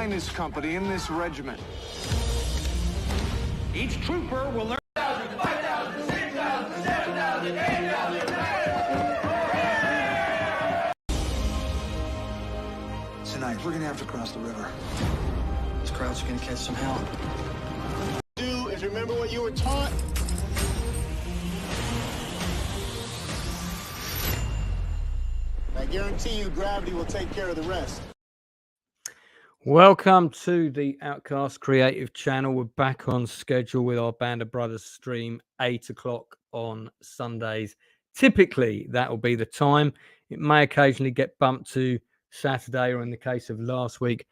finest company in this regiment. Each trooper will learn 5,000, 6,000, 7,000, 8,000. Tonight, we're gonna have to cross the river. These crowds are gonna catch some hell. Do is remember what you were taught. I guarantee you gravity will take care of the rest. Welcome to the Outcast Creative Channel. We're back on schedule with our Band of Brothers stream, 8 o'clock on Sundays. Typically, that will be the time. It may occasionally get bumped to Saturday, or in the case of last week,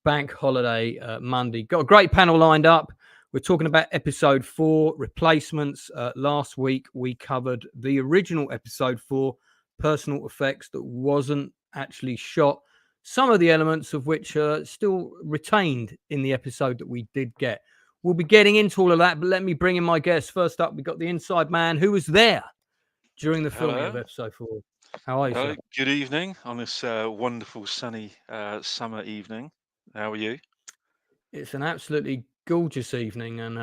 Bank Holiday Monday. Got a great panel lined up. We're talking about episode 4, replacements. Last week, we covered the original episode 4, personal effects, that wasn't actually shot. Some of the elements of which are still retained in the episode that we did get. We'll be getting into all of that, but let me bring in my guests. First up, we've got the inside man who was there during the filming of episode 4. How are you, sir? Good evening on this wonderful sunny summer evening. How are you? It's an absolutely gorgeous evening, and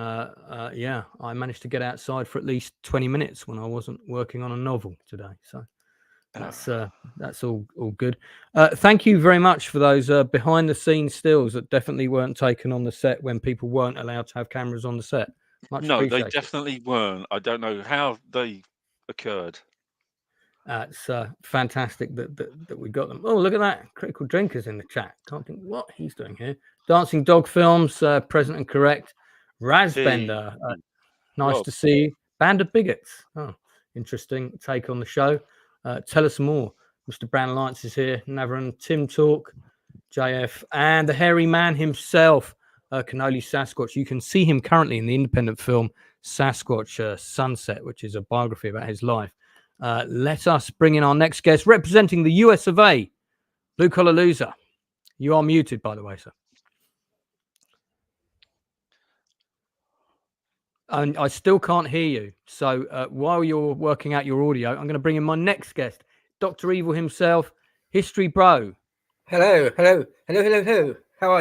yeah, I managed to get outside for at least 20 minutes when I wasn't working on a novel today. So that's all good. Thank you very much for those behind the scenes stills that definitely weren't taken on the set when people weren't allowed to have cameras on the set. No, they definitely weren't. I don't know how they occurred. It's fantastic that we got them. Oh, look at that. Critical Drinkers in the chat. Can't think what he's doing here. Dancing Dog Films, present and correct. Razbender, nice to see you. Band of Bigots. Oh, interesting take on the show. Tell us more. Mr. Brown Alliance is here. Navarin, Tim Talk, JF, and the hairy man himself, Cannoli Sasquatch. You can see him currently in the independent film Sasquatch Sunset, which is a biography about his life. Let us bring in our next guest, representing the US of A, Blue Collar Loser. You are muted, by the way, sir. And I still can't hear you. So while you're working out your audio, I'm going to bring in my next guest, Dr. Evil himself, History Bro. Hello. How are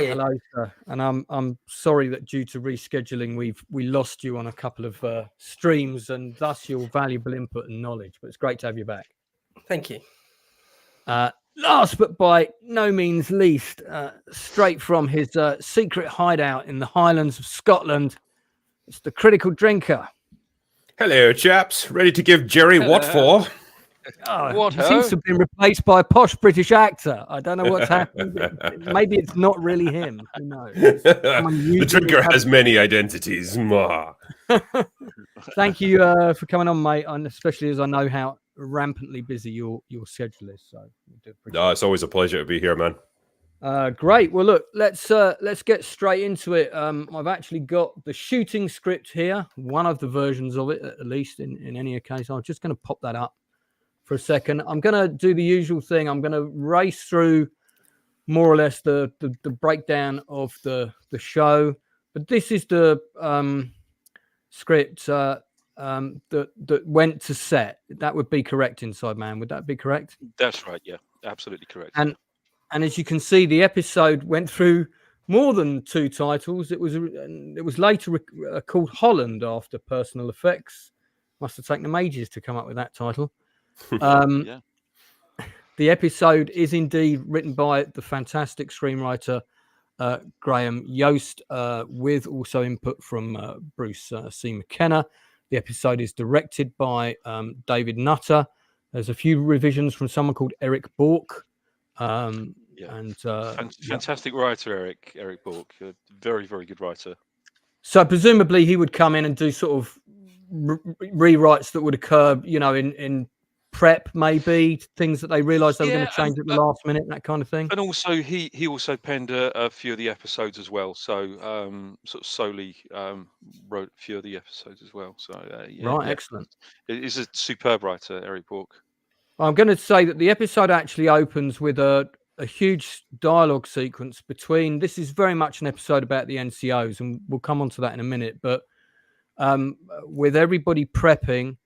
you? Hello, sir. And I'm sorry that due to rescheduling, we lost you on a couple of streams, and thus your valuable input and knowledge. But it's great to have you back. Thank you. Last but by no means least, straight from his secret hideout in the Highlands of Scotland, it's the Critical Drinker. Hello, chaps. Ready to give Jerry what for? Oh, he seems to have been replaced by a posh British actor. I don't know what's happened. Maybe it's not really him. Who knows? The drinker has many identities. Thank you for coming on, mate, and especially as I know how rampantly busy your schedule is. So it's always a pleasure to be here, man. Great. Well, look, let's get straight into it. I've actually got the shooting script here, one of the versions of it, at least in any case. I'm just going to pop that up for a second. I'm going to do the usual thing. I'm going to race through more or less the breakdown of the show. But this is the script that went to set. That would be correct, Inside Man. Would that be correct? That's right. Yeah, absolutely correct. And as you can see, the episode went through more than 2 titles. It was later called Holland after Personal Effects. Must have taken them ages to come up with that title. Yeah. The episode is indeed written by the fantastic screenwriter Graham Yost, with also input from Bruce C. McKenna. The episode is directed by David Nutter. There's a few revisions from someone called Eric Bork. Fantastic writer, Eric Bork. Very, very good writer. So presumably he would come in and do sort of rewrites that would occur, in prep, maybe things that they realised they were going to change at the last minute, that kind of thing. And also he also penned a few of the episodes as well. So sort of solely wrote a few of the episodes as well. So Excellent. He's a superb writer, Eric Bork. I'm going to say that the episode actually opens with a huge dialogue sequence between. This is very much an episode about the NCOs, and we'll come on to that in a minute. But with everybody prepping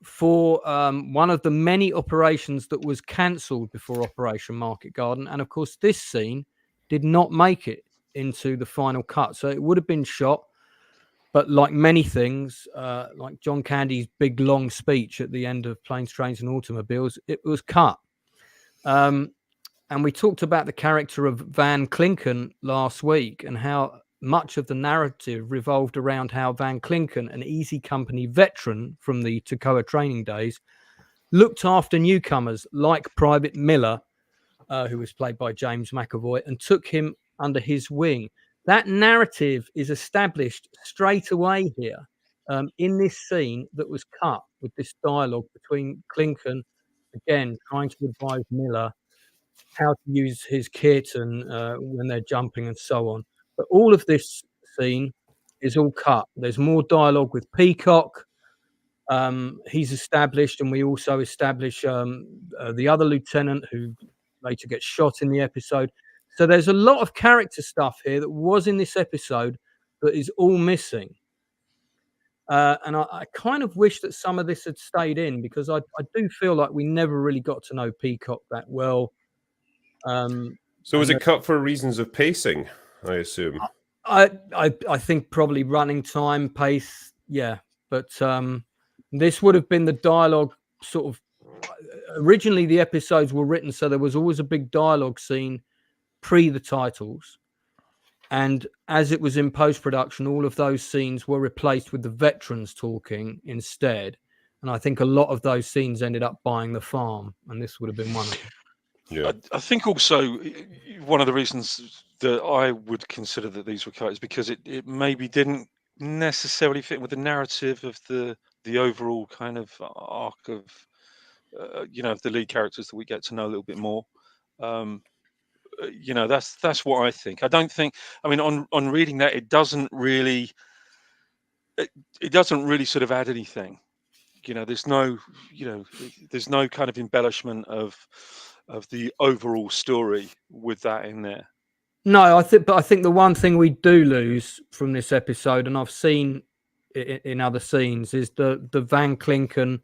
for one of the many operations that was cancelled before Operation Market Garden. And of course, this scene did not make it into the final cut. So it would have been shot, but like many things, like John Candy's big long speech at the end of Planes, Trains and Automobiles, it was cut. And we talked about the character of Van Klinken last week and how much of the narrative revolved around how Van Klinken, an Easy Company veteran from the Toccoa training days, looked after newcomers like Private Miller, who was played by James McAvoy, and took him under his wing. That narrative is established straight away here in this scene that was cut with this dialogue between Klinken, again, trying to advise Miller how to use his kit and when they're jumping and so on. But all of this scene is all cut. There's more dialogue with Peacock. He's established, and we also establish the other lieutenant who later gets shot in the episode. So there's a lot of character stuff here that was in this episode that is all missing. And I kind of wish that some of this had stayed in, because I do feel like we never really got to know Peacock that well. So was it cut for reasons of pacing, I assume? I think probably running time, pace, yeah. But this would have been the dialogue sort of. Originally, the episodes were written so there was always a big dialogue scene pre the titles. And as it was in post-production, all of those scenes were replaced with the veterans talking instead. And I think a lot of those scenes ended up buying the farm, and this would have been one of them. Yeah. I think also one of the reasons that I would consider that these were cut is because it maybe didn't necessarily fit with the narrative of the overall kind of arc of of the lead characters that we get to know a little bit more. That's what I think. I don't think. I mean, on reading that, it doesn't really sort of add anything. There's no kind of embellishment of the overall story with that in there. No, I think the one thing we do lose from this episode, and I've seen it in other scenes, is the Van Klinken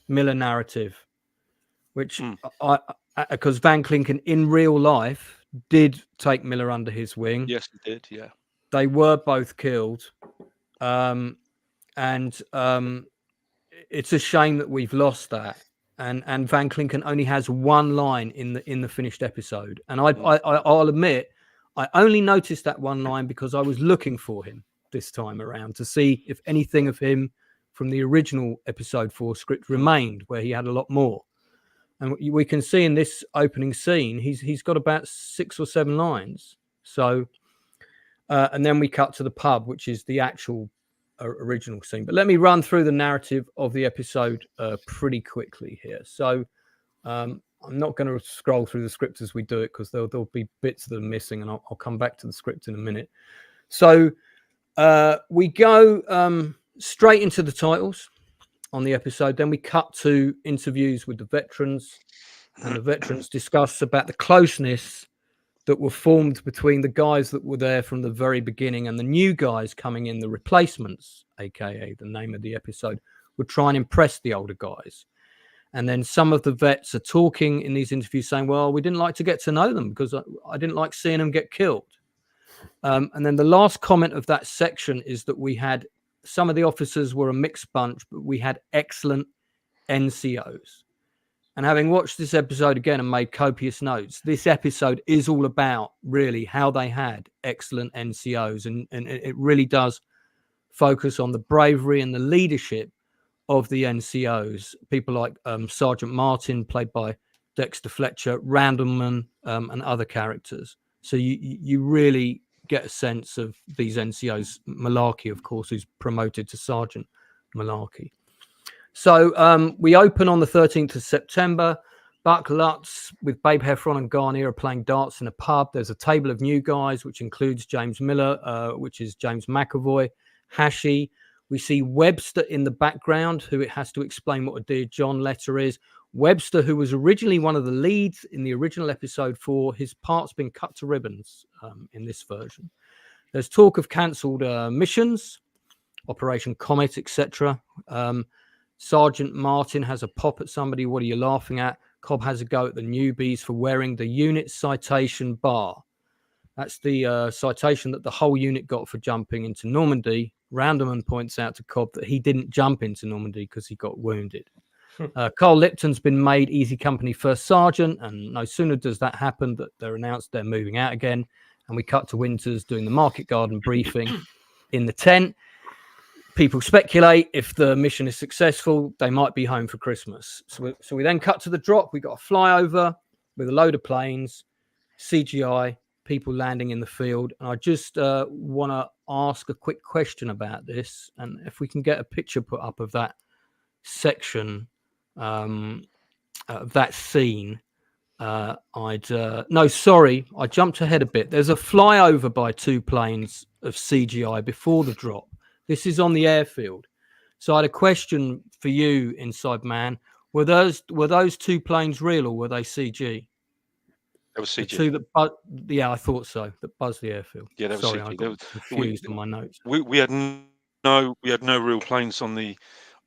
Miller narrative, which because Van Klinken in real life did take Miller under his wing. Yes, he did. Yeah, they were both killed, and it's a shame that we've lost that. And Van Klinken only has one line in the finished episode, and I'll admit I only noticed that one line because I was looking for him this time around to see if anything of him from the original episode 4 script remained, where he had a lot more. And we can see in this opening scene he's got about 6 or 7 lines. So, and then we cut to the pub, which is the actual original scene. But let me run through the narrative of the episode pretty quickly here. So I'm not going to scroll through the script as we do it, because there'll be bits that are missing, and I'll come back to the script in a minute. So we go straight into the titles on the episode. Then we cut to interviews with the veterans, and the veterans discuss about the closeness that were formed between the guys that were there from the very beginning and the new guys coming in, the replacements, aka the name of the episode, would try and impress the older guys. And then some of the vets are talking in these interviews saying, well, we didn't like to get to know them because I didn't like seeing them get killed. And then the last comment of that section is that we had some of the officers were a mixed bunch, but we had excellent NCOs. And having watched this episode again and made copious notes, this episode is all about really how they had excellent NCOs. And it really does focus on the bravery and the leadership of the NCOs. People like Sergeant Martin, played by Dexter Fletcher, Randleman, and other characters. So you really get a sense of these NCOs. Malarkey, of course, who's promoted to Sergeant Malarkey. So we open on the 13th of September. Buck Lutz with Babe Heffron and Garnier are playing darts in a pub. There's a table of new guys, which includes James Miller, which is James McAvoy, Hashi. We see Webster in the background, who it has to explain what a Dear John letter is. Webster, who was originally one of the leads in the original episode 4, his part's been cut to ribbons in this version. There's talk of cancelled missions, Operation Comet, etc. Sergeant Martin has a pop at somebody. What are you laughing at? Cobb has a go at the newbies for wearing the unit citation bar. That's the citation that the whole unit got for jumping into Normandy. Rounderman points out to Cobb that he didn't jump into Normandy because he got wounded. Carl Lipton's been made Easy Company First Sergeant, and no sooner does that happen that they're announced they're moving out again. And we cut to Winters doing the market garden briefing in the tent. People speculate if the mission is successful, they might be home for Christmas. So we then cut to the drop. We got a flyover with a load of planes, CGI, people landing in the field. And I just want to ask a quick question about this. And if we can get a picture put up of that section, of that scene, no, sorry, I jumped ahead a bit. There's a flyover by 2 planes of CGI before the drop. This is on the airfield. So I had a question for you, Inside Man. Were those 2 planes real or were they CG? They were CG. The 2 that I thought so. That buzzed the airfield. Yeah, they were Sorry, CG. I got confused on my notes. We had no real planes on the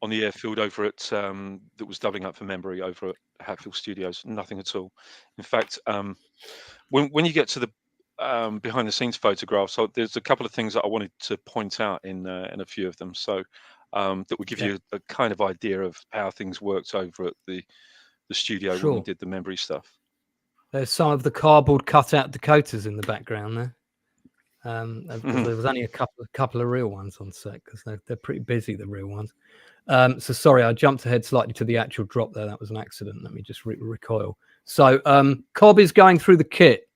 airfield over at that was doubling up for memory over at Hatfield Studios. Nothing at all. In fact, when you get to the behind the scenes photographs, so there's a couple of things that I wanted to point out in a few of them, so that would give you a kind of idea of how things worked over at the studio when we did the memory stuff. There's some of the cardboard cutout Dakotas in the background there. There was only a couple of real ones on set because they're pretty busy, the real ones. So sorry, I jumped ahead slightly to the actual drop there. That was an accident. Let me just recoil. So Cobb is going through the kit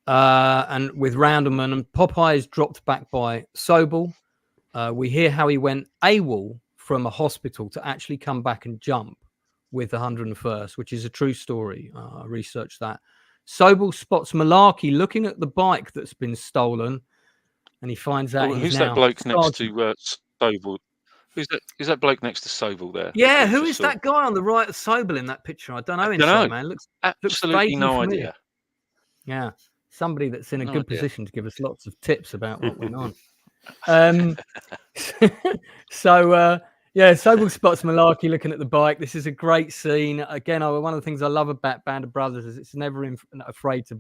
and with Rounderman, and Popeye is dropped back by Sobel. We hear how he went AWOL from a hospital to actually come back and jump with the 101st, which is a true story. I researched that. Sobel spots Malarkey looking at the bike that's been stolen, and he finds out who's that bloke next to Sobel? Is that bloke next to Sobel there? Yeah, who is that guy on the right of Sobel in that picture? I don't know. Inside Man looks absolutely no idea. Yeah, somebody that's in a good position to give us lots of tips about what went on. Sobel spots Malarkey looking at the bike. This is a great scene. Again, one of the things I love about Band of Brothers is it's never afraid to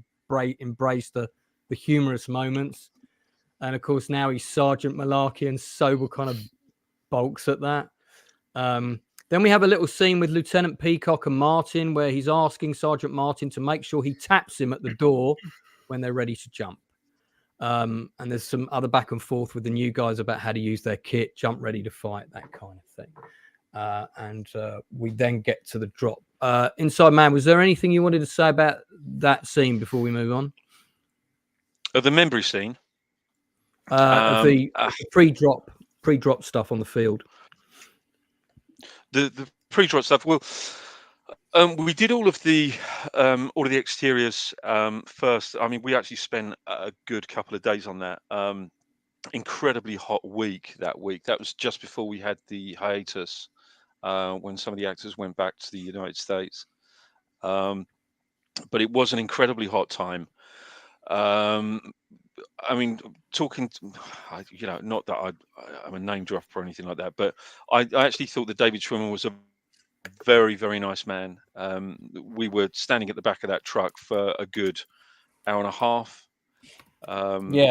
embrace the humorous moments. And of course, now he's Sergeant Malarkey, and Sobel kind of balks at that. Then we have a little scene with Lieutenant Peacock and Martin where he's asking Sergeant Martin to make sure he taps him at the door when they're ready to jump. And there's some other back and forth with the new guys about how to use their kit, jump ready to fight, that kind of thing. And we then get to the drop. Inside Man, was there anything you wanted to say about that scene before we move on? The memory scene? The pre-drop stuff on the field. The pre-drop stuff. Well, we did all of the exteriors first. I mean, we actually spent a good couple of days on that. Incredibly hot week that week. That was just before we had the hiatus when some of the actors went back to the United States. But it was an incredibly hot time. I mean, not that I'm a name dropper or anything like that, but I actually thought that David Schwimmer was a very, very nice man. We were standing at the back of that truck for a good hour and a half. And he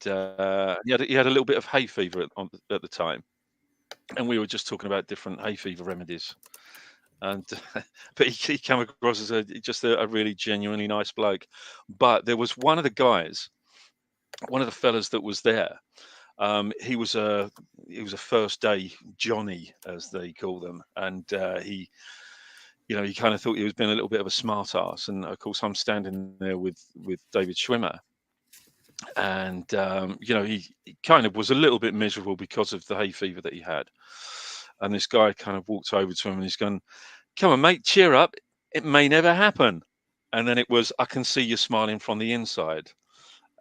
had a little bit of hay fever at the time, and we were just talking about different hay fever remedies. And but he came across as just a really genuinely nice bloke. But there was one of the guys, one of the fellas that was there. He was a first day Johnny, as they call them, and he kind of thought he was being a little bit of a smart ass. And of course, I'm standing there with David Schwimmer, and he kind of was a little bit miserable because of the hay fever that he had. And this guy kind of walked over to him and he's gone, "Come on, mate, cheer up. It may never happen." And then it was, "I can see you smiling from the inside."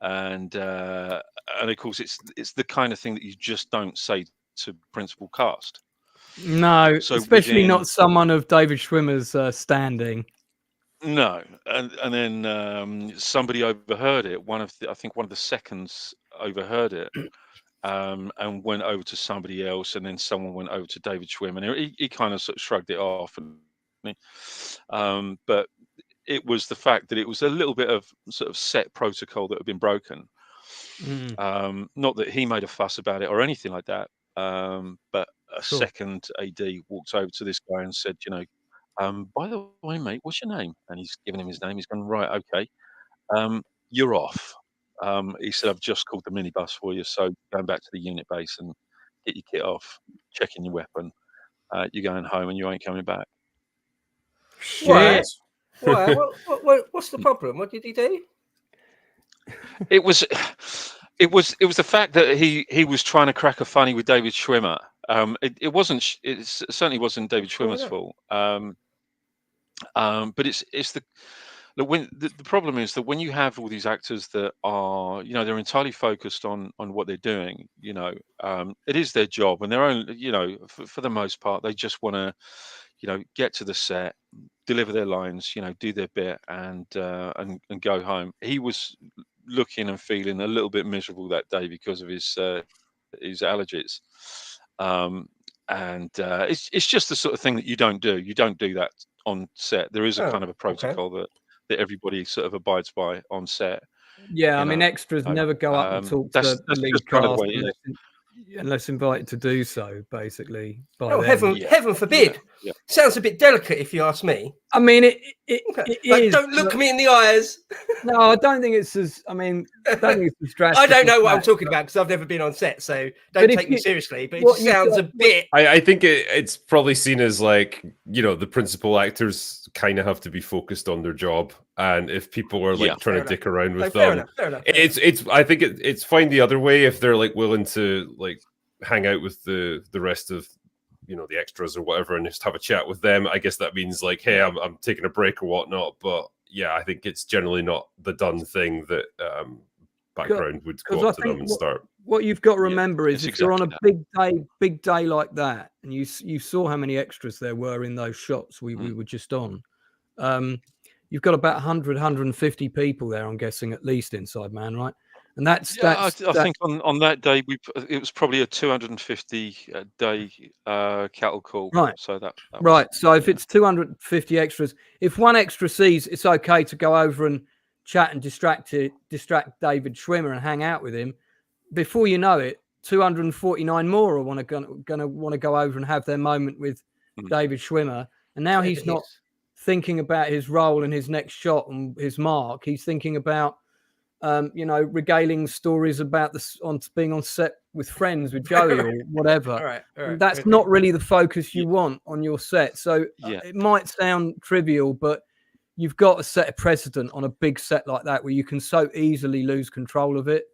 And of course, it's the kind of thing that you just don't say to principal cast. No, so especially not someone of David Schwimmer's standing. No, and then somebody overheard it. I think one of the seconds overheard it, and went over to somebody else, and then someone went over to David Schwimmer, and he kind of sort of shrugged it off, but it was the fact that it was a little bit of sort of set protocol that had been broken. Not that he made a fuss about it or anything like that, but a second AD walked over to this guy and said, by the way, mate, what's your name? And he's given him his name. He's gone, right, okay, you're off. He said, I've just called the minibus for you, so going back to the unit base and get your kit off, checking your weapon. You're going home and you ain't coming back. Why? What's the problem? What did he do? It was the fact that he was trying to crack a funny with David Schwimmer. It certainly wasn't David Schwimmer's fault. But it's the problem is that when you have all these actors that are, they're entirely focused on what they're doing, it is their job, and their own, for the most part, they just want to, get to the set, deliver their lines, do their bit, and go home. He was looking and feeling a little bit miserable that day because of his allergies. And it's just the sort of thing that you don't do. You don't do that on set. There is a kind of a protocol that everybody sort of abides by on set. Yeah, I mean, extras never go up and talk to the lead cast unless invited to do so, basically. Heaven forbid. Yeah. Sounds a bit delicate, if you ask me. I mean, it is. Don't look me in the eyes. No, I don't think it's as. I mean, I don't think it's as drastic. I don't know what I'm talking about because I've never been on set, so don't take me seriously. But it sounds a bit. I think it's probably seen as like, the principal actors kind of have to be focused on their job, and if people are like trying to dick around with them, fair enough. It's. I think it's fine the other way if they're like willing to like hang out with the rest of the extras or whatever and just have a chat with them. I guess that means like, hey, I'm taking a break or whatnot. But yeah, I think it's generally not the done thing that background would go up to them and start. What you've got to remember is if you're on a big day like that, and you saw how many extras there were in those shots we were just on, you've got about 100, 150 people there, I'm guessing, at least inside man, right? And I think on that day it was probably a 250 day cattle call. Right. So that right. So if it's 250 extras, if one extra sees it's okay to go over and chat and distract David Schwimmer and hang out with him, before you know it, 249 more are gonna want to go over and have their moment with David Schwimmer. And now he's not thinking about his role and his next shot and his mark. He's thinking about regaling stories about being on set with friends with Joey or whatever. All right. That's not really the focus you want on your set. So it might sound trivial, but you've got to set a precedent on a big set like that where you can so easily lose control of it.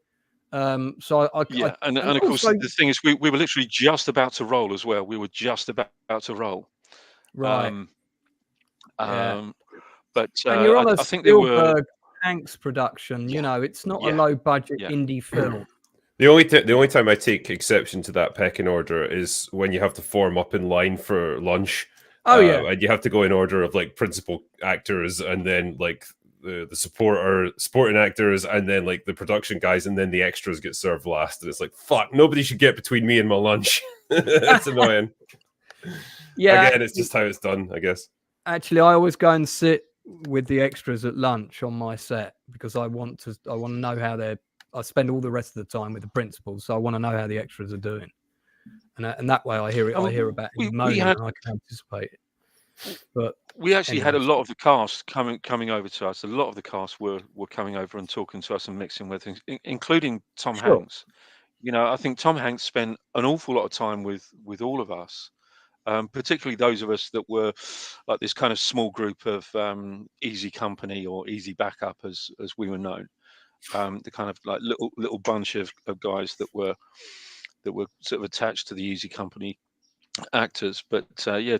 And of course the thing is we were literally just about to roll as well. We were just about to roll. Right. But and you're on I think there were Hanks production, it's not a low budget indie film. The only time I take exception to that pecking order is when you have to form up in line for lunch. And you have to go in order of like principal actors and then like the supporting actors and then like the production guys and then the extras get served last. And it's like, fuck, nobody should get between me and my lunch. That's annoying. Yeah. Again, it's just how it's done, I guess. Actually, I always go and sit with the extras at lunch on my set because I want to know how I spend all the rest of the time with the principals, so I want to know how the extras are doing, and that way I hear about it and I can anticipate it. But we actually had a lot of the cast coming over to us. A lot of the cast were coming over and talking to us and mixing with things, including Tom Hanks. I think Tom Hanks spent an awful lot of time with all of us. Particularly those of us that were like this kind of small group of easy company or easy backup as we were known, the kind of like little bunch of guys that were sort of attached to the easy company actors. But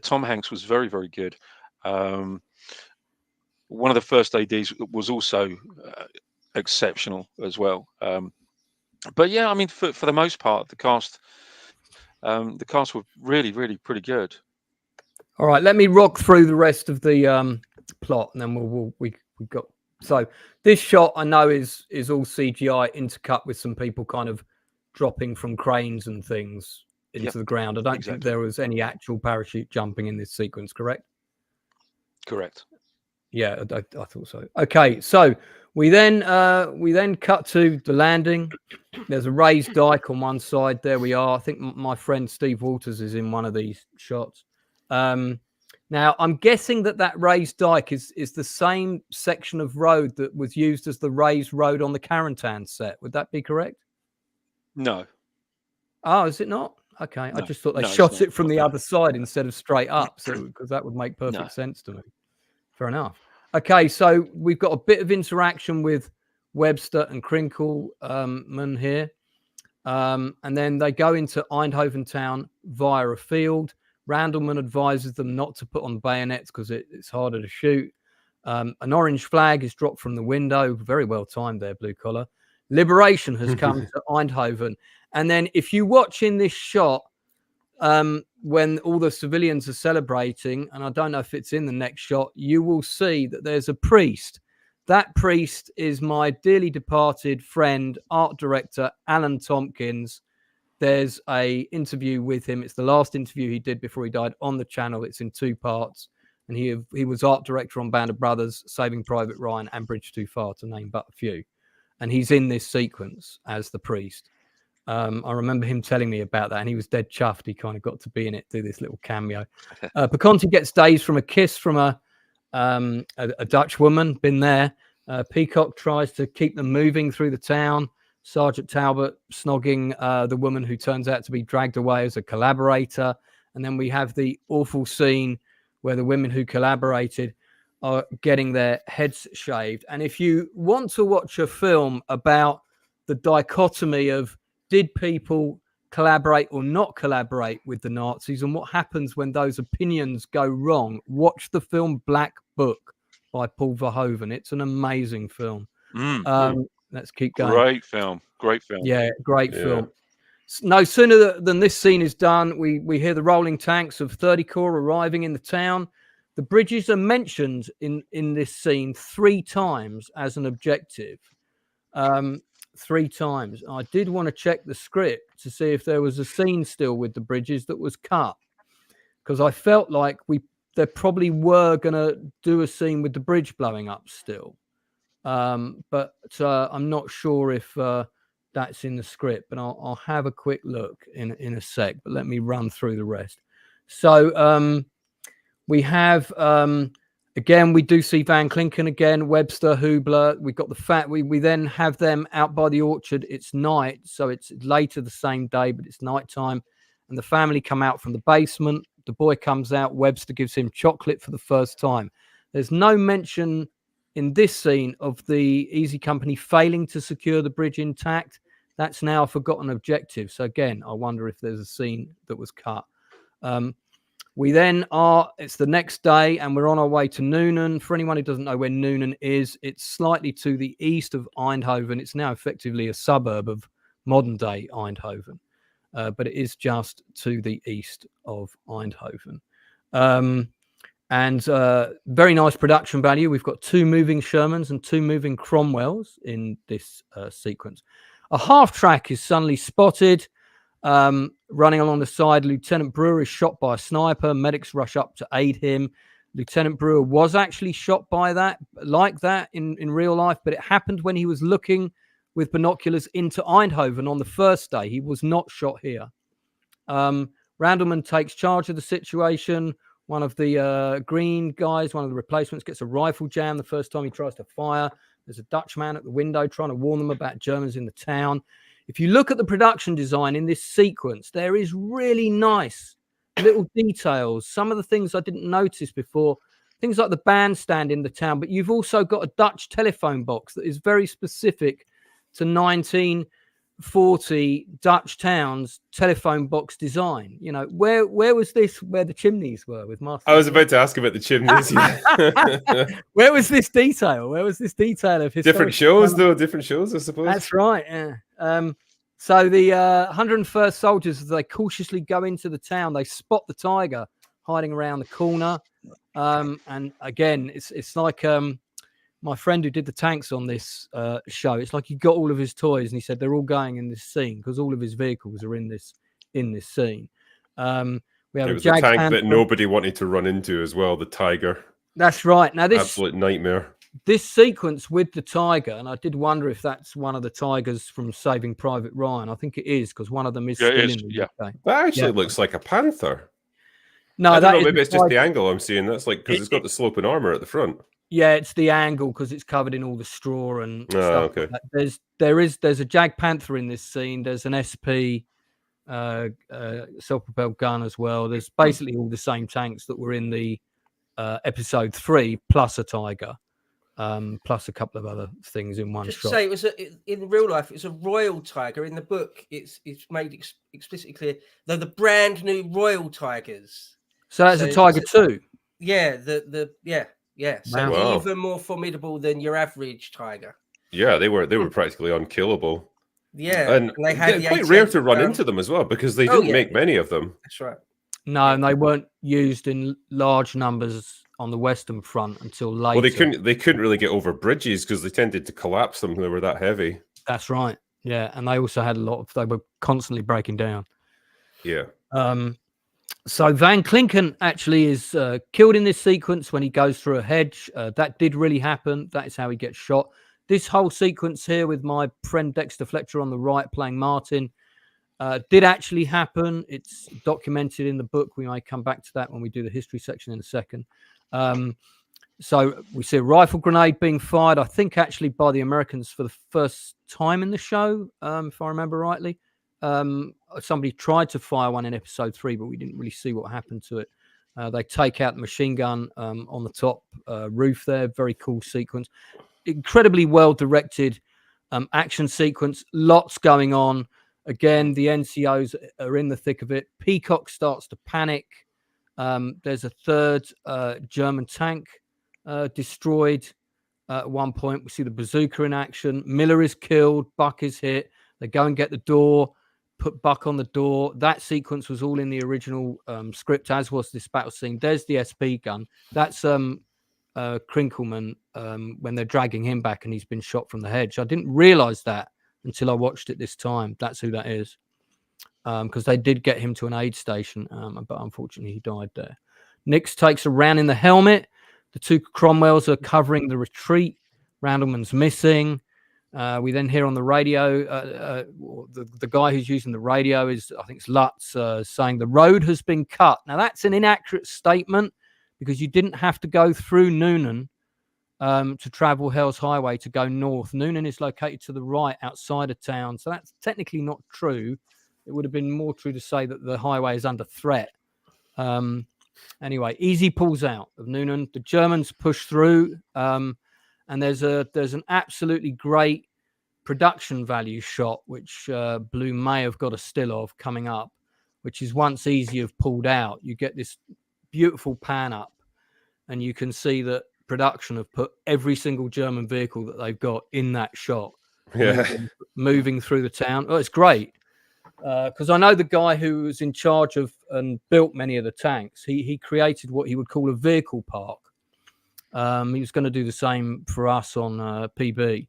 Tom Hanks was very, very good. One of the first ADs was also exceptional as well. But yeah, I mean, for the most part, the cast were really, really pretty good. All right, let me rock through the rest of the plot, and then we got. So this shot I know is all CGI intercut with some people kind of dropping from cranes and things into the ground. I don't think there was any actual parachute jumping in this sequence, correct? Correct. Yeah, I thought so. Okay, so we then cut to the landing. There's a raised dike on one side. There we are. I think my friend Steve Walters is in one of these shots. Now, I'm guessing that raised dike is the same section of road that was used as the raised road on the Carentan set. Would that be correct? No. Oh, is it not? Okay, No. I just thought they No, it's shot not. it from the other side instead of straight up, so because that would make perfect sense to me. Fair enough. Okay, so we've got a bit of interaction with Webster and Crinkleman here. And then they go into Eindhoven town via a field. Randleman advises them not to put on bayonets because it's harder to shoot. An orange flag is dropped from the window. Very well timed there, blue collar. Liberation has come to Eindhoven. And then if you watch in this shot, when all the civilians are celebrating, and I don't know if it's in the next shot, you will see that there's a priest. That priest is my dearly departed friend, art director, Alan Tomkins. There's a interview with him. It's the last interview he did before he died on the channel. It's in 2 parts. And he was art director on Band of Brothers, Saving Private Ryan, and Bridge Too Far, to name but a few. And he's in this sequence as the priest. I remember him telling me about that, and he was dead chuffed. He kind of got to be in it, do this little cameo. Paconti gets dazed from a kiss from a Dutch woman, been there. Peacock tries to keep them moving through the town. Sergeant Talbot snogging the woman who turns out to be dragged away as a collaborator. And then we have the awful scene where the women who collaborated are getting their heads shaved. And if you want to watch a film about the dichotomy of did people collaborate or not collaborate with the Nazis and what happens when those opinions go wrong, watch the film Black Book by Paul Verhoeven. It's an amazing film. Let's keep going. Great film. Yeah, great film. No sooner than this scene is done, we hear the rolling tanks of 30 Corps arriving in the town. The bridges are mentioned in this scene 3 times as an objective. 3 times. I did want to check the script to see if there was a scene still with the bridges that was cut, because I felt like they probably were going to do a scene with the bridge blowing up still. But I'm not sure if that's in the script, but I'll have a quick look in a sec, but let me run through the rest. So we have again, we do see Van Klinken again, Webster, Hubler. We've got the fact we then have them out by the orchard. It's night, so it's later the same day, but it's nighttime. And the family come out from the basement. The boy comes out. Webster gives him chocolate for the first time. There's no mention in this scene of the Easy Company failing to secure the bridge intact. That's now a forgotten objective. So again, I wonder if there's a scene that was cut. We then it's the next day and we're on our way to Nuenen. For anyone who doesn't know where Nuenen is, it's slightly to the east of Eindhoven. It's now effectively a suburb of modern day Eindhoven, but it is just to the east of Eindhoven. And very nice production value. We've got 2 moving Shermans and 2 moving Cromwells in this sequence. A half track is suddenly spotted. Running along the side, Lieutenant Brewer is shot by a sniper. Medics rush up to aid him. Lieutenant Brewer was actually shot by that, like that in real life, but it happened when he was looking with binoculars into Eindhoven on the first day. He was not shot here. Randleman takes charge of the situation. One of the green guys, one of the replacements, gets a rifle jam the first time he tries to fire. There's a Dutchman at the window trying to warn them about Germans in the town. If you look at the production design in this sequence, there is really nice little details. Some of the things I didn't notice before, things like the bandstand in the town, but you've also got a Dutch telephone box that is very specific to 1940 Dutch towns telephone box design. You know, where was this where the chimneys were with Master? I was about to ask about the chimneys. Where was this detail? Where was this detail of different shows though? Different shows, I suppose. That's right. Yeah. So the 101st soldiers, as they cautiously go into the town, they spot the tiger hiding around the corner. And again, it's like my friend who did the tanks on this show. It's like he got all of his toys and he said they're all going in this scene because all of his vehicles are in this scene. We have it was a tank that nobody wanted to run into as well, the tiger. That's right. Now this absolute nightmare. This sequence with the tiger, and I did wonder if that's one of the tigers from Saving Private Ryan. I think it is, because one of them is still in the UK. That actually looks like a panther. No, I don't know, maybe it's just the angle I'm seeing. That's like because it's got the sloping armor at the front. Yeah, it's the angle because it's covered in all the straw and stuff. Okay. Like that. There's a Jag Panther in this scene. There's an SP self-propelled gun as well. There's basically all the same tanks that were in the episode 3, plus a tiger. Plus a couple of other things in one shot. Just say it was in real life. It's a royal tiger. In the book, it's made explicitly clear they're the brand new royal tigers. So that's a Tiger 2. Yeah, yeah. So wow. even more formidable than your average tiger. Yeah, they were practically unkillable. Yeah, and they had quite rare to run into them as well because they didn't make many of them. That's right. No, and they weren't used in large numbers on the Western Front until later. Well, they couldn't really get over bridges because they tended to collapse them. They were that heavy. That's right. Yeah, and they also had they were constantly breaking down. Yeah. So Van Klinken actually is killed in this sequence when he goes through a hedge. That did really happen. That is how he gets shot. This whole sequence here with my friend Dexter Fletcher on the right playing Martin did actually happen. It's documented in the book. We might come back to that when we do the history section in a second. So we see a rifle grenade being fired, I think actually by the Americans for the first time in the show, if I remember rightly. Somebody tried to fire one in episode 3, but we didn't really see what happened to it. They take out the machine gun on the top roof there. Very cool sequence. Incredibly well directed action sequence. Lots going on. Again, the NCOs are in the thick of it. Peacock starts to panic. There's a third German tank destroyed at one point. We see the bazooka in action. Miller is killed. Buck is hit. They go and get the door, put Buck on the door. That sequence was all in the original script, as was this battle scene. There's the SP gun. That's Krinkelman when they're dragging him back and he's been shot from the hedge. I didn't realize that until I watched it this time. That's who that is. Because they did get him to an aid station, but unfortunately he died there. Nix takes a round in the helmet. The two Cromwells are covering the retreat. Randleman's missing. We then hear on the radio, the guy who's using the radio is, I think it's Lutz, saying the road has been cut. Now, that's an inaccurate statement because you didn't have to go through Nuenen to travel Hell's Highway to go north. Nuenen is located to the right outside of town, so that's technically not true. It would have been more true to say that the highway is under threat. Anyway, Easy pulls out of Nuenen. The Germans push through, and there's an absolutely great production value shot, which Blue may have got a still of coming up, which is once Easy have pulled out, you get this beautiful pan up, and you can see that production have put every single German vehicle that they've got in that shot, moving through the town. Oh, it's great. Because I know the guy who was in charge of and built many of the tanks, he created what he would call a vehicle park. He was going to do the same for us on PB.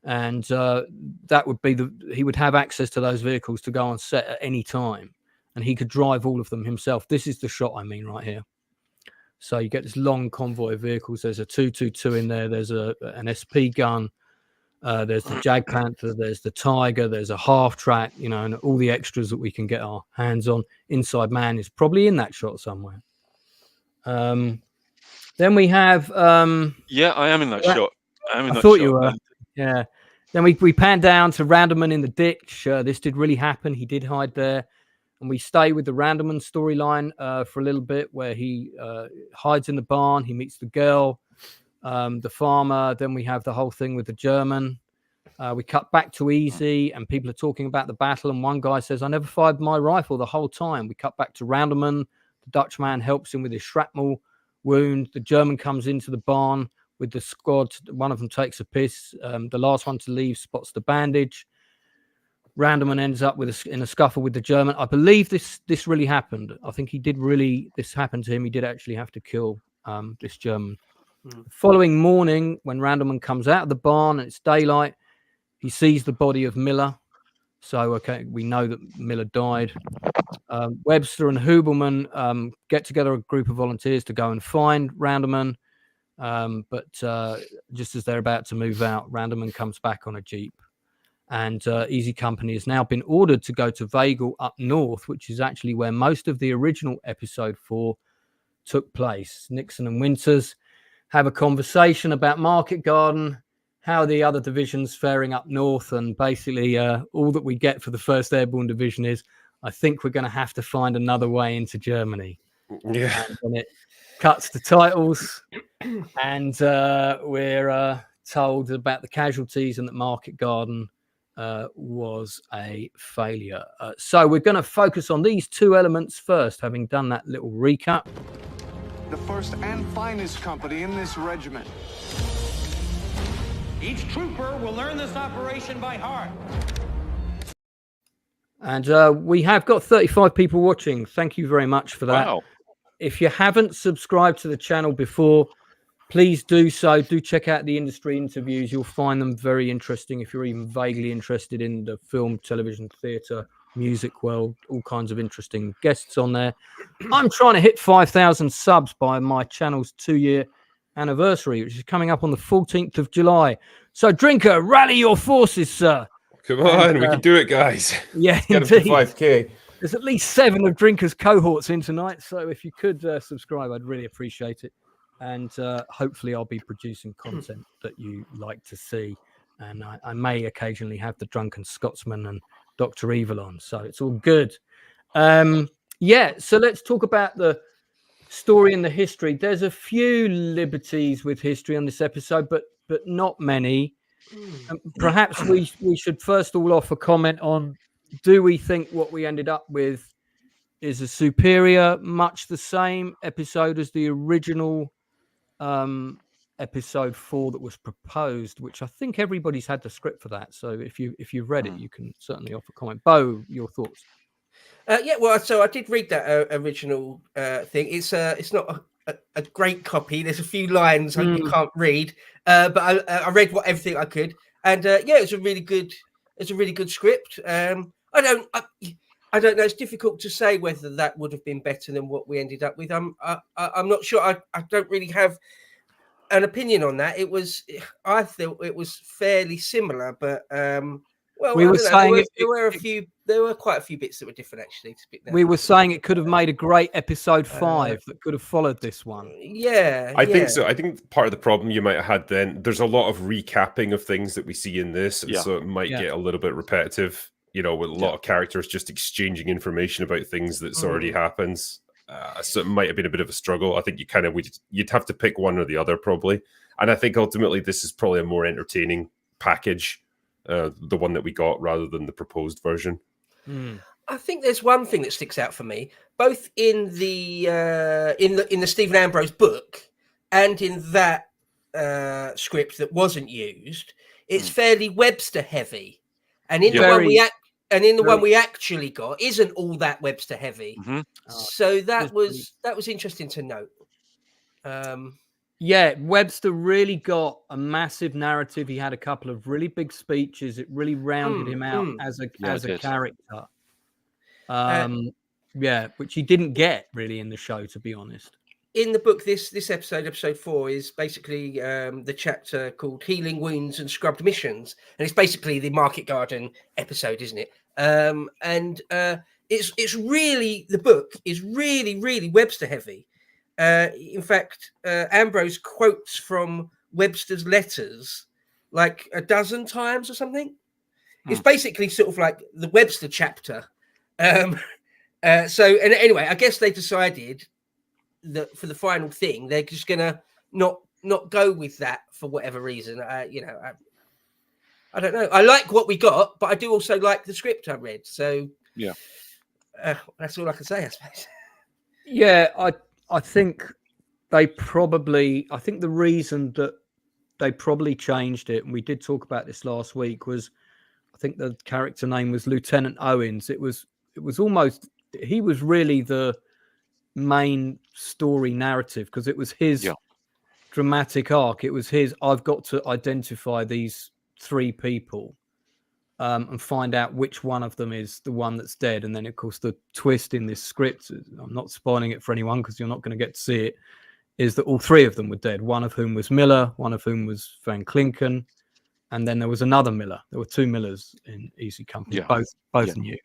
And that would be he would have access to those vehicles to go on set at any time. And he could drive all of them himself. This is the shot I mean right here. So you get this long convoy of vehicles. There's a 222 in there. There's an SP gun. There's the Jag Panther, there's the Tiger, there's a half track, and all the extras that we can get our hands on. Inside Man is probably in that shot somewhere. Then we have... yeah, I am in that shot. I thought you were. Yeah. Then we pan down to Randleman in the ditch. This did really happen. He did hide there. And we stay with the Randleman storyline for a little bit where he hides in the barn. He meets the girl. The farmer, then we have the whole thing with the German. We cut back to Easy and people are talking about the battle. And one guy says, I never fired my rifle the whole time. We cut back to Randleman. The Dutchman helps him with his shrapnel wound. The German comes into the barn with the squad. One of them takes a piss. The last one to leave spots the bandage. Randleman ends up in a scuffle with the German. I believe this really happened. I think this happened to him. He did actually have to kill this German. The following morning, when Randleman comes out of the barn and it's daylight, he sees the body of Miller. So, okay, we know that Miller died. Webster and Hubelman get together a group of volunteers to go and find Randleman. But just as they're about to move out, Randerman comes back on a Jeep. And Easy Company has now been ordered to go to Vagel up north, which is actually where most of the original episode 4 took place. Nixon and Winters have a conversation about Market Garden, how the other division's faring up north, and basically all that we get for the 1st Airborne Division is, I think we're going to have to find another way into Germany. Yeah. And then it cuts to titles, and we're told about the casualties and that Market Garden was a failure. So we're going to focus on these 2 elements first, having done that little recap. The first and finest company in this regiment. Each trooper will learn this operation by heart. And we have got 35 people watching. Thank you very much for that. Wow. If you haven't subscribed to the channel before, please do so. Do check out the industry interviews. You'll find them very interesting if you're even vaguely interested in the film, television, theatre, music world, all kinds of interesting guests on there. I'm trying to hit 5,000 subs by my channel's 2-year anniversary, which is coming up on the 14th of July. So, Drinker, rally your forces, sir. Come on, we can do it, guys. Yeah, Get up to indeed. 5K. There's at least 7 of Drinker's cohorts in tonight. So if you could subscribe, I'd really appreciate it. And hopefully I'll be producing content that you like to see. And I may occasionally have the Drunken Scotsman and Dr. Evil on. So it's all good. Yeah, so let's talk about the story and the history. There's a few liberties with history on this episode, but not many. Perhaps we should first all offer comment on, do we think what we ended up with is a superior, much the same episode as the original episode 4 that was proposed, which I think everybody's had the script for that. So if you've read it, you can certainly offer comment. Bo, your thoughts? Yeah, well, so I did read that original thing. It's not a great copy. There's a few lines you can't read, but I read everything I could, and yeah, it's a really good script. I don't know. It's difficult to say whether that would have been better than what we ended up with. I'm not sure. I don't really have an opinion on that. I thought it was fairly similar, but well, we were saying there were quite a few bits that were different, actually. We were saying it could have made a great episode 5 that could have followed this one. Yeah, I think so. I think part of the problem you might have had then, there's a lot of recapping of things that we see in this, and so it might get a little bit repetitive. You know, with a lot of characters just exchanging information about things that's already happens. So it might have been a bit of a struggle. I think you'd have to pick one or the other probably. And I think ultimately this is probably a more entertaining package, the one that we got rather than the proposed version. I think there's one thing that sticks out for me, both in the Stephen Ambrose book and in that script that wasn't used. It's fairly Webster heavy, and in the one we actually got isn't all that Webster heavy. So that was interesting to note. Yeah, Webster really got a massive narrative. He had a couple of really big speeches. It really rounded him out as a character. Yeah, which he didn't get really in the show, to be honest. In the book, this episode 4, is basically the chapter called "Healing Wounds and Scrubbed Missions," and it's basically the Market Garden episode, isn't it? And it's really, the book is really, really Webster heavy. In fact, Ambrose quotes from Webster's letters like a dozen times or something. It's basically sort of like the Webster chapter. So, and anyway, I guess they decided that for the final thing, they're just gonna not go with that for whatever reason. I don't know. I like what we got, but I do also like the script I read. So yeah, that's all I can say, I suppose. Yeah, I think they probably. I think the reason that they probably changed it, and we did talk about this last week, was I think the character name was Lieutenant Owens. It was almost, he was really the main story narrative because it was his dramatic arc. It was his, I've got to identify these 3 people and find out which one of them is the one that's dead. And then, of course, the twist in this script, I'm not spoiling it for anyone because you're not going to get to see it, is that all three of them were dead. One of whom was Miller, one of whom was Van Klinken, and then there was another Miller. There were two Millers in Easy Company, both new.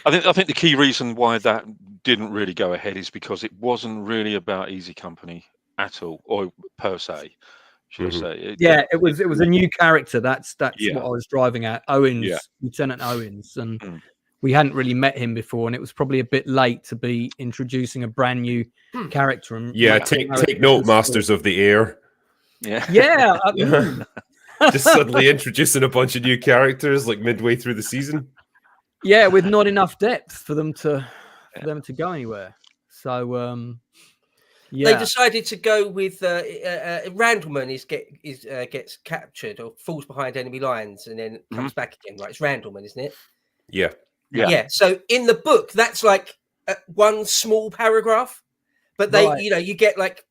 I think the key reason why that didn't really go ahead is because it wasn't really about Easy Company at all, or per se, should I say? It was a new character. That's what I was driving at. Owens, Lieutenant Owens, and we hadn't really met him before, and it was probably a bit late to be introducing a brand new character. And take note, Masters of the Air. Just suddenly introducing a bunch of new characters like midway through the season. Yeah, with not enough depth for them to go anywhere. They decided to go with Randleman gets captured or falls behind enemy lines and then comes back again. Right, it's Randleman, isn't it? Yeah. So in the book, that's like one small paragraph, but you get like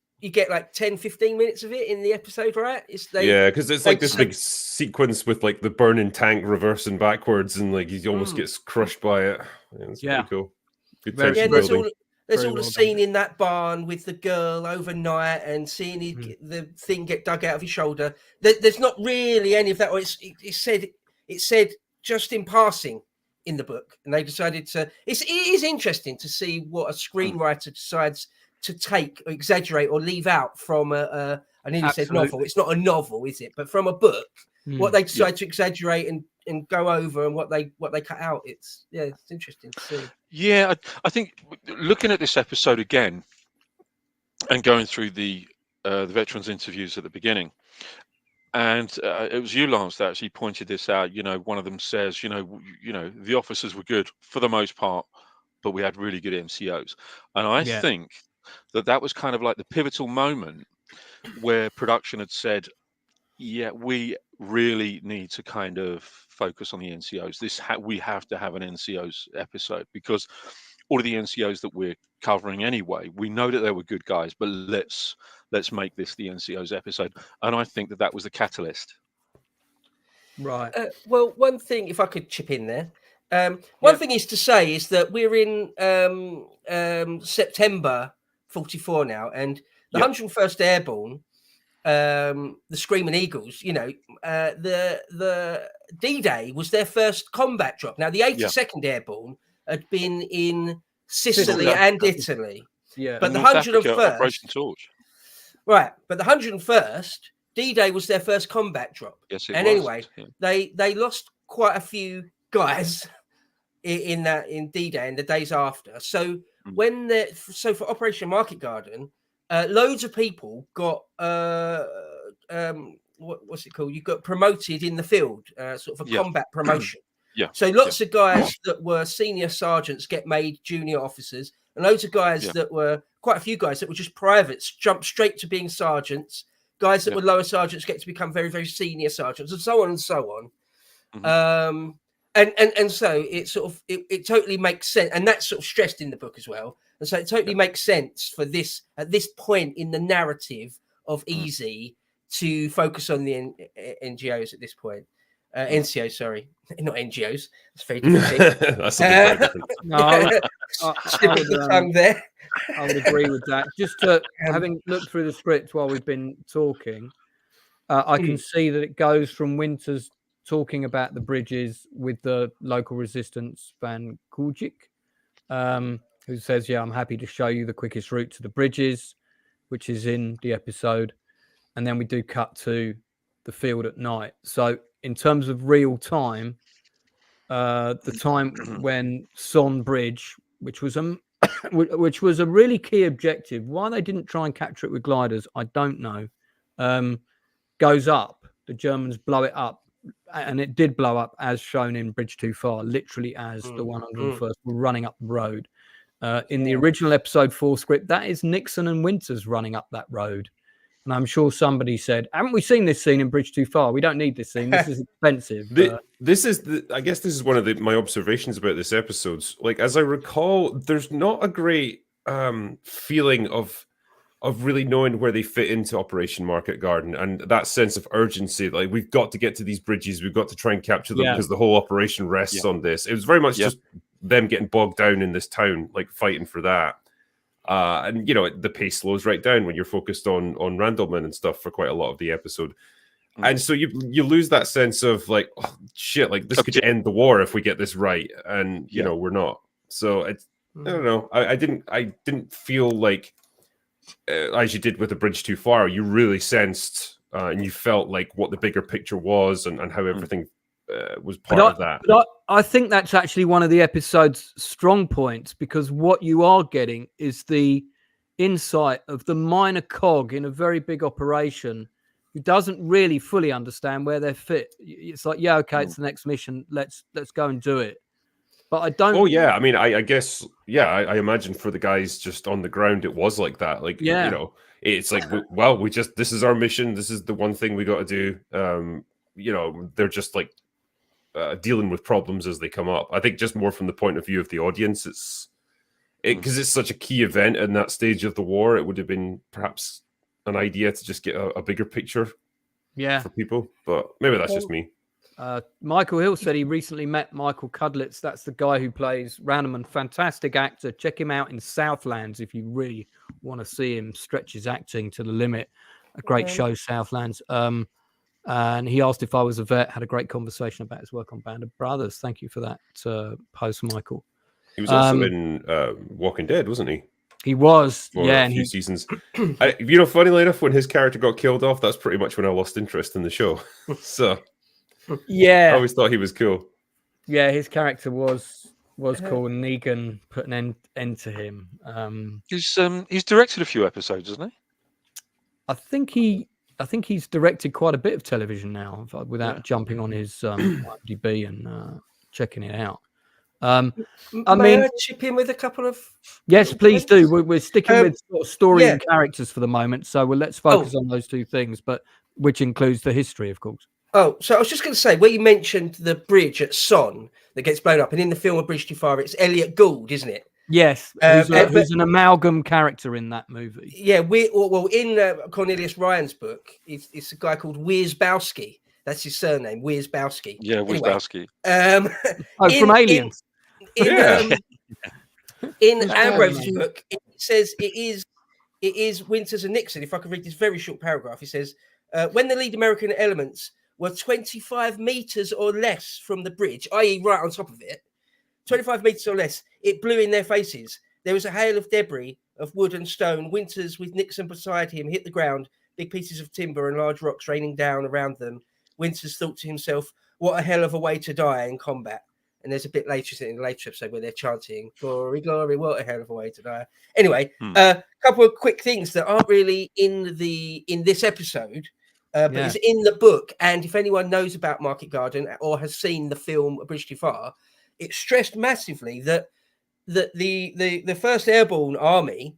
10, 15 minutes of it in the episode, right? Because it's like this big sequence with like the burning tank reversing backwards, and like he almost gets crushed by it. It's pretty cool. Good there's all the scene in that barn with the girl overnight and seeing the thing get dug out of his shoulder. There's not really any of that. Or it said just in passing in the book, and they decided to. It is interesting to see what a screenwriter decides to take or exaggerate or leave out from I nearly said novel. It's not a novel, is it? But from a book, what they decide to exaggerate and go over, and what they cut out. It's interesting to see. Yeah, I think looking at this episode again and going through the veterans interviews at the beginning, and it was you, Lance, that actually pointed this out. One of them says, the officers were good for the most part, but we had really good NCOs, and I think that was kind of like the pivotal moment where production had said, we really need to kind of focus on the NCOs. We have to have an NCOs episode, because all of the NCOs that we're covering anyway, we know that they were good guys, but let's make this the NCOs episode. And I think that was the catalyst. Right. Well, one thing, if I could chip in there, one thing is to say is that we're in September 44 now, and the 101st Airborne, the Screaming Eagles, the D-Day was their first combat drop. Now, the 82nd Airborne had been in Sicily and Italy. Yeah. But the 101st... Operation Torch. Right, but the 101st, D-Day was their first combat drop. Yes, it was. Anyway, they lost quite a few guys in D-Day and the days after. So for Operation Market Garden, loads of people got what's it called? You got promoted in the field, sort of a combat promotion. So lots of guys that were senior sergeants get made junior officers, and loads of guys that were quite a few guys that were just privates jump straight to being sergeants. Guys that were lower sergeants get to become very, very senior sergeants, and so on and so on. And so it totally makes sense, and that's sort of stressed in the book as well. And so it totally makes sense for this at this point in the narrative of Easy to focus on the NGOs at this point. NCOs, sorry, not NGOs. That's very different. That's very different. No, I would agree with that. Just having looked through the script while we've been talking, I can see that it goes from Winters talking about the bridges with the local resistance Van Kuljic, who says, I'm happy to show you the quickest route to the bridges, which is in the episode. And then we do cut to the field at night. So in terms of real time, the time when Son Bridge, which was a really key objective, why they didn't try and capture it with gliders, I don't know, goes up. The Germans blow it up. And it did blow up, as shown in Bridge Too Far, literally as the 101st were running up the road. In the original episode 4 script, that is Nixon and Winters running up that road. And I'm sure somebody said, haven't we seen this scene in Bridge Too Far? We don't need this scene. This is expensive. I guess this is one of my observations about this episode. Like, as I recall, there's not a great feeling of really knowing where they fit into Operation Market Garden, and that sense of urgency. Like, we've got to get to these bridges. We've got to try and capture them because the whole operation rests on this. It was very much just them getting bogged down in this town, like fighting for that. And the pace slows right down when you're focused on Randleman and stuff for quite a lot of the episode. And so you lose that sense of like, oh, shit, like this could end the war if we get this right, and we're not. So I don't know. I didn't feel like as you did with The Bridge Too Far, you really sensed and you felt like what the bigger picture was and how everything was part of that. But I think that's actually one of the episode's strong points, because what you are getting is the insight of the minor cog in a very big operation who doesn't really fully understand where they're fit. It's like, yeah, okay, it's the next mission. Let's go and do it. But I don't. Oh yeah, I mean, I guess, yeah, I imagine for the guys just on the ground, it was like that. Like, it's like, well, this is our mission. This is the one thing we got to do. They're just like dealing with problems as they come up. I think just more from the point of view of the audience, because it's such a key event in that stage of the war. It would have been perhaps an idea to just get a bigger picture for people, but maybe that's just me. Michael Hill said he recently met Michael Cudlitz. That's the guy who plays Ranneman. Fantastic actor. Check him out in Southlands if you really want to see him stretch his acting to the limit. A great show, Southlands. And he asked if I was a vet. Had a great conversation about his work on Band of Brothers. Thank you for that post, Michael. He was also in Walking Dead, wasn't he? He was, for a few seasons. Funnily enough, when his character got killed off, that's pretty much when I lost interest in the show. So, yeah, I always thought he was cool. Yeah, his character was cool, and Negan put an end to him. He's directed a few episodes, hasn't he? I think he's directed quite a bit of television now, without jumping on his IMDb and checking it out. I mean, chip in with a couple of. Yes, please do. We're sticking with sort of story and characters for the moment, so let's focus on those two things, but which includes the history, of course. Oh, so I was just going to say, where you mentioned the bridge at Son that gets blown up, and in the film A Bridge Too Far, it's Elliot Gould, isn't it? Yes, who's an amalgam character in that movie. Yeah, in Cornelius Ryan's book, it's a guy called Wierzbowski. That's his surname, Wierzbowski. Yeah, Wierzbowski. From Aliens. In Ambrose's book, it says it is Winters and Nixon. If I could read this very short paragraph, it says, when the lead American elements were 25 meters or less from the bridge, i.e. right on top of it, 25 meters or less, it blew in their faces. There was a hail of debris of wood and stone. Winters, with Nixon beside him, hit the ground, big pieces of timber and large rocks raining down around them. Winters thought to himself, what a hell of a way to die in combat. And there's a bit later in the later episode where they're chanting, glory, glory, what a hell of a way to die. Anyway, a couple of quick things that aren't really in this episode, but it's in the book. And if anyone knows about Market Garden or has seen the film A Bridge Too Far, it's stressed massively that the 1st Airborne Army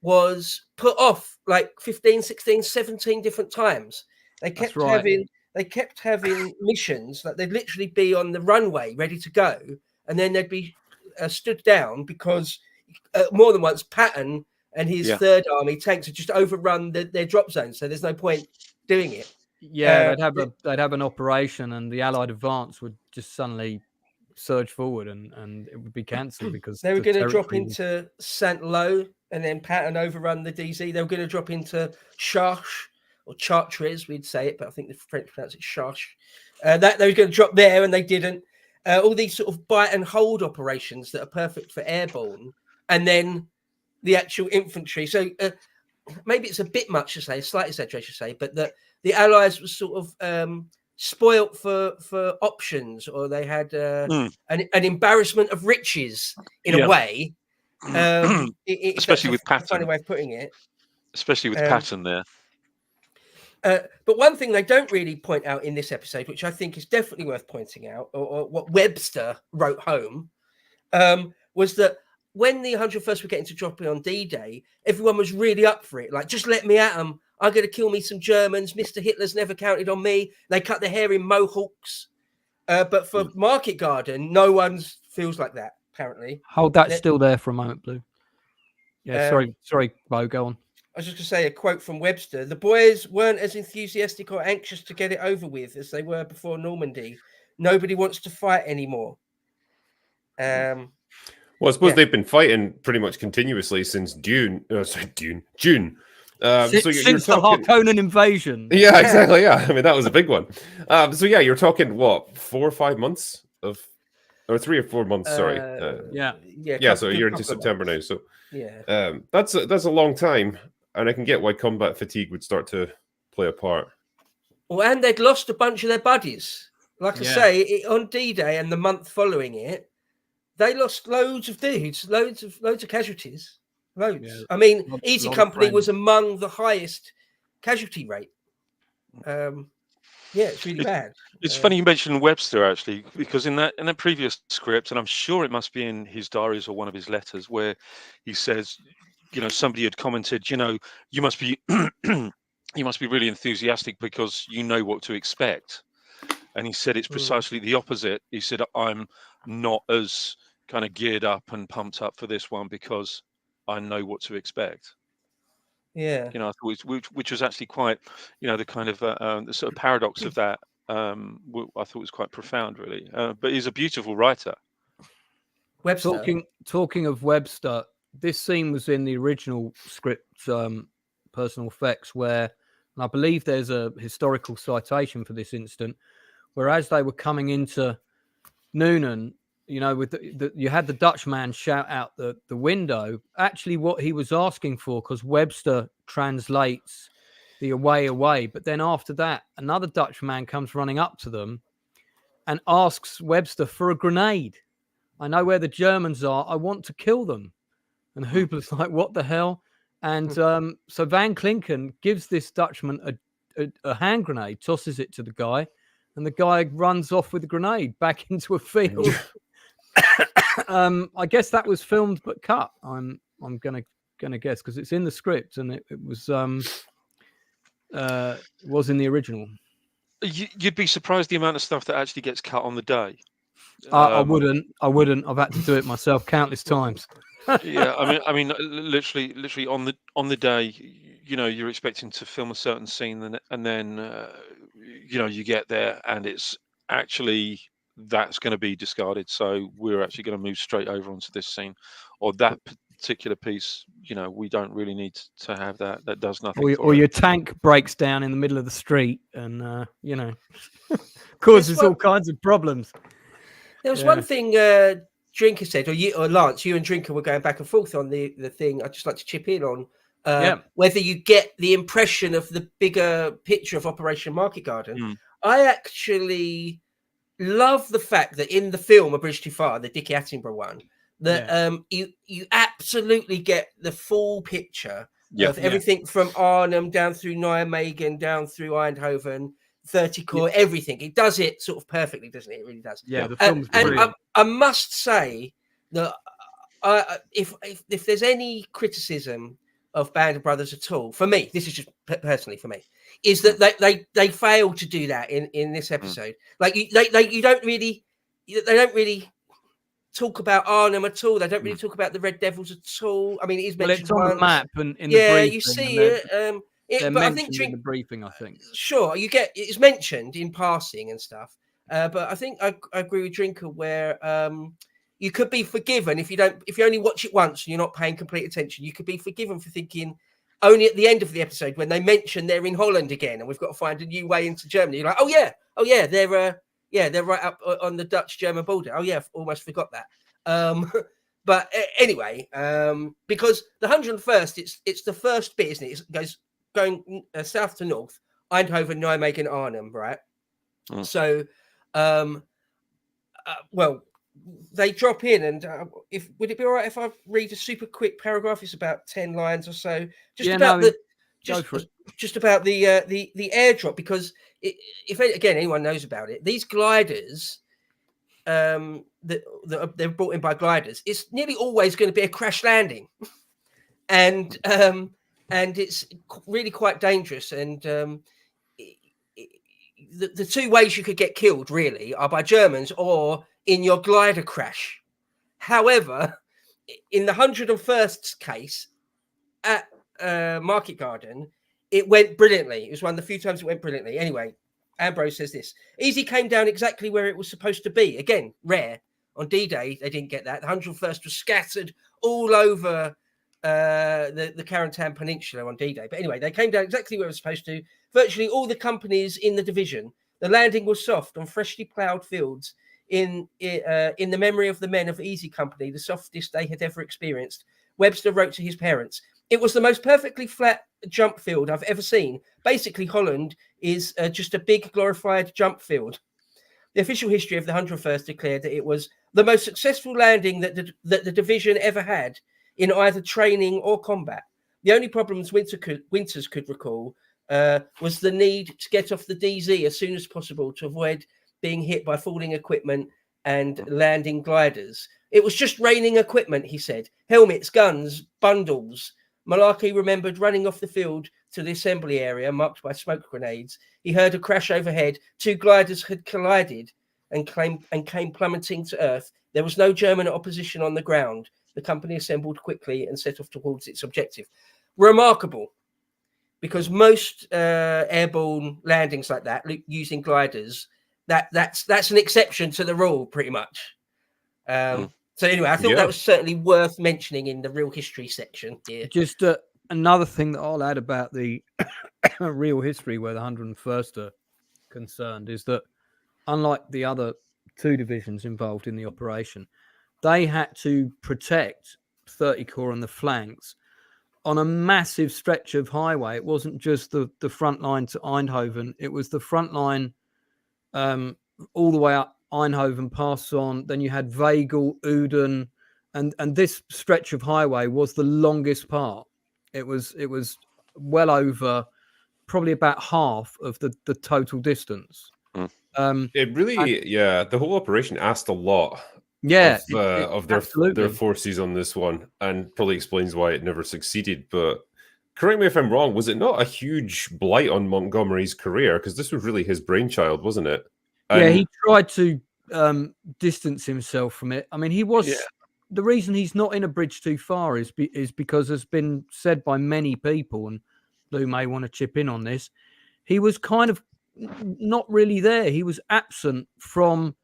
was put off like 15, 16, 17 different times. They kept having missions that they'd literally be on the runway ready to go, and then they'd be stood down because more than once Patton and his 3rd Army tanks had just overrun their drop zone, so there's no point doing it. Yeah, they'd have an operation, and the Allied advance would just suddenly surge forward, and it would be cancelled because they were going to drop into Saint-Lô, and then Patton overrun the DZ. They were going to drop into Chartres, or Chartres, we'd say it, but I think the French pronounce it Chartres. That they were going to drop there, and they didn't. All these sort of bite and hold operations that are perfect for airborne, and then the actual infantry. So maybe it's a bit much to say, a slight exaggeration to say, but that the Allies were sort of spoilt for options, or they had an embarrassment of riches in a way. Especially with Patton. Funny way of putting it. Especially with Patton there. But one thing they don't really point out in this episode, which I think is definitely worth pointing out, or what Webster wrote home, was that when the 101st were getting to drop in on D-Day, everyone was really up for it. Like, just let me at them. I'm going to kill me some Germans. Mr. Hitler's never counted on me. They cut their hair in mohawks. But for Market Garden, no one feels like that, apparently. Hold that still there for a moment, Blue. Yeah, sorry, Bo, go on. I was just going to say a quote from Webster. The boys weren't as enthusiastic or anxious to get it over with as they were before Normandy. Nobody wants to fight anymore. Well, I suppose Yeah. they've been fighting pretty much continuously since June. June. Since, So you're since the talking. Harkonnen invasion. Yeah, exactly. Yeah, I mean that was a big one. So yeah, you're talking what 4 or 5 months of, or 3 or 4 months. Sorry. Yeah. So you're into September now. So yeah, that's a long time, and I can get why combat fatigue would start to play a part. well, and they'd lost a bunch of their buddies. Like I Yeah. say, on D-Day and the month following it, they lost loads of dudes, loads of casualties, loads. Yeah. I mean, Lot- Easy lot of Company was friends. among the highest casualty rate. Yeah, it's really bad. It's funny you mentioned Webster actually, because in that previous script, and I'm sure it must be in his diaries or one of his letters, where he says, somebody had commented, you must be you must be really enthusiastic because you know what to expect. And he said it's precisely the opposite. He said, I'm not as kind of geared up and pumped up for this one because I know what to expect. Yeah. I thought which was actually quite, the kind of the sort of paradox of that. I thought was quite profound, really. But he's a beautiful writer. Webster. Talking of Webster, this scene was in the original script, personal effects, where, and I believe there's a historical citation for this incident, where as they were coming into Nuenen, with you had the Dutchman shout out the window. Actually, what he was asking for, because Webster translates the away, but then after that, another Dutchman comes running up to them and asks Webster for a grenade. I know where the Germans are. I want to kill them. And Hoopler's like, what the hell? And so Van Klinken gives this Dutchman a hand grenade, tosses it to the guy, and the guy runs off with the grenade back into a field. I guess that was filmed but cut. I'm gonna guess, because it's in the script and it was in the original. You'd be surprised the amount of stuff that actually gets cut on the day. I wouldn't. I've had to do it myself countless times. Yeah, I mean, literally on the day, you're expecting to film a certain scene, and then you get there, and it's actually that's going to be discarded. So we're actually going to move straight over onto this scene, or that particular piece. We don't really need to have that. That does nothing. Or your tank breaks down in the middle of the street, and causes all kinds of problems. There was one thing Drinker said, or Lance, you and Drinker were going back and forth on the thing. I'd just like to chip in on whether you get the impression of the bigger picture of Operation Market Garden. I actually love the fact that in the film A Bridge Too Far, the Dickie Attenborough one, that you absolutely get the full picture of everything from Arnhem down through Nijmegen, down through Eindhoven, 30 Corps, everything. It does it sort of perfectly, doesn't it? It really does. Yeah, the film's brilliant. And I must say that if there's any criticism of Band of Brothers at all, for me, this is just personally for me, is that they fail to do that in this episode. Like they don't really talk about Arnhem at all. They don't really talk about the Red Devils at all. I mean, it is mentioned it's on once. the map and in the briefing. You see it. But I think in the briefing, I think. Sure, you get it's mentioned in passing and stuff. But I think I agree with Drinker where you could be forgiven if you only watch it once and you're not paying complete attention. You could be forgiven for thinking only at the end of the episode when they mention they're in Holland again and we've got to find a new way into Germany. You're like, oh yeah, they're right up on the Dutch-German border. Oh yeah, almost forgot that. But anyway, because the 101st, it's the first bit, isn't it? It goes going south to north, Eindhoven, Nijmegen, Arnhem, right? So, well, they drop in, and would it be all right if I read a super quick paragraph? It's about 10 lines or so, just about the airdrop, because if anyone knows about it, these gliders that they're brought in by gliders, it's nearly always going to be a crash landing, and it's really quite dangerous. And the two ways you could get killed really are by Germans or in your glider crash. However, in the 101st case at Market Garden, it went brilliantly. It was one of the few times it went brilliantly. Anyway, Ambrose says this: Easy came down exactly where it was supposed to be. Again, rare. On D-Day, they didn't get that. The 101st was scattered all over the Carentan Peninsula on D-Day. But anyway, they came down exactly where it was supposed to. Virtually all the companies in the division. The landing was soft on freshly ploughed fields in the memory of the men of Easy Company, the softest they had ever experienced. Webster wrote to his parents, "It was the most perfectly flat jump field I've ever seen. Basically, Holland is just a big glorified jump field." The official history of the 101st declared that it was the most successful landing that the division ever had in either training or combat. The only problems Winters could recall was the need to get off the DZ as soon as possible to avoid being hit by falling equipment and landing gliders. "It was just raining equipment," he said. "Helmets, guns, bundles." Malarkey remembered running off the field to the assembly area marked by smoke grenades. He heard a crash overhead. 2 gliders had collided and came plummeting to earth. There was no German opposition on the ground. The company assembled quickly and set off towards its objective. Remarkable, because most airborne landings like that, using gliders, that's an exception to the rule, pretty much. So anyway, I thought that was certainly worth mentioning in the real history section here. Just another thing that I'll add about the real history where the 101st are concerned is that, unlike the other 2 divisions involved in the operation, they had to protect 30 Corps on the flanks on a massive stretch of highway. It wasn't just the front line to Eindhoven. It was the front line all the way up Eindhoven, pass on. Then you had Vegel, Uden, and this stretch of highway was the longest part. It was well over probably about half of the total distance. It really, the whole operation asked a lot. Of their forces on this one, and probably explains why it never succeeded. But correct me if I'm wrong, was it not a huge blight on Montgomery's career? Because this was really his brainchild, wasn't it? And he tried to distance himself from it. I mean, he was the reason he's not in a bridge too far is because, has been said by many people, and Lou may want to chip in on this, he was kind of not really there. He was absent from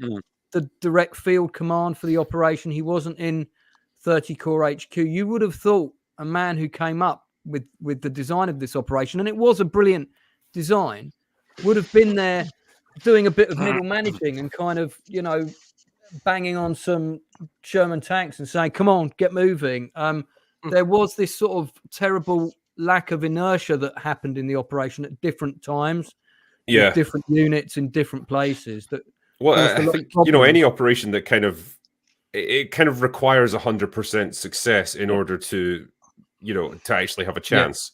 the direct field command for the operation. He wasn't in 30 Corps HQ. You would have thought a man who came up with the design of this operation, and it was a brilliant design, would have been there doing a bit of middle managing and kind of, banging on some Sherman tanks and saying, "Come on, get moving." There was this sort of terrible lack of inertia that happened in the operation at different times. With different units in different places. I think any operation that kind of requires 100% success in order to actually have a chance.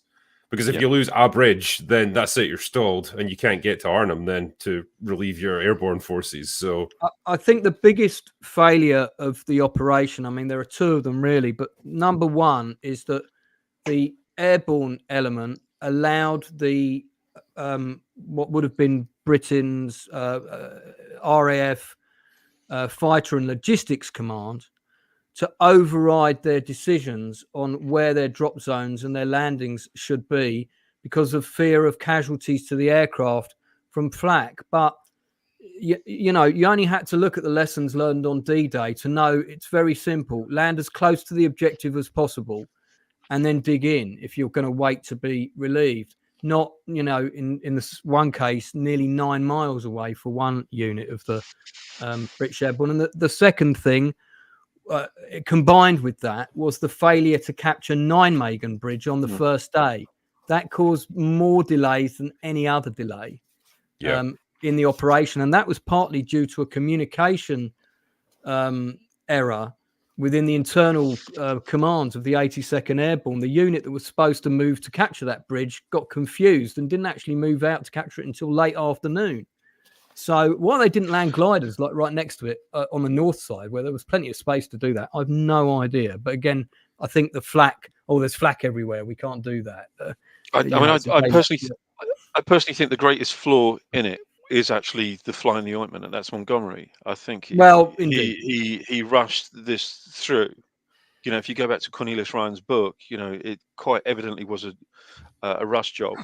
Because if you lose a bridge, then that's it, you're stalled, and you can't get to Arnhem then to relieve your airborne forces. So I think the biggest failure of the operation, I mean, there are 2 of them really, but number 1 is that the airborne element allowed the what would have been Britain's RAF fighter and logistics command to override their decisions on where their drop zones and their landings should be because of fear of casualties to the aircraft from flak. But you only had to look at the lessons learned on D-Day to know it's very simple. Land as close to the objective as possible and then dig in if you're going to wait to be relieved. Not, in this one case, nearly 9 miles away for one unit of the British Airborne. And the second thing, combined with that, was the failure to capture Nijmegen Bridge on the first day. That caused more delays than any other delay in the operation. And that was partly due to a communication error within the internal commands of the 82nd Airborne. The unit that was supposed to move to capture that bridge got confused and didn't actually move out to capture it until late afternoon. So why they didn't land gliders like right next to it on the north side, where there was plenty of space to do that, I've no idea. But again, I think the flak, there's flak everywhere. We can't do that. I personally think the greatest flaw in it is actually the fly in the ointment, and that's Montgomery. I think he rushed this through. If you go back to Cornelius Ryan's book, it quite evidently was a rush job.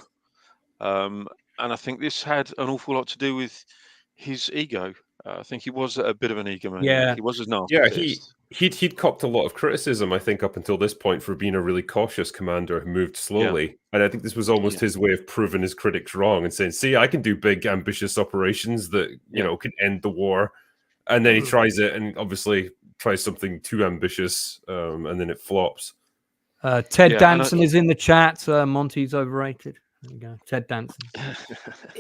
And I think this had an awful lot to do with his ego. I think he was a bit of an egomaniac. Yeah. He was a narcissist. Yeah, he'd copped a lot of criticism, I think, up until this point for being a really cautious commander who moved slowly. And I think this was almost his way of proving his critics wrong and saying, see, I can do big, ambitious operations that, you know, can end the war. And then he tries it and obviously tries something too ambitious, and then it flops. Ted Danson is in the chat. Monty's overrated. There you go. Ted Danson.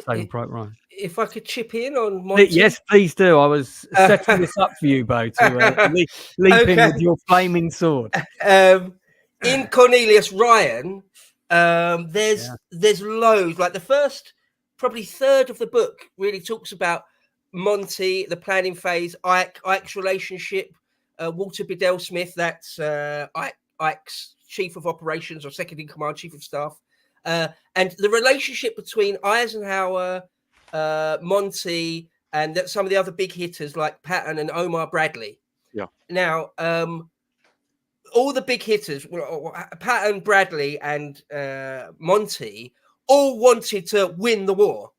Saving Private Ryan. If I could chip in on Monty. Yes, please do. I was setting this up for you, Bo, to leap in with your flaming sword. In Cornelius Ryan, there's loads. Like the first, probably third of the book really talks about Monty, the planning phase, Ike's relationship, Walter Bedell Smith, that's Ike's chief of operations or second in command, chief of staff, and the relationship between Eisenhower, Monty, and some of the other big hitters like Patton and Omar Bradley. Yeah. Now, all the big hitters, Patton, Bradley, and Monty, all wanted to win the war,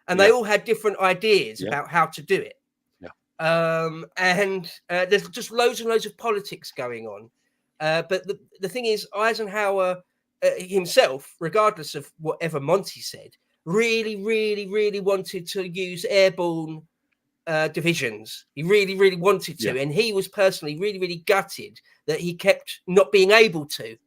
and they all had different ideas about how to do it. And there's just loads and loads of politics going on. But the thing is, Eisenhower himself, regardless of whatever Monty said, really, really, really wanted to use airborne divisions. He really, really wanted to. And he was personally really, really gutted that he kept not being able to.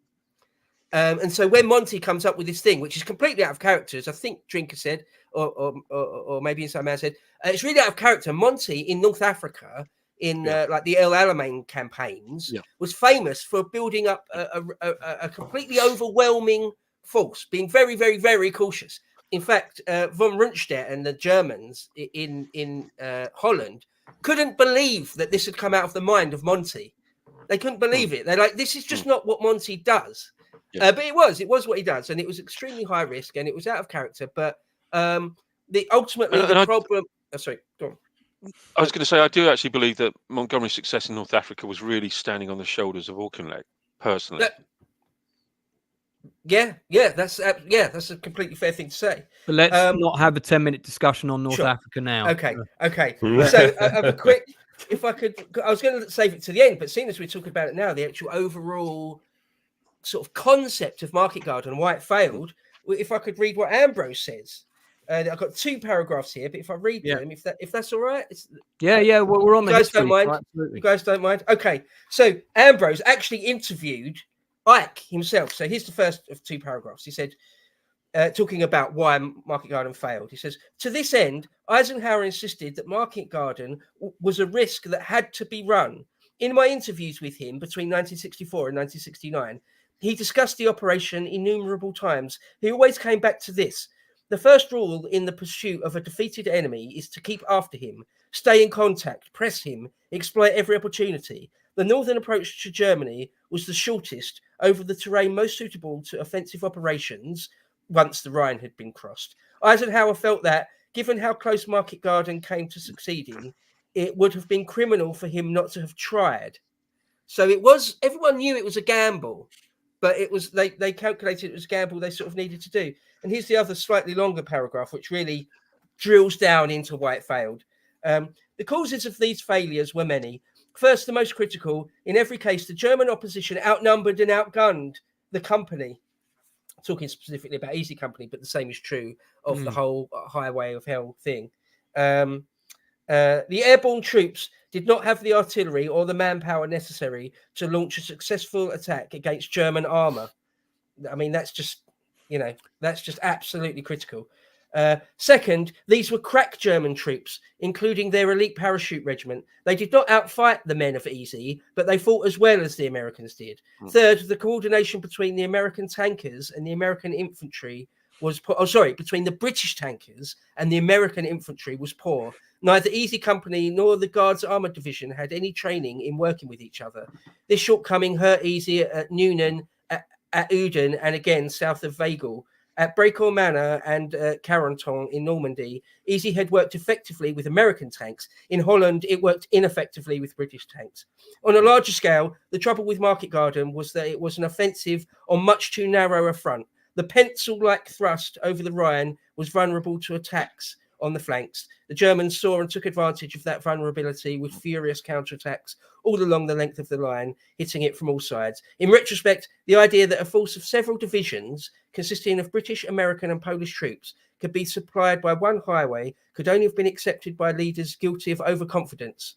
And so when Monty comes up with this thing, which is completely out of character, as I think Drinker said, or maybe Inside Man said, it's really out of character. Monty in North Africa, in like the El Alamein campaigns, was famous for building up a completely overwhelming force, being very, very, very cautious. In fact, von Rundstedt and the Germans in Holland couldn't believe that this had come out of the mind of Monty. They couldn't believe it. They're like, this is just not what Monty does. But it was what he does, and it was extremely high risk, and it was out of character. But the problem. Sorry, go on. I was going to say, I do actually believe that Montgomery's success in North Africa was really standing on the shoulders of Auchinleck, personally. That's a completely fair thing to say. But let's not have a 10-minute discussion on North Africa now. Okay. So a quick, if I could, I was going to save it to the end, but seeing as we're talking about it now, the actual overall sort of concept of Market Garden and why it failed, if I could read what Ambrose says. I've got 2 paragraphs here, but if I read them, if that's all right. Well, we're on the history. Don't mind. You guys don't mind? Okay. So Ambrose actually interviewed Ike himself. So here's the first of 2 paragraphs. He said, talking about why Market Garden failed, he says, to this end, Eisenhower insisted that Market Garden was a risk that had to be run. In my interviews with him between 1964 and 1969, he discussed the operation innumerable times. He always came back to this. The first rule in the pursuit of a defeated enemy is to keep after him, stay in contact, press him, exploit every opportunity. The northern approach to Germany was the shortest over the terrain most suitable to offensive operations once the Rhine had been crossed. Eisenhower felt that, given how close Market Garden came to succeeding, it would have been criminal for him not to have tried. So it was, everyone knew it was a gamble, but it was they calculated it was a gamble they sort of needed to do. And here's the other slightly longer paragraph, which really drills down into why it failed. The causes of these failures were many. First, the most critical, in every case, the German opposition outnumbered and outgunned the company. Talking specifically about Easy Company, but the same is true of the whole Highway of Hell thing. The airborne troops did not have the artillery or the manpower necessary to launch a successful attack against German armor. I mean, that's just absolutely critical. Second, these were crack German troops, including their elite parachute regiment. They did not outfight the men of Easy, but they fought as well as the Americans did. Third, the coordination between the American tankers and the American infantry was between the British tankers and the American infantry was poor. Neither Easy Company nor the Guards Armored Division had any training in working with each other. This shortcoming hurt Easy at Nuenen, at Uden, and again south of Weigel. At Brecourt Manor and Carenton in Normandy, Easy had worked effectively with American tanks. In Holland, it worked ineffectively with British tanks. On a larger scale, the trouble with Market Garden was that it was an offensive on much too narrow a front. The pencil-like thrust over the Rhine was vulnerable to attacks on the flanks. The Germans saw and took advantage of that vulnerability with furious counterattacks all along the length of the line, hitting it from all sides. In retrospect, the idea that a force of several divisions consisting of British, American and Polish troops could be supplied by one highway could only have been accepted by leaders guilty of overconfidence.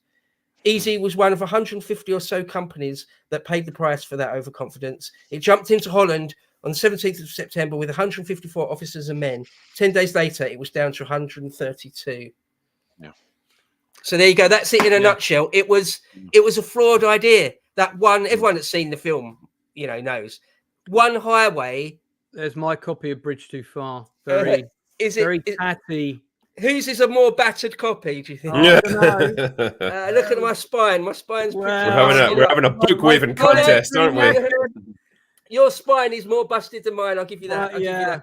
Easy was one of 150 or so companies that paid the price for that overconfidence. It jumped into Holland on the 17th of September with 154 officers and men. 10 days later, it was down to 132. Yeah. So there you go. That's it in a nutshell. It was a flawed idea. That one, everyone that's seen the film, knows. One highway. There's my copy of Bridge Too Far. Very catty. Whose is a more battered copy, do you think? Yeah. Look at my spine. My spine's we're having a book waving contest, aren't we? Your spine is more busted than mine. I'll give you that. Give you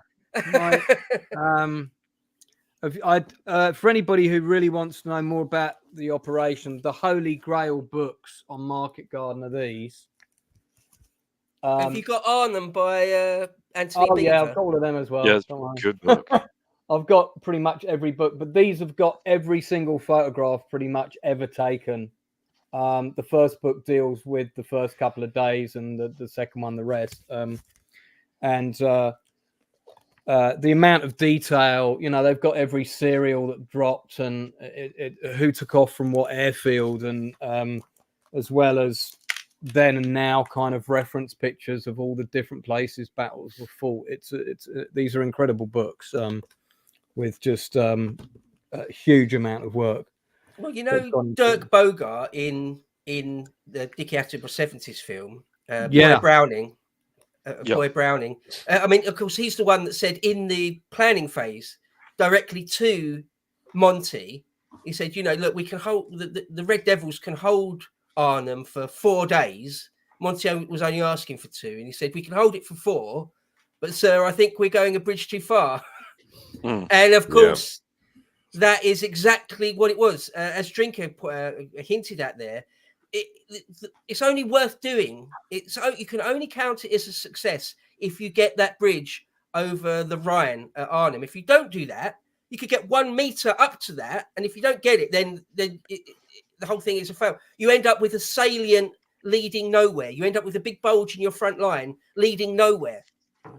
that. For anybody who really wants to know more about the operation, the Holy Grail books on Market Garden are these. Have you got Arnhem by Anthony Beaver? Yeah, I've got all of them as well. Yeah, good book. I've got pretty much every book, but these have got every single photograph pretty much ever taken. The first book deals with the first couple of days, and the second one the rest. The amount of detail, they've got every serial that dropped and who took off from what airfield, and as well as then and now kind of reference pictures of all the different places battles were fought. These are incredible books. With just a huge amount of work. Well, Dirk Bogart in the Dickie Attenborough 70s film, Boy Browning. Boy Browning. I mean, of course, he's the one that said in the planning phase, directly to Monty, he said, look, we can hold, the Red Devils can hold Arnhem for 4 days. Monty was only asking for 2, and he said, we can hold it for 4, but sir, I think we're going a bridge too far. And of course, that is exactly what it was. As Drinker hinted at there, it's only worth doing. You can only count it as a success if you get that bridge over the Rhine at Arnhem. If you don't do that, you could get 1 meter up to that, and if you don't get it, then the whole thing is a fail. You end up with a salient leading nowhere. You end up with a big bulge in your front line leading nowhere.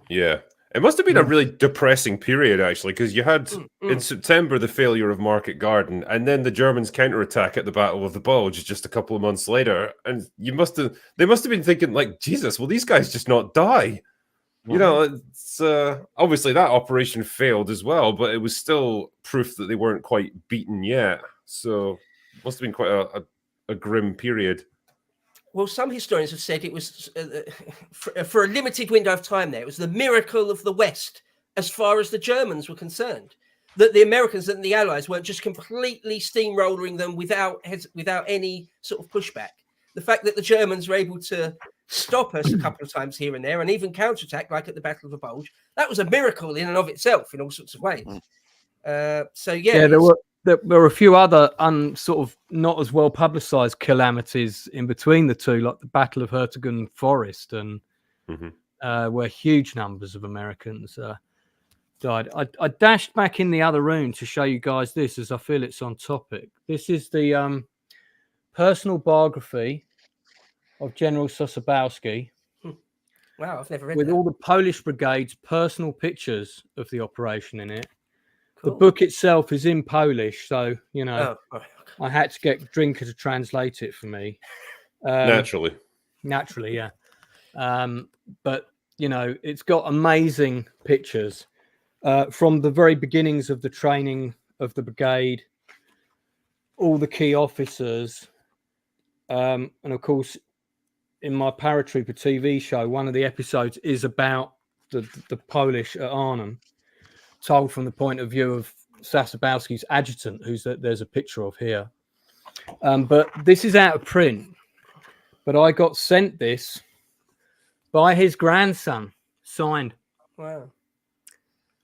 Yeah. It must have been a really depressing period, actually, because you had in September the failure of Market Garden, and then the Germans' counterattack at the Battle of the Bulge just a couple of months later. And they must have been thinking, like, Jesus, will these guys just not die? It's obviously that operation failed as well, but it was still proof that they weren't quite beaten yet. So it must have been quite a grim period. Well, some historians have said it was for a limited window of time there. It was the miracle of the West as far as the Germans were concerned. That the Americans and the Allies weren't just completely steamrolling them without any sort of pushback. The fact that the Germans were able to stop us a couple of times here and there and even counterattack, like at the Battle of the Bulge, that was a miracle in and of itself in all sorts of ways. There were a few other sort of not as well publicized calamities in between the two, like the Battle of Hertogen Forest, and where huge numbers of Americans died. I dashed back in the other room to show you guys this, as I feel it's on topic. This is the personal biography of General Sosabowski. Wow, I've never read with that. all the Polish brigade's personal pictures of the operation in it. Cool. The book itself is in Polish, so okay. I had to get Drinker to translate it for me. Naturally, yeah. But it's got amazing pictures from the very beginnings of the training of the brigade, all the key officers, and of course, in my Paratrooper TV show, one of the episodes is about the Polish at Arnhem, told from the point of view of Sosabowski's adjutant, there's a picture of here. But this is out of print. But I got sent this by his grandson, signed. Wow.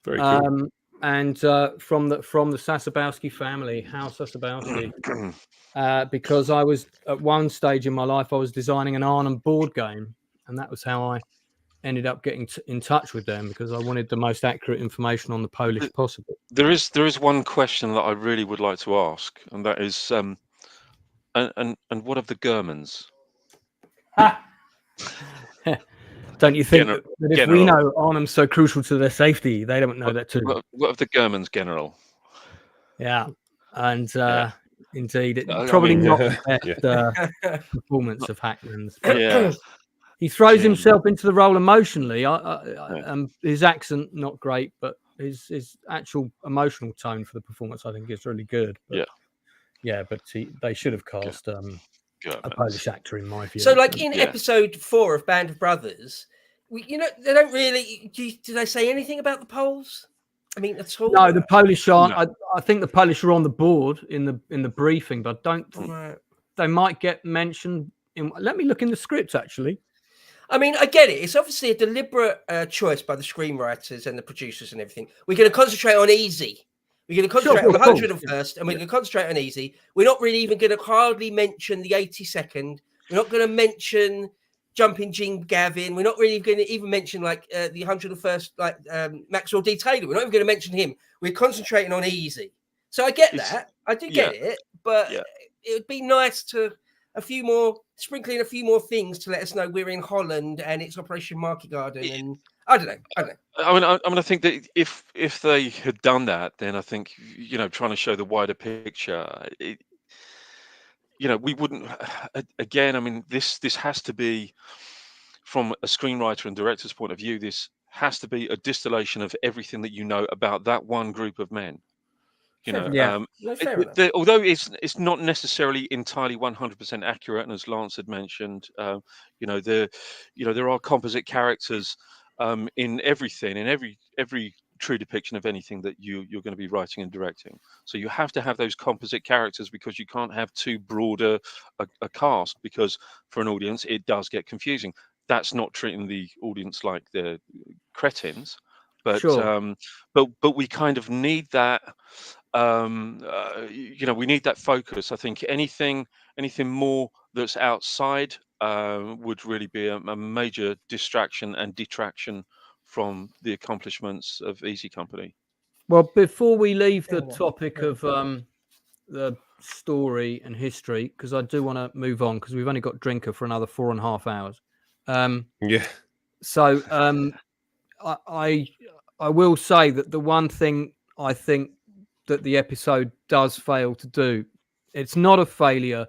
Very cool. And from the Sosabowski family, House Sosabowski, because I was at one stage in my life, I was designing an Arnhem board game, and that was how I ended up getting in touch with them because I wanted the most accurate information on the Polish possible. There is one question that I really would like to ask, and that is, and what of the Germans? Don't you think that if we know Arnhem's so crucial to their safety, they don't know that too? What of the Germans, General? Yeah, and indeed, probably not the best performance of Hackman's. Yeah. He throws himself into the role emotionally. His accent not great, but his actual emotional tone for the performance, I think, is really good. But, but they should have cast a Polish actor, in my view. So, like in episode 4 of Band of Brothers, they don't really. Do they say anything about the Poles? I mean, at all? No, the Polish aren't. No. I think the Polish are on the board in the briefing, but I don't. They might get mentioned. Let me look in the script, actually. I mean, I get it. It's obviously a deliberate choice by the screenwriters and the producers and everything. We're going to concentrate on easy. We're going to concentrate on the 101st, and we're going to concentrate on easy. We're not really even going to hardly mention the 82nd. We're not going to mention Jumping Jim Gavin. We're not really going to even mention like the 101st, like Maxwell D. Taylor. We're not even going to mention him. We're concentrating on easy. So I get that. I do get it, but it would be nice to sprinkle in a few more things to let us know we're in Holland and it's Operation Market Garden. And I don't know. I think that if they had done that, then I think, trying to show the wider picture, we wouldn't. Again, I mean, this has to be, from a screenwriter and director's point of view, this has to be a distillation of everything that you know about that one group of men. Although it's not necessarily entirely 100% accurate, and as Lance had mentioned, there are composite characters in everything, in every true depiction of anything that you're going to be writing and directing. So you have to have those composite characters, because you can't have too broad a cast, because for an audience it does get confusing. That's not treating the audience like they're cretins, but but we kind of need that. We need that focus. I think anything more that's outside would really be a major distraction and detraction from the accomplishments of Easy Company. Well, before we leave the topic of the story and history, because I do want to move on, because we've only got Drinker for another 4.5 hours. So I will say that the one thing I think that the episode does fail to do, it's not a failure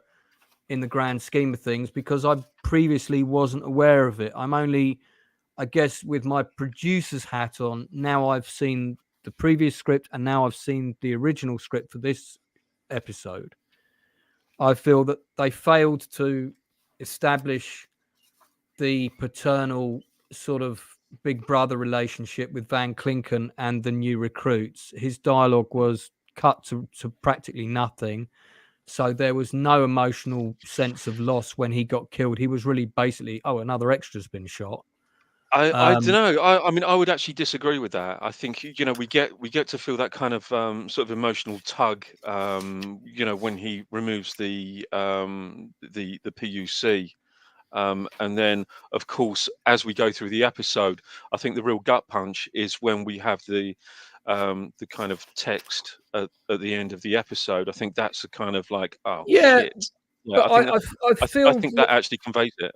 in the grand scheme of things, because I previously wasn't aware of it. I'm only, I guess, with my producer's hat on, now I've seen the previous script and now I've seen the original script for this episode. I feel that they failed to establish the paternal sort of big brother relationship with Van Klinken and the new recruits. His dialogue was cut to practically nothing. So there was no emotional sense of loss when he got killed. He was really basically, another extra's been shot. I don't know. I mean, I would actually disagree with that. I think, we get to feel that kind of sort of emotional tug, when he removes the PUC. And then, of course, as we go through the episode, I think the real gut punch is when we have the kind of text at the end of the episode. I think that's a kind of like, shit. Yeah, I think that actually conveys it.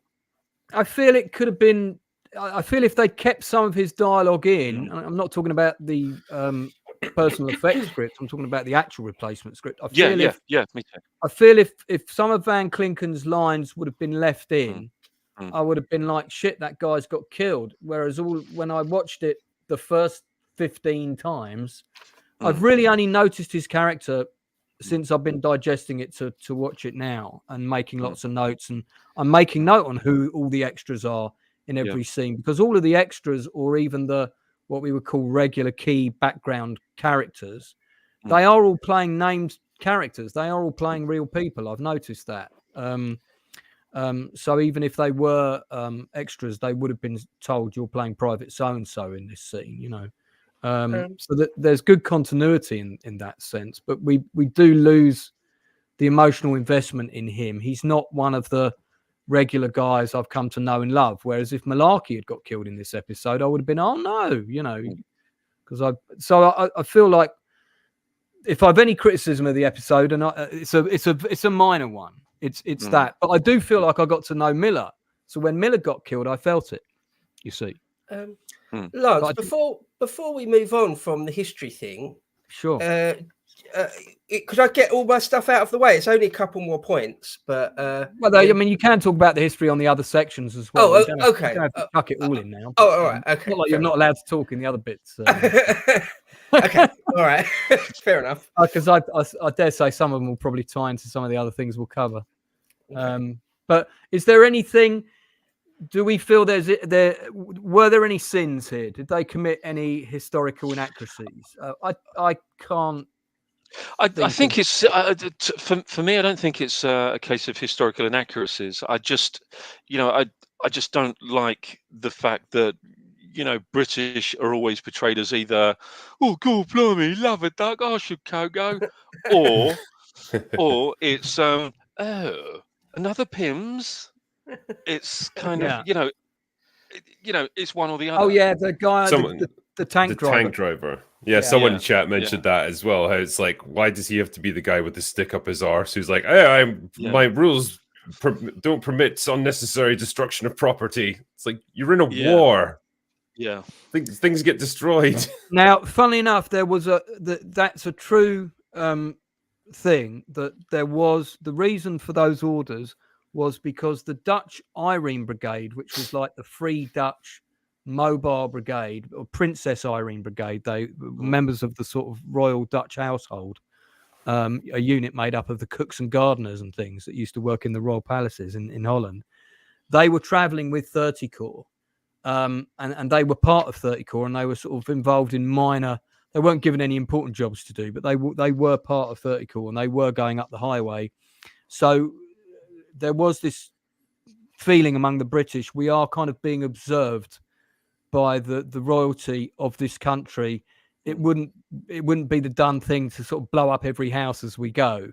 I feel it could have been. I feel if they kept some of his dialogue in, I'm not talking about the personal effects script. I'm talking about the actual replacement script. Me too. I feel if some of Van Klinken's lines would have been left in, I would have been like, shit, that guy's got killed. Whereas when I watched it the first 15 times, I've really only noticed his character since I've been digesting it to watch it now and making lots of notes. And I'm making note on who all the extras are in every scene, because all of the extras, or even what we would call regular key background characters, they are all playing named characters. They are all playing real people. I've noticed that. So even if they were extras, they would have been told you're playing Private so-and-so in this scene, so that there's good continuity in that sense. But we do lose the emotional investment in him. He's not one of the regular guys I've come to know and love. Whereas if Malarkey had got killed in this episode, I would have been, oh no, because I feel like if I've any criticism of the episode, and it's a minor one, it's that, but I do feel like I got to know Miller. So when Miller got killed, I felt it. You see, Lance, before we move on from the history thing, sure. Could I get all my stuff out of the way? It's only a couple more points, but I mean, you can talk about the history on the other sections as well. Oh, okay. You don't have to tuck it all in now. Oh, all right. Okay. Not like you're not allowed to talk in the other bits. Okay. All right. Fair enough. Because I dare say some of them will probably tie into some of the other things we'll cover. Okay. But is there anything? Do we feel were there any sins here? Did they commit any historical inaccuracies? I can't. I think it's for me. I don't think it's a case of historical inaccuracies. I just don't like the fact that British are always portrayed as either, oh God, blimey, love a duck, I should go, or it's another Pimm's. It's kind of it's one or the other. Oh yeah, the guy, the tank driver. Yeah, someone in chat mentioned that as well. How it's like, why does he have to be the guy with the stick up his arse who's like, hey, my rules don't permit unnecessary destruction of property. It's like, you're in a war. Yeah, things get destroyed. Now, funnily enough, there was that's a true thing, that there was the reason for those orders was because the Dutch Irene Brigade, which was like the Free Dutch Mobile Brigade or Princess Irene Brigade, they members of the sort of royal Dutch household, a unit made up of the cooks and gardeners and things that used to work in the royal palaces in Holland. They were traveling with 30 Corps, and they were part of 30 Corps, and they were sort of involved in minor. They weren't given any important jobs to do, but they were part of 30 Corps, and they were going up the highway. So there was this feeling among the British, we are kind of being observed by the royalty of this country. It wouldn't be the done thing to sort of blow up every house as we go.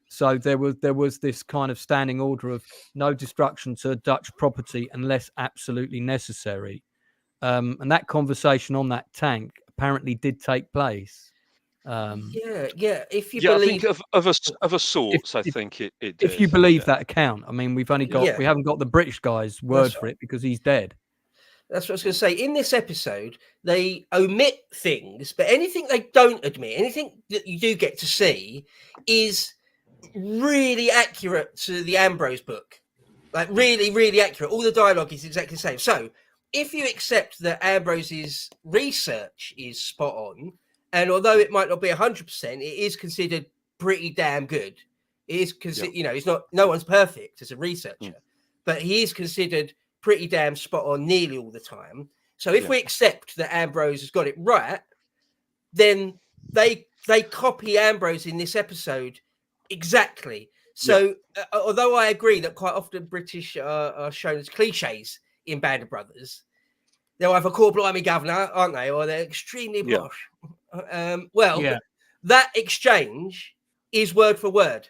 So there was this kind of standing order of no destruction to Dutch property unless absolutely necessary. And that conversation on that tank apparently did take place. If you believe, I think of a sorts, I think it did. If you believe that account, I mean, we haven't got the British guy's word for it because he's dead. That's what I was going to say. In this episode, they omit things, but anything they don't admit, anything that you do get to see, is really accurate to the Ambrose book. Like really, really accurate. All the dialogue is exactly the same. So if you accept that Ambrose's research is spot on, and although it might not be 100%, it is considered pretty damn good. It is considered, he's not. No one's perfect as a researcher, but he is considered pretty damn spot on nearly all the time. So if we accept that Ambrose has got it right, then they copy Ambrose in this episode exactly. So although I agree that quite often British are shown as cliches in Band of Brothers, they're either called blimey governor, aren't they, or they're extremely posh. That exchange is word for word.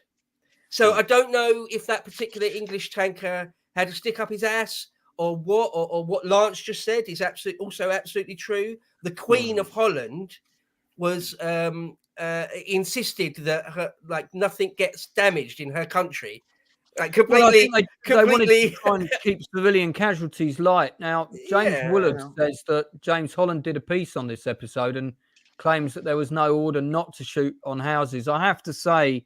So I don't know if that particular English tanker had to stick up his ass or what Lance just said is absolutely true. The Queen of Holland was insisted that nothing gets damaged in her country. Like completely. They wanted to try and keep civilian casualties light. Now, James Woolard says that James Holland did a piece on this episode and claims that there was no order not to shoot on houses. I have to say,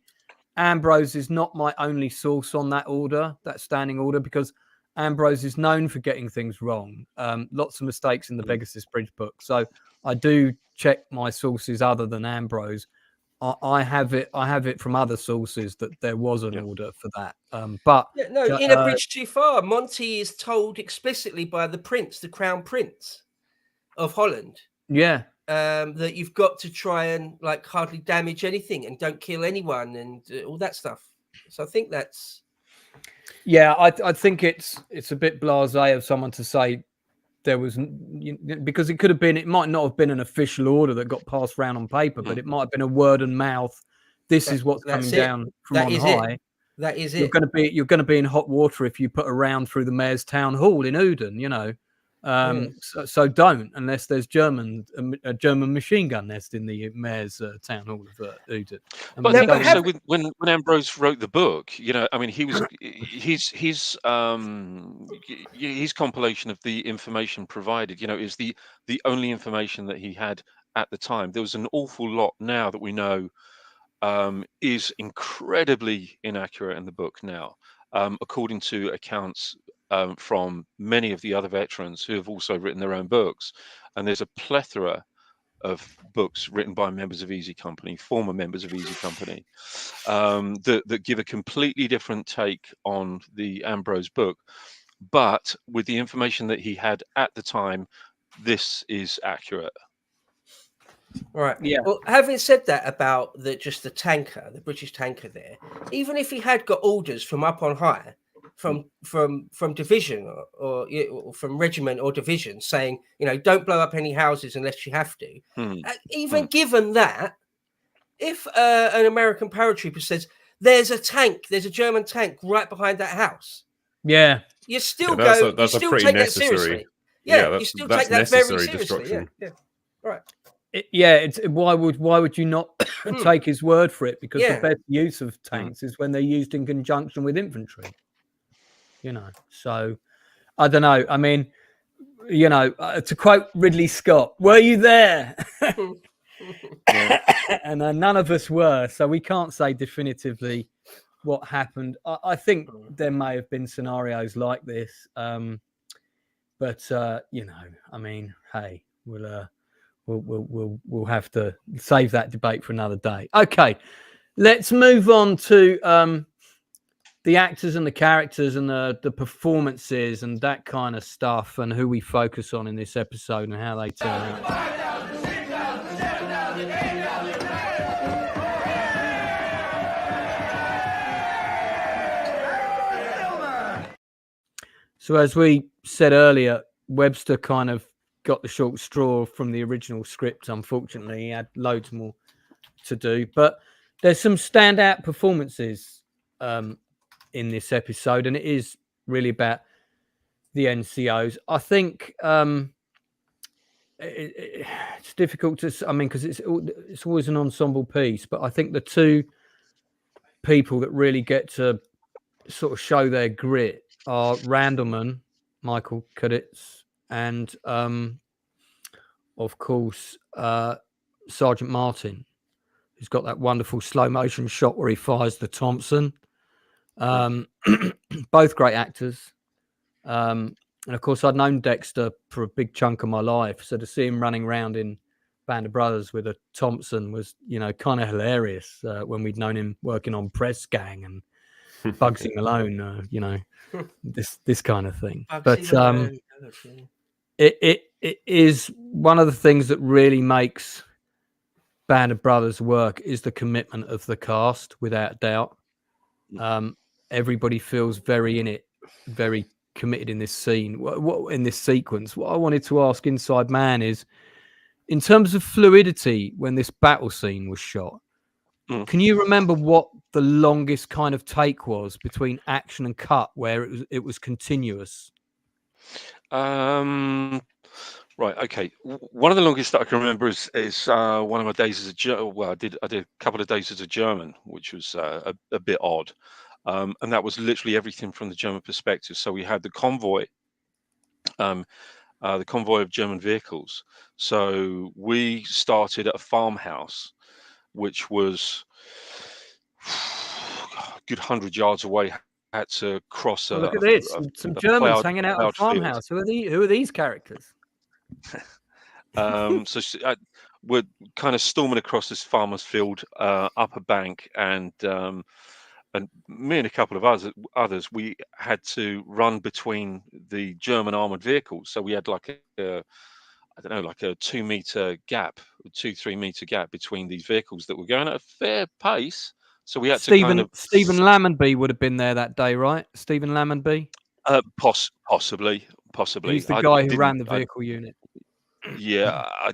Ambrose is not my only source on that order, that standing order, because Ambrose is known for getting things wrong. Lots of mistakes in the Pegasus Bridge book. So I do check my sources other than Ambrose. I have it from other sources that there was an order for that. In A Bridge Too Far, Monty is told explicitly by the prince, the Crown Prince of Holland. Yeah. That you've got to try and hardly damage anything and don't kill anyone and all that stuff. So I think that's. Yeah, I think it's a bit blasé of someone to say there was, because it might not have been an official order that got passed around on paper, but it might have been a word of mouth. This is what's coming down from on high. That is you're it. going to be in hot water if you put a round through the mayor's town hall in Uden, you know. So don't, unless there's a German machine gun nest in the mayor's town hall of Uden. But I think also when Ambrose wrote the book, you know, I mean, he was his compilation of the information provided, you know, is the only information that he had at the time. There was an awful lot now that we know is incredibly inaccurate in the book now, according to accounts from many of the other veterans who have also written their own books. And there's a plethora of books written by members of Easy Company, former members of Easy Company, that give a completely different take on the Ambrose book. But with the information that he had at the time, this is accurate. Right. Yeah. Well, having said that about the tanker, the British tanker there, even if he had got orders from up on high, from division or from regiment or division saying, you know, don't blow up any houses unless you have to. Even given that, if an American paratrooper says there's a German tank right behind that house, yeah, you still that's you a still pretty take necessary. that seriously. Yeah, you still that's take that very necessary seriously. destruction. Yeah. Right. It's why would you not take his word for it? Because the best use of tanks is when they're used in conjunction with infantry. You know, so I don't know. I mean, you know, to quote Ridley Scott, "Were you there?" And none of us were, so we can't say definitively what happened. I think there may have been scenarios like this, but you know, I mean, hey, we'll have to save that debate for another day. Okay, let's move on to the actors and the characters and the performances and that kind of stuff, and who we focus on in this episode and how they turn out. So as we said earlier, Webster kind of got the short straw from the original script. Unfortunately, he had loads more to do, but there's some standout performances in this episode, and it is really about the NCOs. I think it's difficult to, I mean, because it's always an ensemble piece, but I think the two people that really get to sort of show their grit are Randleman, Michael Cuditz, and of course Sergeant Martin, who's got that wonderful slow motion shot where he fires the Thompson. Both great actors. And of course, I'd known Dexter for a big chunk of my life, so to see him running around in Band of Brothers with a Thompson was, you know, kind of hilarious when we'd known him working on Press Gang and Bugsy Malone, you know, this kind of thing. But it is one of the things that really makes Band of Brothers work is the commitment of the cast, without doubt. Everybody feels very in it, very committed in this scene, in this sequence. What I wanted to ask Inside Man is, in terms of fluidity when this battle scene was shot, can you remember what the longest kind of take was between action and cut where it was continuous? Right. Okay. One of the longest that I can remember is one of my days as a German. Well, I did a couple of days as a German, which was a bit odd, and that was literally everything from the German perspective. So we had the convoy of German vehicles. So we started at a farmhouse, which was a good 100 yards away. Had to cross look at this, some Germans hanging out at a farmhouse. Who are these characters? We're kind of storming across this farmer's field up a bank, and me and a couple of others, we had to run between the German armored vehicles. So we had like a 2 meter gap, 2-3 meter gap between these vehicles that were going at a fair pace. So we had Stephen Lammonby would have been there that day, right? Stephen Lammonby? Possibly. He's the guy who ran the vehicle unit. Yeah, I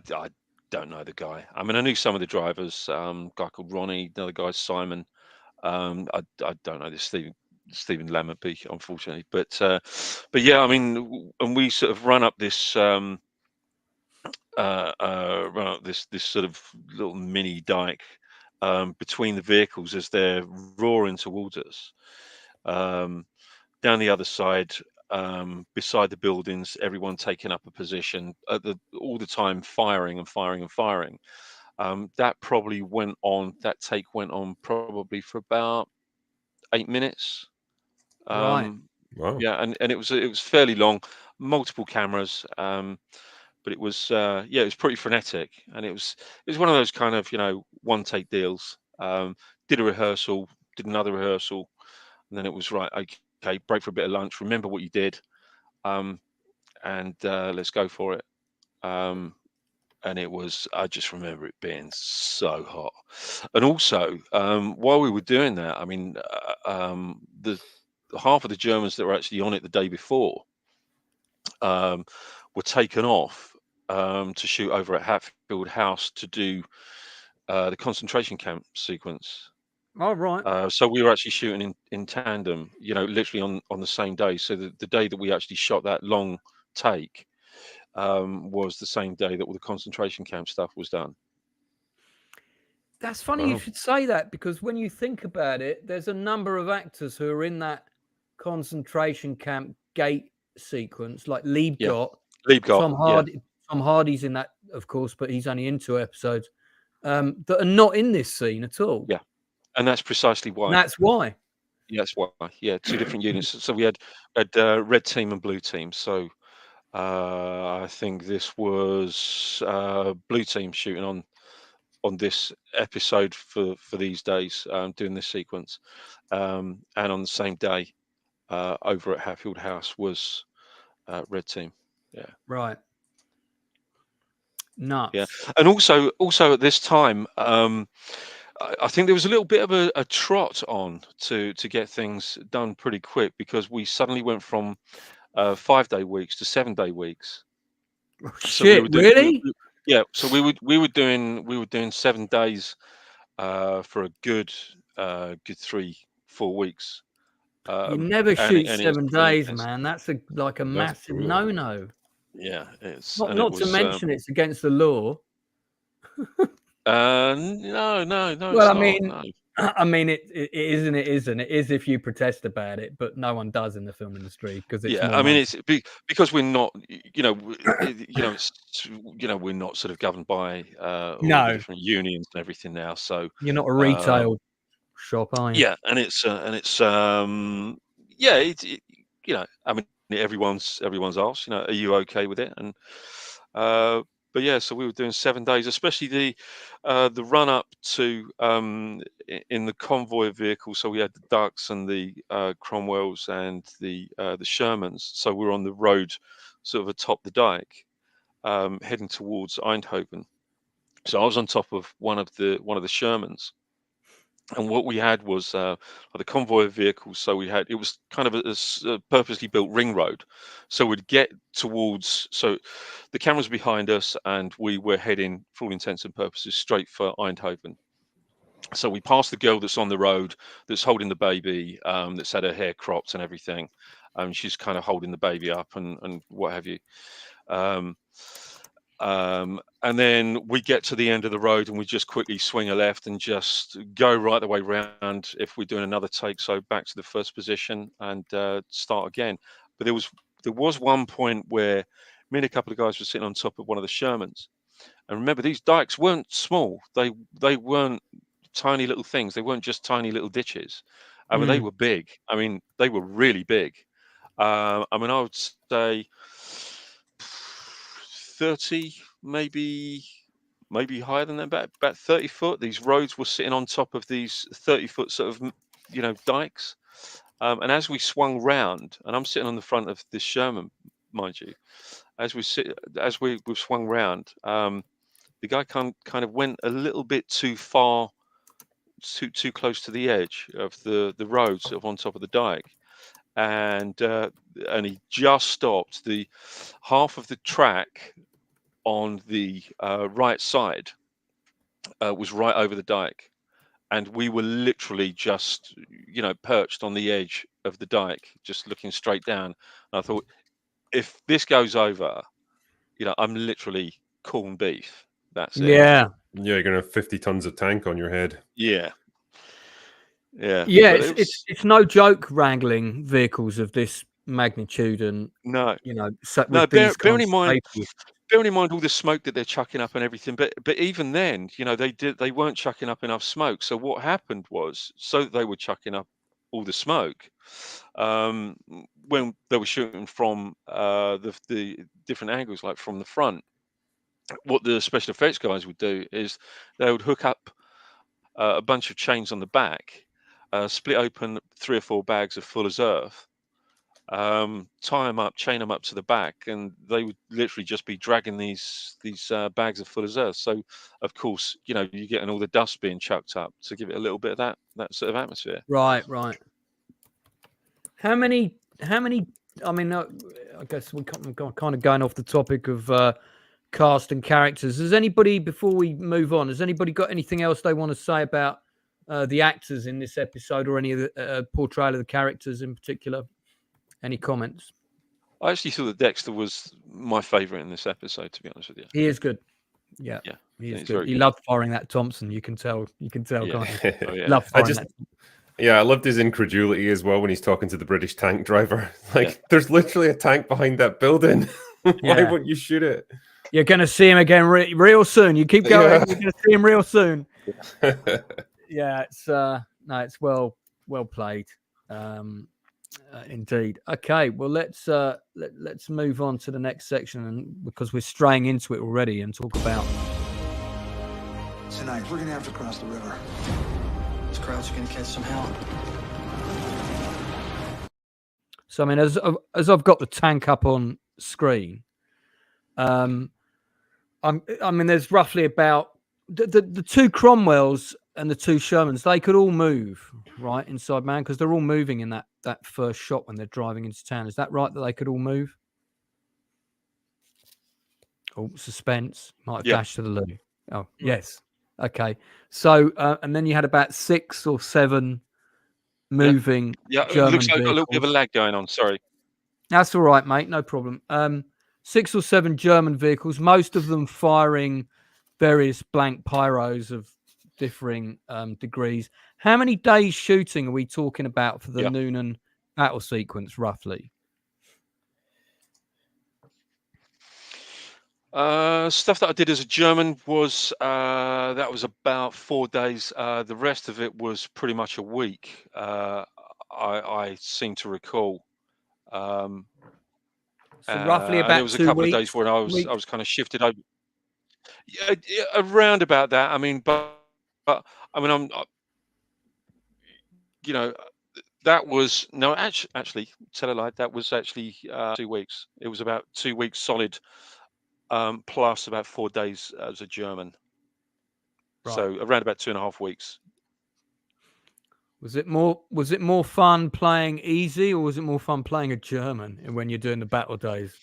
don't know the guy. I mean, I knew some of the drivers. A guy called Ronnie, another guy Simon. I don't know this Stephen Lammerby, unfortunately, but yeah, I mean, and we sort of run up this sort of little mini dike between the vehicles as they're roaring towards us. Down the other side, beside the buildings, everyone taking up a position all the time, firing and firing and firing. That take went on probably for about 8 minutes. Right. Wow. Yeah, and it was fairly long, multiple cameras, but it was it was pretty frenetic, and it was one of those kind of one take deals. Did a rehearsal, did another rehearsal, and then it was right. Okay, break for a bit of lunch. Remember what you did, and let's go for it. And I just remember it being so hot. And also, while we were doing that, I mean, the half of the Germans that were actually on it the day before were taken off to shoot over at Hatfield House to do the concentration camp sequence. All right. So we were actually shooting in tandem, literally on the same day. So the day that we actually shot that long take was the same day that all the concentration camp stuff was done. That's funny you should say that, because when you think about it, there's a number of actors who are in that concentration camp gate sequence, like Liebgott. Tom Hardy's in that, of course, but he's only in 2 episodes, that are not in this scene at all. Yeah, and that's precisely why. And that's why. Yeah, that's why. Yeah, 2 different units. So we had red team and blue team. So I think this was blue team shooting on this episode for these days, doing this sequence, and on the same day over at Hatfield House was red team. Yeah, right. Nuts. Yeah, and also at this time, I think there was a little bit of a trot on to get things done pretty quick, because we suddenly went from 5-day weeks to 7-day weeks. Oh, shit! Really? Yeah, so we were doing 7 days for a good 3-4 weeks. You never shoot 7 days, man. That's like a massive no-no. Yeah, it's not to mention it's against the law. No. Well, I mean, it isn't. It isn't. It is if you protest about it, but no one does in the film industry, because it's I mean, it's because we're not, we're not sort of governed by all the different unions and everything now. So you're not a retail shop, are you? Yeah, and it's I mean, everyone's asked, are you okay with it? And but yeah, so we were doing 7 days, especially the run up to in the convoy of vehicles. So we had the Ducks and the Cromwells and the Shermans. So we were on the road, sort of atop the dike, heading towards Eindhoven. So I was on top of one of the Shermans. And what we had was the convoy of vehicles. So it was kind of a purposely built ring road. So we'd get towards, so the cameras behind us, and we were heading, for all intents and purposes, straight for Eindhoven. So we passed the girl that's on the road, that's holding the baby, that's had her hair cropped and everything. She's kind of holding the baby up and what have you. And then we get to the end of the road, and we just quickly swing a left and just go right the way round if we're doing another take. So back to the first position and start again. But there was one point where me and a couple of guys were sitting on top of one of the Shermans. And remember, these dikes weren't small. They weren't tiny little things. They weren't just tiny little ditches. I mean, they were big. I mean, they were really big. I mean, I would say 30, maybe higher than that, about 30 foot. These roads were sitting on top of these 30-foot sort of, dikes. And as we swung round, and I'm sitting on the front of this Sherman, mind you, as we swung round, the guy kind of went a little bit too far, too close to the edge of the road, sort of on top of the dike. And he just stopped. The half of the track on the right side was right over the dike, and we were literally just, perched on the edge of the dike, just looking straight down. And I thought, if this goes over, I'm literally corned beef. That's it. Yeah. Yeah, you're gonna have 50 tons of tank on your head. Yeah. Yeah. Yeah, But it's no joke wrangling vehicles of this magnitude, and no. with these bearing in mind, safety. bearing in mind all the smoke that they're chucking up and everything, but even then, they weren't chucking up enough smoke. So what happened was, so that they were chucking up all the smoke, when they were shooting from the different angles, like from the front, what the special effects guys would do is they would hook up a bunch of chains on the back, split open 3 or 4 bags of Fuller's Earth, tie them up, chain them up to the back, and they would literally just be dragging these bags of Fuller's Earth. So, of course, you're getting all the dust being chucked up to give it a little bit of that sort of atmosphere. Right. How many? I mean, I guess we're kind of going off the topic of cast and characters. Has anybody, before we move on, has anybody got anything else they want to say about the actors in this episode, or any of the portrayal of the characters in particular? Any comments? I actually thought that Dexter was my favourite in this episode, to be honest with you. He is good. Yeah. He is good. He loved firing that Thompson. You can tell. Yeah. Can't you? Oh, yeah. Love firing that. Yeah, I loved his incredulity as well when he's talking to the British tank driver. There's literally a tank behind that building. Why won't you shoot it? You're going to see him again real soon. You keep going. You're going to see him real soon. Yeah, it's well played. Indeed. Okay, well let's move on to the next section, and because we're straying into it already, and talk about Tonight, we're gonna have to cross the river. These crowds are gonna catch some hell. So I mean, as I've got the tank up on screen, I mean, there's roughly about the 2 Cromwells and the 2 Shermans. They could all move right inside man, because they're all moving in that first shot when they're driving into town. Is that right, that they could all move? Oh, suspense. Might have dashed to the loo. Oh, yes. Okay. So, and then you had about 6 or 7 moving. Yeah, German it looks like I've got a little bit of a vehicles. lag going on. Sorry. That's all right, mate. No problem. 6 or 7 German vehicles, most of them firing various blank pyros of differing degrees. How many days shooting are we talking about for the Nuenen battle sequence, roughly? Stuff that I did as a German was that was about 4 days. The rest of it was pretty much a week. I seem to recall. So roughly about there was a couple of days where I was kind of shifted over. Yeah, around about that. I mean, but I mean, that was actually tell a lie. That was actually 2 weeks. It was about 2 weeks solid, plus about 4 days as a German. Right. So around about 2.5 weeks. Was it more fun playing easy, or was it more fun playing a German when you're doing the battle days?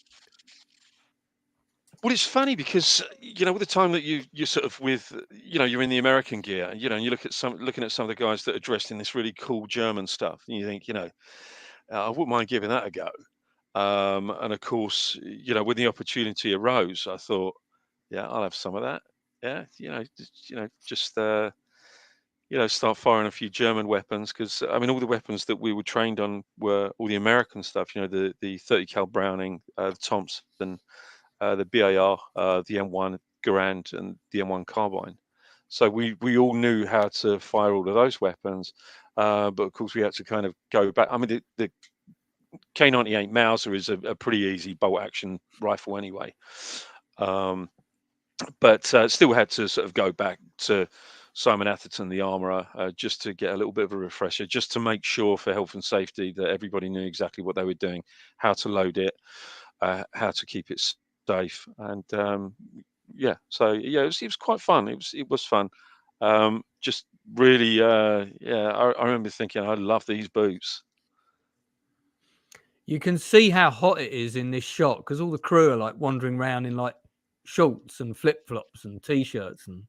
Well, it's funny because with the time that you're sort of with, you're in the American gear, and you looking at some of the guys that are dressed in this really cool German stuff, and you think, I wouldn't mind giving that a go. And of course, when the opportunity arose, I thought, yeah, I'll have some of that. Yeah, just start firing a few German weapons, because I mean, all the weapons that we were trained on were all the American stuff. The 30 cal Browning, the Thompson, the BAR, the M1 Garand, and the M1 carbine. So we all knew how to fire all of those weapons, but of course we had to kind of go back. I mean, the K98 Mauser is a pretty easy bolt action rifle anyway, but still had to sort of go back to Simon Atherton, the armourer, just to get a little bit of a refresher, just to make sure for health and safety that everybody knew exactly what they were doing, how to load it, how to keep it safe. And so it was quite fun. It was fun. Just really, I remember thinking, I love these boots. You can see how hot it is in this shot, because all the crew are like wandering around in like shorts and flip flops and t-shirts, and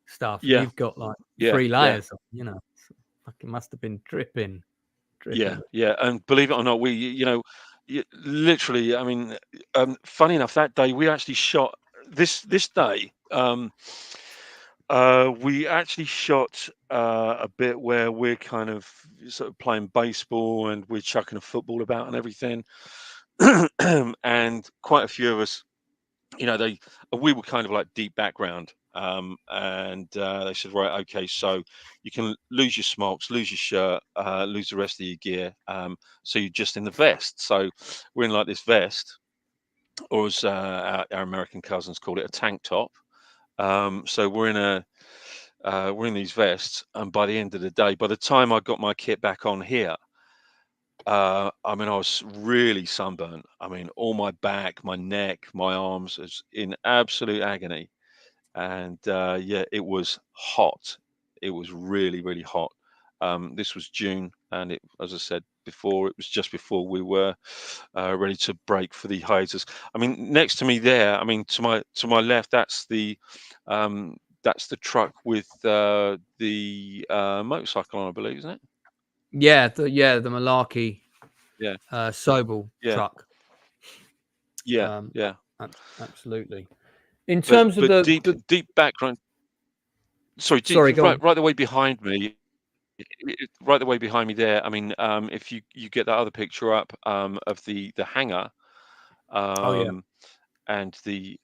stuff. Yeah. You've got like Yeah, 3 yeah. layers. You know, fucking must have been dripping. Yeah. And believe it or not, literally, I mean, funny enough, that day we actually shot this day. We actually shot a bit where we're kind of sort of playing baseball and we're chucking a football about and everything, and quite a few of us, we were kind of like deep background, and they said, right, okay, so you can lose your smocks, lose your shirt, lose the rest of your gear, so you're just in the vest. So we're in like this vest, or as our American cousins call it, a tank top. So we're in these vests, and by the end of the day, by the time I got my kit back on here, I mean, I was really sunburnt. I mean, all my back, my neck, my arms was in absolute agony. And yeah, it was hot. It was really, really hot. This was June, and as I said before, it was just before we were ready to break for the hiatus. I mean, next to me there, I mean, to my left, that's the truck with the motorcycle on, I believe, isn't it? Yeah, the Malarkey Yeah. Sobel truck. Yeah, yeah. Absolutely. In terms of the deep background. Sorry, right the way behind me. Right the way behind me there. I mean, if you get that other picture up of the hangar, and the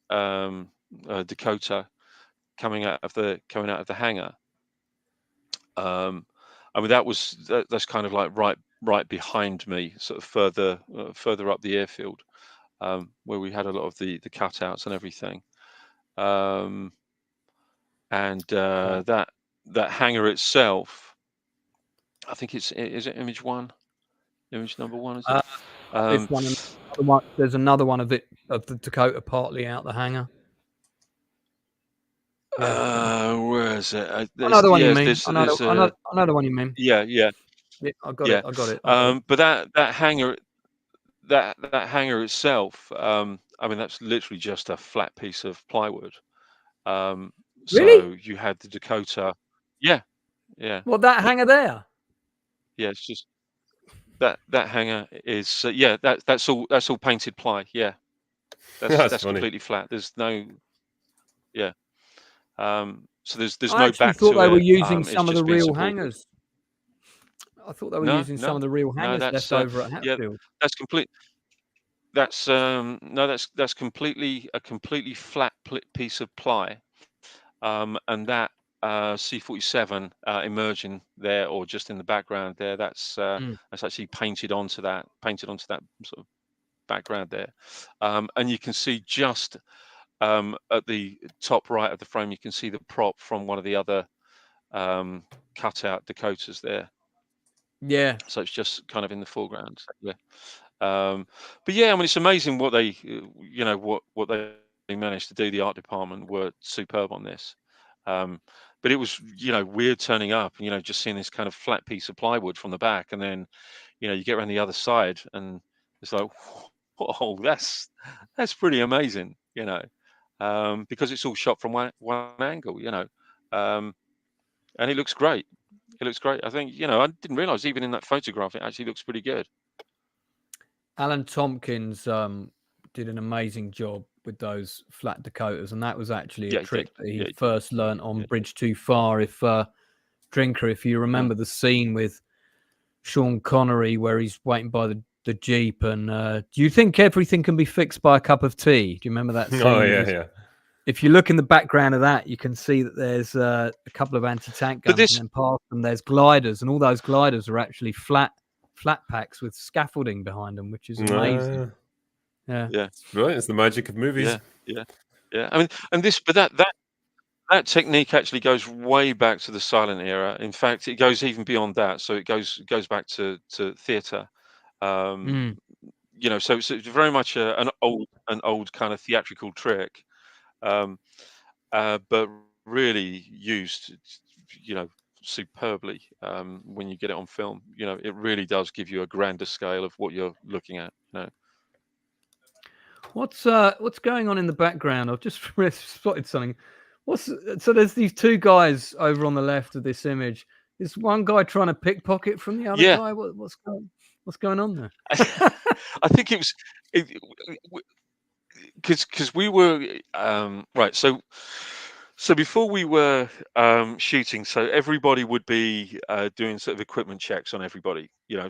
Dakota coming out of the hangar. I mean, that's kind of like right behind me, sort of further up the airfield, where we had a lot of the cutouts and everything. And that hangar itself, I think is it image number 1, is it? There's another one of the Dakota partly out the hangar. Yeah. Where is it? Another one you mean? Another one you mean? Yeah. I got it. But that hangar, that hangar itself, I mean, that's literally just a flat piece of plywood. Really? So you had the Dakota. Yeah. Well, that hangar there. Yeah, it's just that hangar is that's all painted ply. Yeah, that's completely flat. There's no. Yeah. So there's no back to it. I thought they were using some of the real supported. hangars. I thought they were using some of the real hangars left over at Hatfield. Yeah, that's complete. That's that's completely a completely flat piece of ply, and that C-47 emerging there, or just in the background there, that's actually painted onto that sort of background there, and you can see just at the top right of the frame, you can see the prop from one of the other cutout Dakotas there. Yeah. So it's just kind of in the foreground. Yeah. But yeah, I mean, it's amazing what they, what they managed to do. The art department were superb on this. But it was, weird turning up, just seeing this kind of flat piece of plywood from the back, and then, you get around the other side, and it's like, whoa, that's pretty amazing, because it's all shot from one angle, and it looks great. It looks great. I think, I didn't realize even in that photograph, it actually looks pretty good. Alan Tomkins did an amazing job with those flat Dakotas, and that was actually a trick that he first learned on Bridge Too Far. If Drinker, if you remember the scene with Sean Connery where he's waiting by the Jeep, and do you think everything can be fixed by a cup of tea? Do you remember that scene? Oh, yeah. If you look in the background of that, you can see that there's a couple of anti-tank guns, and then past them there's gliders, and all those gliders are actually flat packs with scaffolding behind them, which is amazing. Yeah, right. It's the magic of movies. Yeah. I mean, but that technique actually goes way back to the silent era. In fact, it goes even beyond that. So it goes back to theatre. So it's very much an old kind of theatrical trick, but really used, superbly when you get it on film. It really does give you a grander scale of what you're looking at. What's going on in the background? I've just spotted something. So there's these two guys over on the left of this image. Is one guy trying to pickpocket from the other Yeah. guy? What's going on there? I think it was because we were right. So before we were shooting, so everybody would be doing sort of equipment checks on everybody. We'd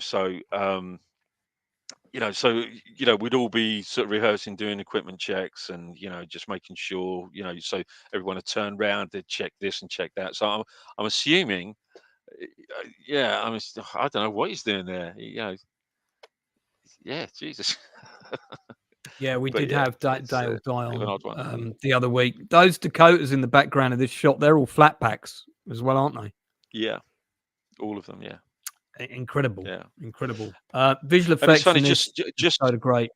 all be sort of rehearsing, doing equipment checks, and just making sure, so everyone had turned around, they'd check this and check that. So I'm assuming, I don't know what he's doing there. Yeah, Jesus. Yeah, we But did yeah, have it's Dale die bit of an odd one. on the other week. Those Dakotas in the background of this shot, they're all flat packs as well, aren't they? Yeah, all of them. Yeah, Incredible. yeah. Incredible. Visual And it's effects funny, in this just episode are great.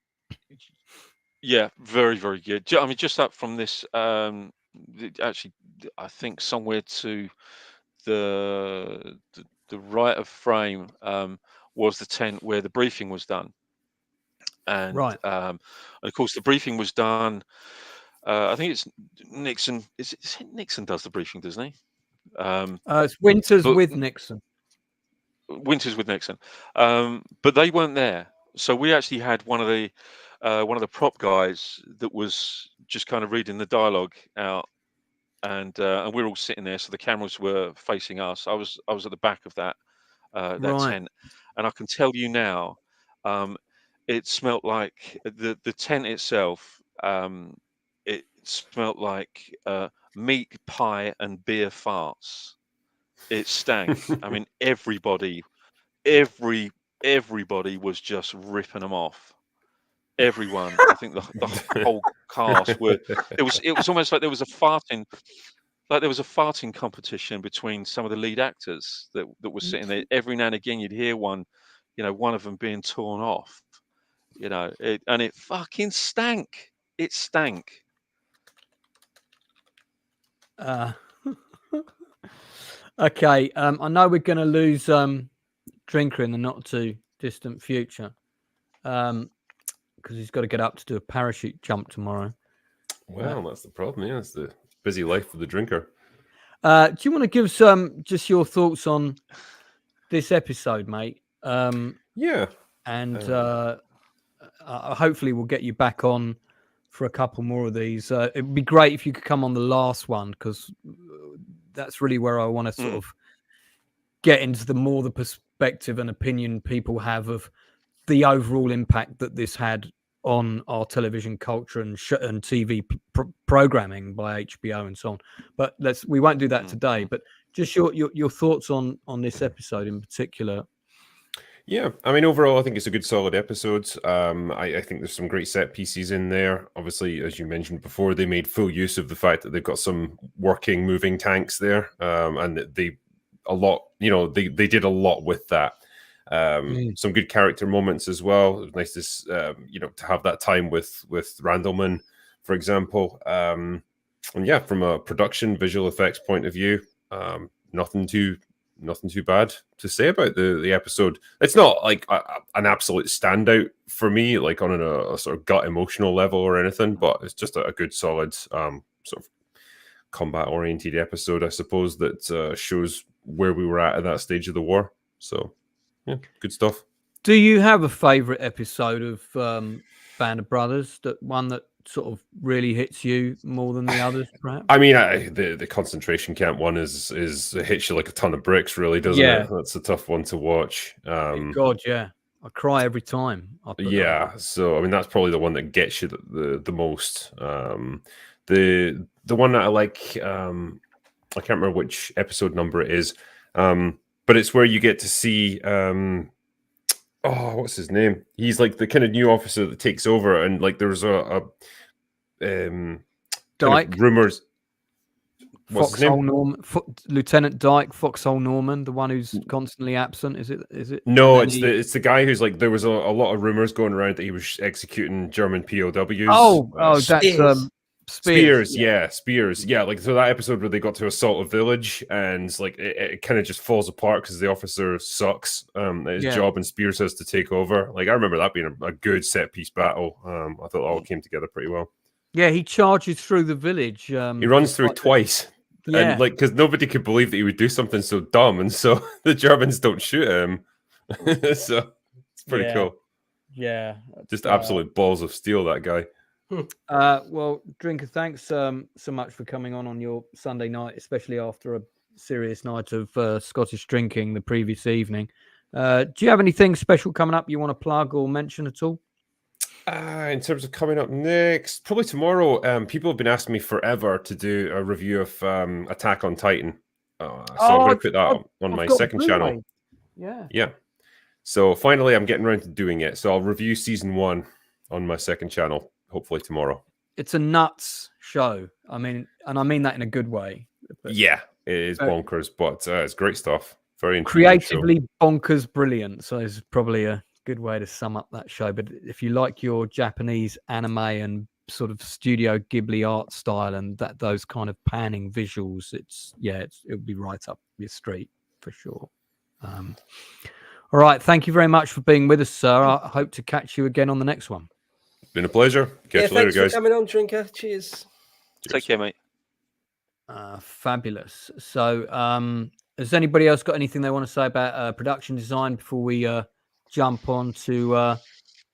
yeah, very, very good. I mean, just up from this, actually, I think somewhere to the right of frame was the tent where the briefing was done, and Right. and of course the briefing was done. I think it's Nixon. Is it Nixon does the briefing, doesn't he? It's Winters but with Nixon. Winters with Nixon, but they weren't there. So we actually had one of the prop guys that was just kind of reading the dialogue out, and we're all sitting there. So the cameras were facing us. I was at the back of that Right. tent, and I can tell you now, it smelt like the tent itself. It smelt like meat pie and beer farts. It stank. I mean, everybody was just ripping them off. Everyone. I think the whole cast were. It was almost like there was a farting competition between some of the lead actors that were sitting there. Every now and again, you'd hear one of them being torn off. And it fucking stank. It stank. Okay. I know we're going to lose Drinker in the not too distant future, because he's got to get up to do a parachute jump tomorrow. Well, that's the problem. Yeah, it's the busy life of the Drinker. Do you want to give just your thoughts on this episode, mate? Yeah. And hopefully we'll get you back on for a couple more of these. It'd be great if you could come on the last one, because that's really where I want to sort of get into the perspective and opinion people have of the overall impact that this had on our television culture and TV programming by HBO and so on. But we won't do that today. But just your thoughts on this episode in particular. Yeah, I mean, overall, I think it's a good, solid episode. I think there's some great set pieces in there. Obviously, as you mentioned before, they made full use of the fact that they've got some working, moving tanks there, and they did a lot with that. Some good character moments as well. It was nice to have that time with Randleman, for example. And yeah, from a production, visual effects point of view, nothing too bad to say about the episode. It's not like an absolute standout for me, like on a sort of gut emotional level or anything, but it's just a good, solid sort of combat oriented episode, I suppose, that shows where we were at that stage of the war. So yeah, good stuff. Do you have a favorite episode of Band of Brothers, that one that sort of really hits you more than the others, perhaps? I mean, the concentration camp one is it hits you like a ton of bricks, really, doesn't it? That's a tough one to watch. God, yeah, I cry every time. Yeah, so I mean, that's probably the one that gets you the most. The one that I like, I can't remember which episode number it is, but it's where you get to see. What's his name? He's like the kind of new officer that takes over, and like there's a Dyke rumors. Foxhole Norman, Lieutenant Dyke, Foxhole Norman, the one who's constantly absent. Is it? No, it's the guy who's like, there was a lot of rumors going around that he was executing German POWs. That's Spears. Yeah, Spears. Yeah, like, so that episode where they got to assault a village, and like it kind of just falls apart because the officer sucks at his job, and Spears has to take over. Like, I remember that being a good set piece battle. I thought it all came together pretty well. Yeah, he charges through the village. He runs through twice. Yeah. And like, because nobody could believe that he would do something so dumb, and so the Germans don't shoot him. So it's pretty cool. Yeah, just absolute balls of steel, that guy. Well, Drinker, thanks so much for coming on your Sunday night, especially after a serious night of Scottish drinking the previous evening. Do you have anything special coming up you want to plug or mention at all? In terms of coming up next, probably tomorrow. People have been asking me forever to do a review of Attack on Titan. So I'm going to put that on my second channel. Yeah. So finally, I'm getting around to doing it. So I'll review season 1 on my second channel, hopefully tomorrow. It's a nuts show. I mean, and I mean that in a good way. Yeah, it is bonkers, but it's great stuff. Very creatively bonkers, brilliant. So it's probably a good way to sum up that show. But if you like your Japanese anime and sort of Studio Ghibli art style and those kind of panning visuals, it'll be right up your street for sure. All right, thank you very much for being with us, sir. I hope to catch you again on the next one. It's been a pleasure. Catch you later, guys. Thanks for coming on, Drinker. Cheers. Take care, mate. Fabulous. So, has anybody else got anything they want to say about production design before we jump on to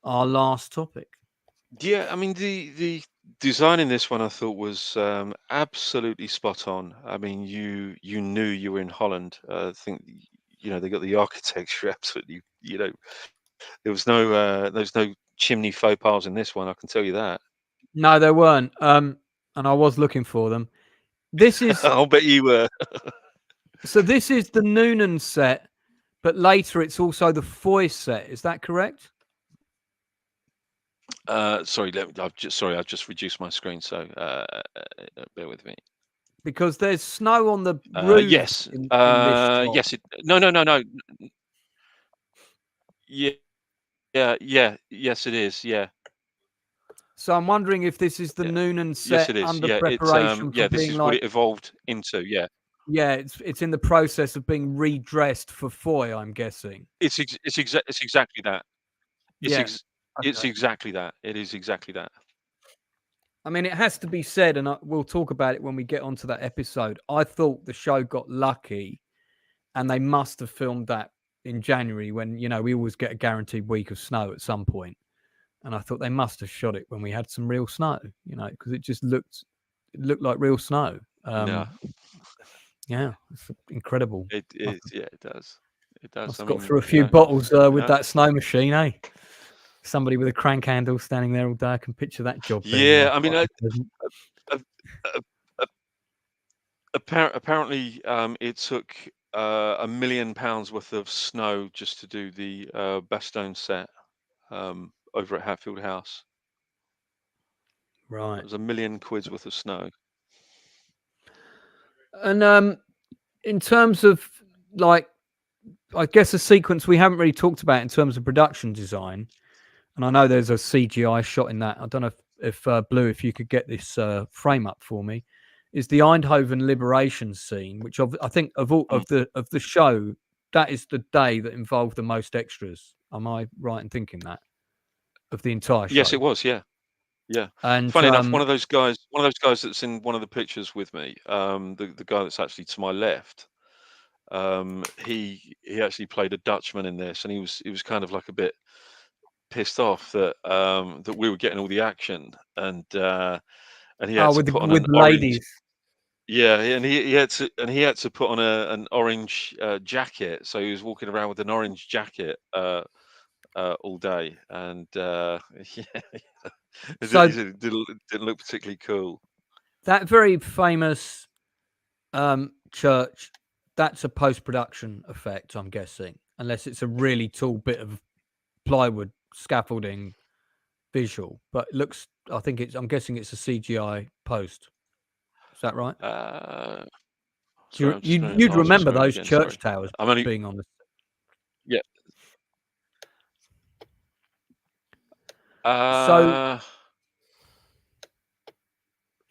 our last topic? Yeah, I mean the design in this one I thought was absolutely spot on. I mean, you knew you were in Holland. I think they got the architecture absolutely. There's no chimney faux pas in this one. I can tell you that. No, there weren't. And I was looking for them. This is. I'll bet you were. So this is the Nuenen set, but later it's also the Foy set. Is that correct? Sorry, I've just reduced my screen, so bear with me. Because there's snow on the roof. Yes. Yes. No. Yeah. Yes, it is. Yeah. So I'm wondering if this is the Nuenen set. Yes, it is. Under preparation. This is what it evolved into. Yeah. Yeah, it's in the process of being redressed for Foy, I'm guessing. It's exactly that. It's exactly that. It is exactly that. I mean, it has to be said, and we'll talk about it when we get onto that episode. I thought the show got lucky, and they must have filmed that in January when, we always get a guaranteed week of snow at some point. And I thought they must have shot it when we had some real snow, because it just looked like real snow. Yeah, it's incredible. It is. Yeah, it does. It does. I've got through a few bottles with that snow machine, eh? Somebody with a crank handle standing there all day. I can picture that job. Yeah, I mean, apparently, it took £1 million worth of snow just to do the Bastogne set over at Hatfield House. Right, it was £1 million worth of snow. And in terms of I guess a sequence we haven't really talked about in terms of production design. And I know there's a CGI shot in that. I don't know if Blue, if you could get this frame up for me, is the Eindhoven liberation scene, which I think of all of the show, that is the day that involved the most extras. Am I right in thinking that of the entire show? Yes, it was. Yeah. And funny enough, one of those guys that's in one of the pictures with me, the guy that's actually to my left, he actually played a Dutchman in this, and he was kind of like a bit pissed off that that we were getting all the action, and he had to put on an ladies. Orange, yeah, and he had to put on an orange jacket, so he was walking around with an orange jacket all day, and it didn't look particularly cool. That very famous church, that's a post-production effect, I'm guessing, unless it's a really tall bit of plywood scaffolding visual, but it looks, I'm guessing it's a CGI post. Is that right? You'd remember those church towers being on the... Yeah.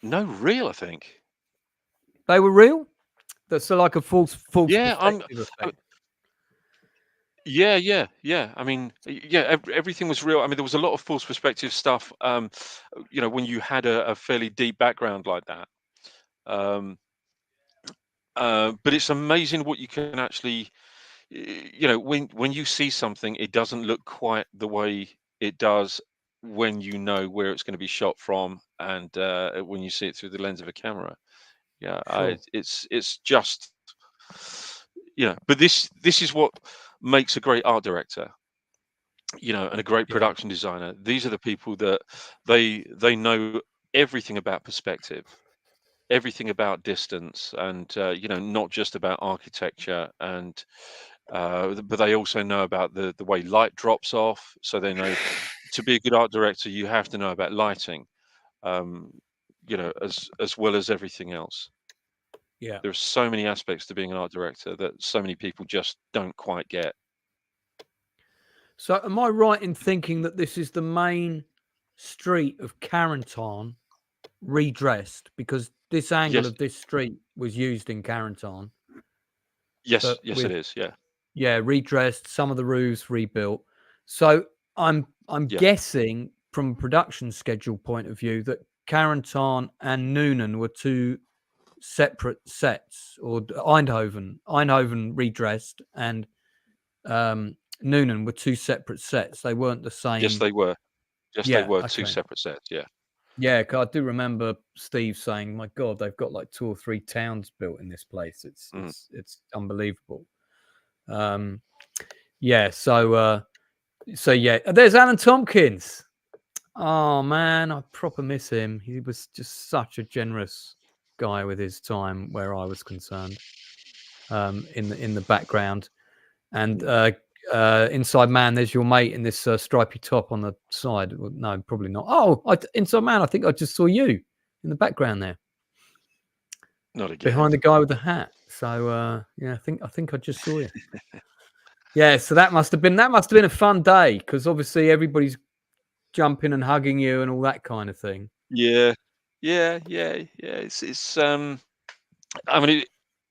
No, real, I think. They were real? That's like a false yeah, effect. Yeah. I mean, everything was real. I mean, there was a lot of false perspective stuff. When you had a fairly deep background like that. Um, but it's amazing what you can actually, when you see something, it doesn't look quite the way it does when you know where it's going to be shot from, and when you see it through the lens of a camera. Yeah, Sure. it's just, But this is what makes a great art director, and a great Yeah. production designer. These are the people that they know everything about perspective, everything about distance, and not just about architecture, and but they also know about the way light drops off. So they know to be a good art director, you have to know about lighting, um, as well as everything else. Yeah. There are so many aspects to being an art director that so many people just don't quite get. So, am I right in thinking that this is the main street of Carentan redressed, because this angle Yes, of this street was used in Carentan, yes, but yes, it with, is. Yeah, redressed, some of the roofs rebuilt. So I'm yeah, guessing from a production schedule point of view that Carentan and Nuenen were two separate sets, or Eindhoven redressed and Nuenen were two separate sets. They weren't the yes, same. they were. Yes, they Yeah, were two okay. separate sets. Yeah. Yeah, 'cause I do remember Steve saying, "My God, they've got like 2 or 3 towns built in this place. It's Mm. it's unbelievable." Um, yeah. So yeah, there's Alan Tomkins. Oh man, I proper miss him. He was just such a generous guy with his time, where I was concerned. In the background, and Inside Man, there's your mate in this stripy top on the side. Well, no, probably not. Oh, Inside Man, I think I just saw you in the background there, Not again. behind the guy with the hat. So yeah, I think I just saw you. Yeah, so that must have been a fun day, because obviously everybody's jumping and hugging you and all that kind of thing. Yeah, yeah. I mean,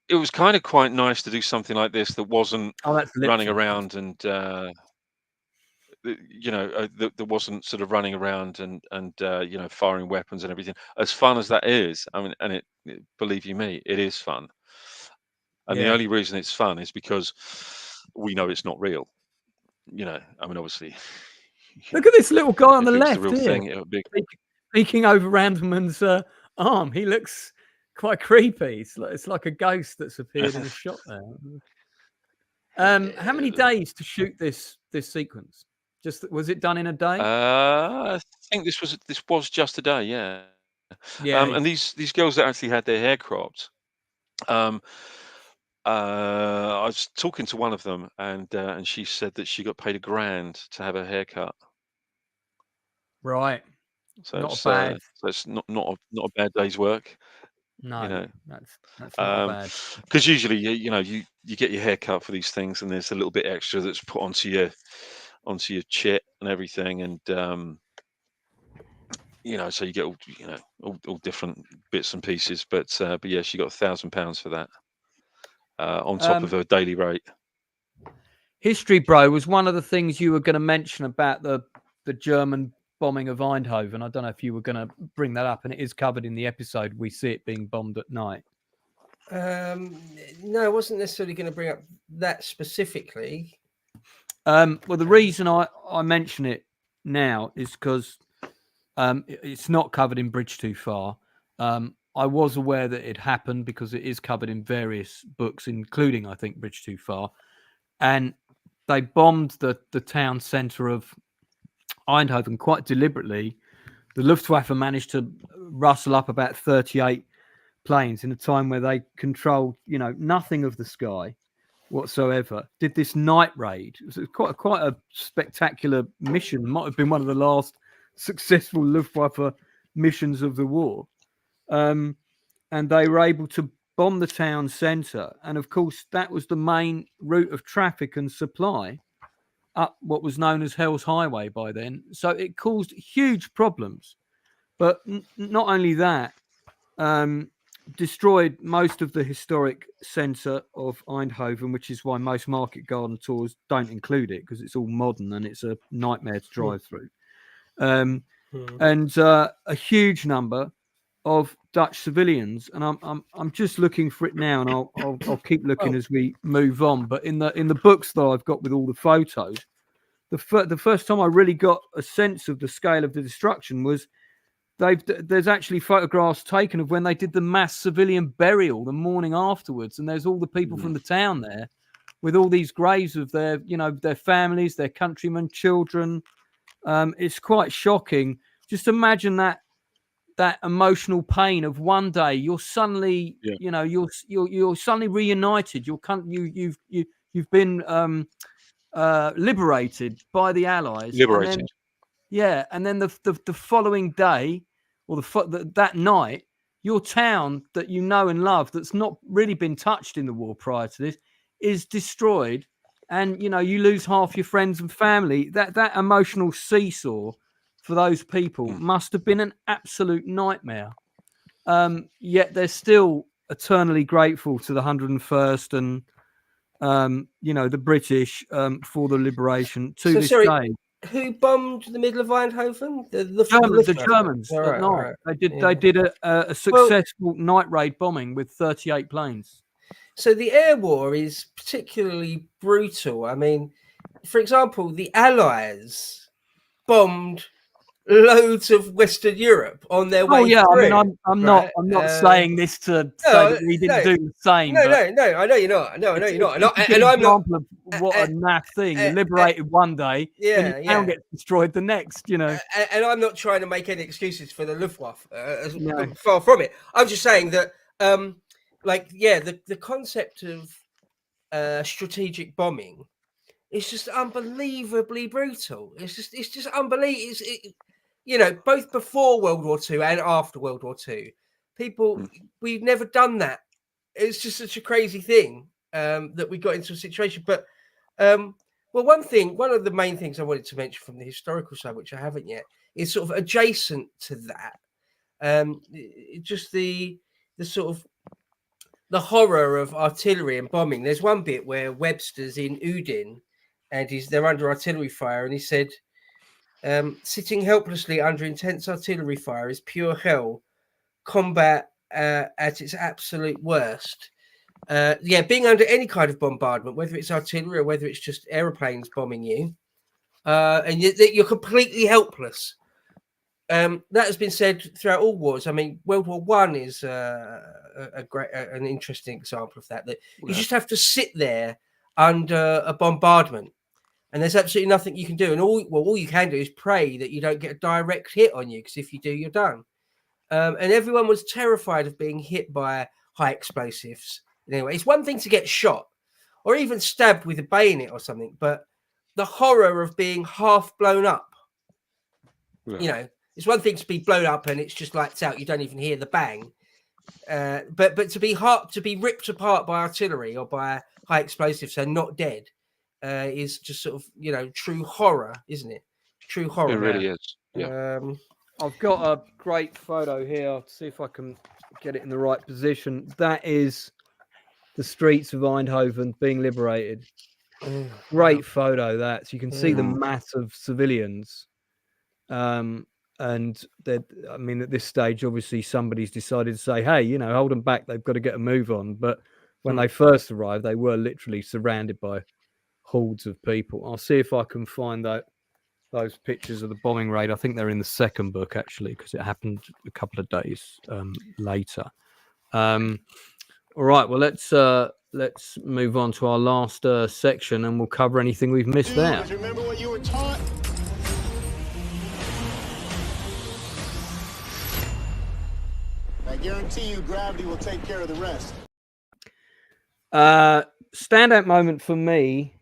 it was kind of quite nice to do something like this that wasn't Oh, that's running literally. around and that wasn't sort of running around and firing weapons and everything. As fun as that is, I mean, and believe you me, it is fun. And the Yeah. only reason it's fun is because we know it's not real. I mean, obviously, Look at this little guy on the if it was the left real here, thing, it would be. peeking over Randelman's arm. He looks quite creepy. It's like a ghost that's appeared in a shot there. How many days to shoot this sequence? Was it done in a day? I think this was just a day, yeah. Yeah. And these girls that actually had their hair cropped. Um, I was talking to one of them, and she said that she got paid $1,000 to have her hair cut. Right. So Not a bad. not a bad day's work, you No, know. that's not a bad. Because usually you get your hair cut for these things, and there's a little bit extra that's put onto your chit and everything, and so you get all different bits and pieces. But yeah, she got £1,000 for that, on top of her daily rate. History, bro, was one of the things you were going to mention about the German bombing of Eindhoven. I don't know if you were going to bring that up, and it is covered in the episode. We see it being bombed at night. No, I wasn't necessarily going to bring up that specifically. Well, the reason I mention it now is because it's not covered in Bridge Too Far. I was aware that it happened because it is covered in various books, including, I think, Bridge Too Far. And they bombed the town centre of Eindhoven quite deliberately. The Luftwaffe managed to rustle up about 38 planes in a time where they controlled, nothing of the sky whatsoever. Did this night raid. It was quite a spectacular mission. Might have been one of the last successful Luftwaffe missions of the war. And they were able to bomb the town centre. And of course, that was the main route of traffic and supply up what was known as Hell's Highway by then. So it caused huge problems. But not only that, destroyed most of the historic centre of Eindhoven, which is why most market garden tours don't include it, because it's all modern and it's a nightmare to drive through. And a huge number of Dutch civilians, and I'm just looking for it now, and I'll keep looking as we move on. But in the books that I've got with all the photos, the first time I really got a sense of the scale of the destruction was there's actually photographs taken of when they did the mass civilian burial the morning afterwards, and there's all the people from the town there with all these graves of their families, their countrymen, children. It's quite shocking. Just imagine that emotional pain of one day you're suddenly, you're suddenly reunited. You've been liberated by the Allies. Liberated. And then the following day, or that night, your town that you know and love, that's not really been touched in the war prior to this, is destroyed, and you lose half your friends and family. That emotional seesaw for those people must have been an absolute nightmare. Yet they're still eternally grateful to the 101st and the British for the liberation to this day. Who bombed the middle of Eindhoven? The Germans at night. Right. They did a successful night raid bombing with 38 planes. So the air war is particularly brutal. I mean, for example, the Allies bombed loads of Western Europe on their way through. I mean, I'm not saying this to say that we didn't do the same. No, I know you're not. No, I know you're not. And I'm not. Of what a naff thing. You're liberated one day, and your town gets destroyed the next. And I'm not trying to make any excuses for the Luftwaffe. Far from it. I'm just saying that, the concept of strategic bombing is just unbelievably brutal. It's just unbelievable. Both before World War II and after World War II, we've never done that. It's just such a crazy thing that we got into a situation. But, one of the main things I wanted to mention from the historical side, which I haven't yet, is sort of adjacent to that. Just the sort of the horror of artillery and bombing. There's one bit where Webster's in Nuenen and they're under artillery fire, and he said, sitting helplessly under intense artillery fire is pure hell. Combat at its absolute worst. Being under any kind of bombardment, whether it's artillery or whether it's just aeroplanes bombing you, and you're completely helpless. That has been said throughout all wars. I mean, World War I is an interesting example of that. That you just have to sit there under a bombardment. And there's absolutely nothing you can do. And all you can do is pray that you don't get a direct hit on you, because if you do, you're done. And everyone was terrified of being hit by high explosives. Anyway, it's one thing to get shot or even stabbed with a bayonet or something, but the horror of being half blown up, it's one thing to be blown up and it's just lights out. You don't even hear the bang. But to be ripped apart by artillery or by high explosives and not dead, is just sort of, true horror, isn't it? True horror. It really is. Yeah. I've got a great photo here. I'll see if I can get it in the right position. That is the streets of Eindhoven being liberated. Great photo, that. So you can see the mass of civilians. And at this stage, obviously, somebody's decided to say, hey, hold them back. They've got to get a move on. But when they first arrived, they were literally surrounded by hordes of people. I'll see if I can find those pictures of the bombing raid. I think they're in the second book, actually, because it happened a couple of days later. All right, well, let's move on to our last section, and we'll cover anything we've missed there. Remember what you were taught? I guarantee you gravity will take care of the rest. Standout moment for me,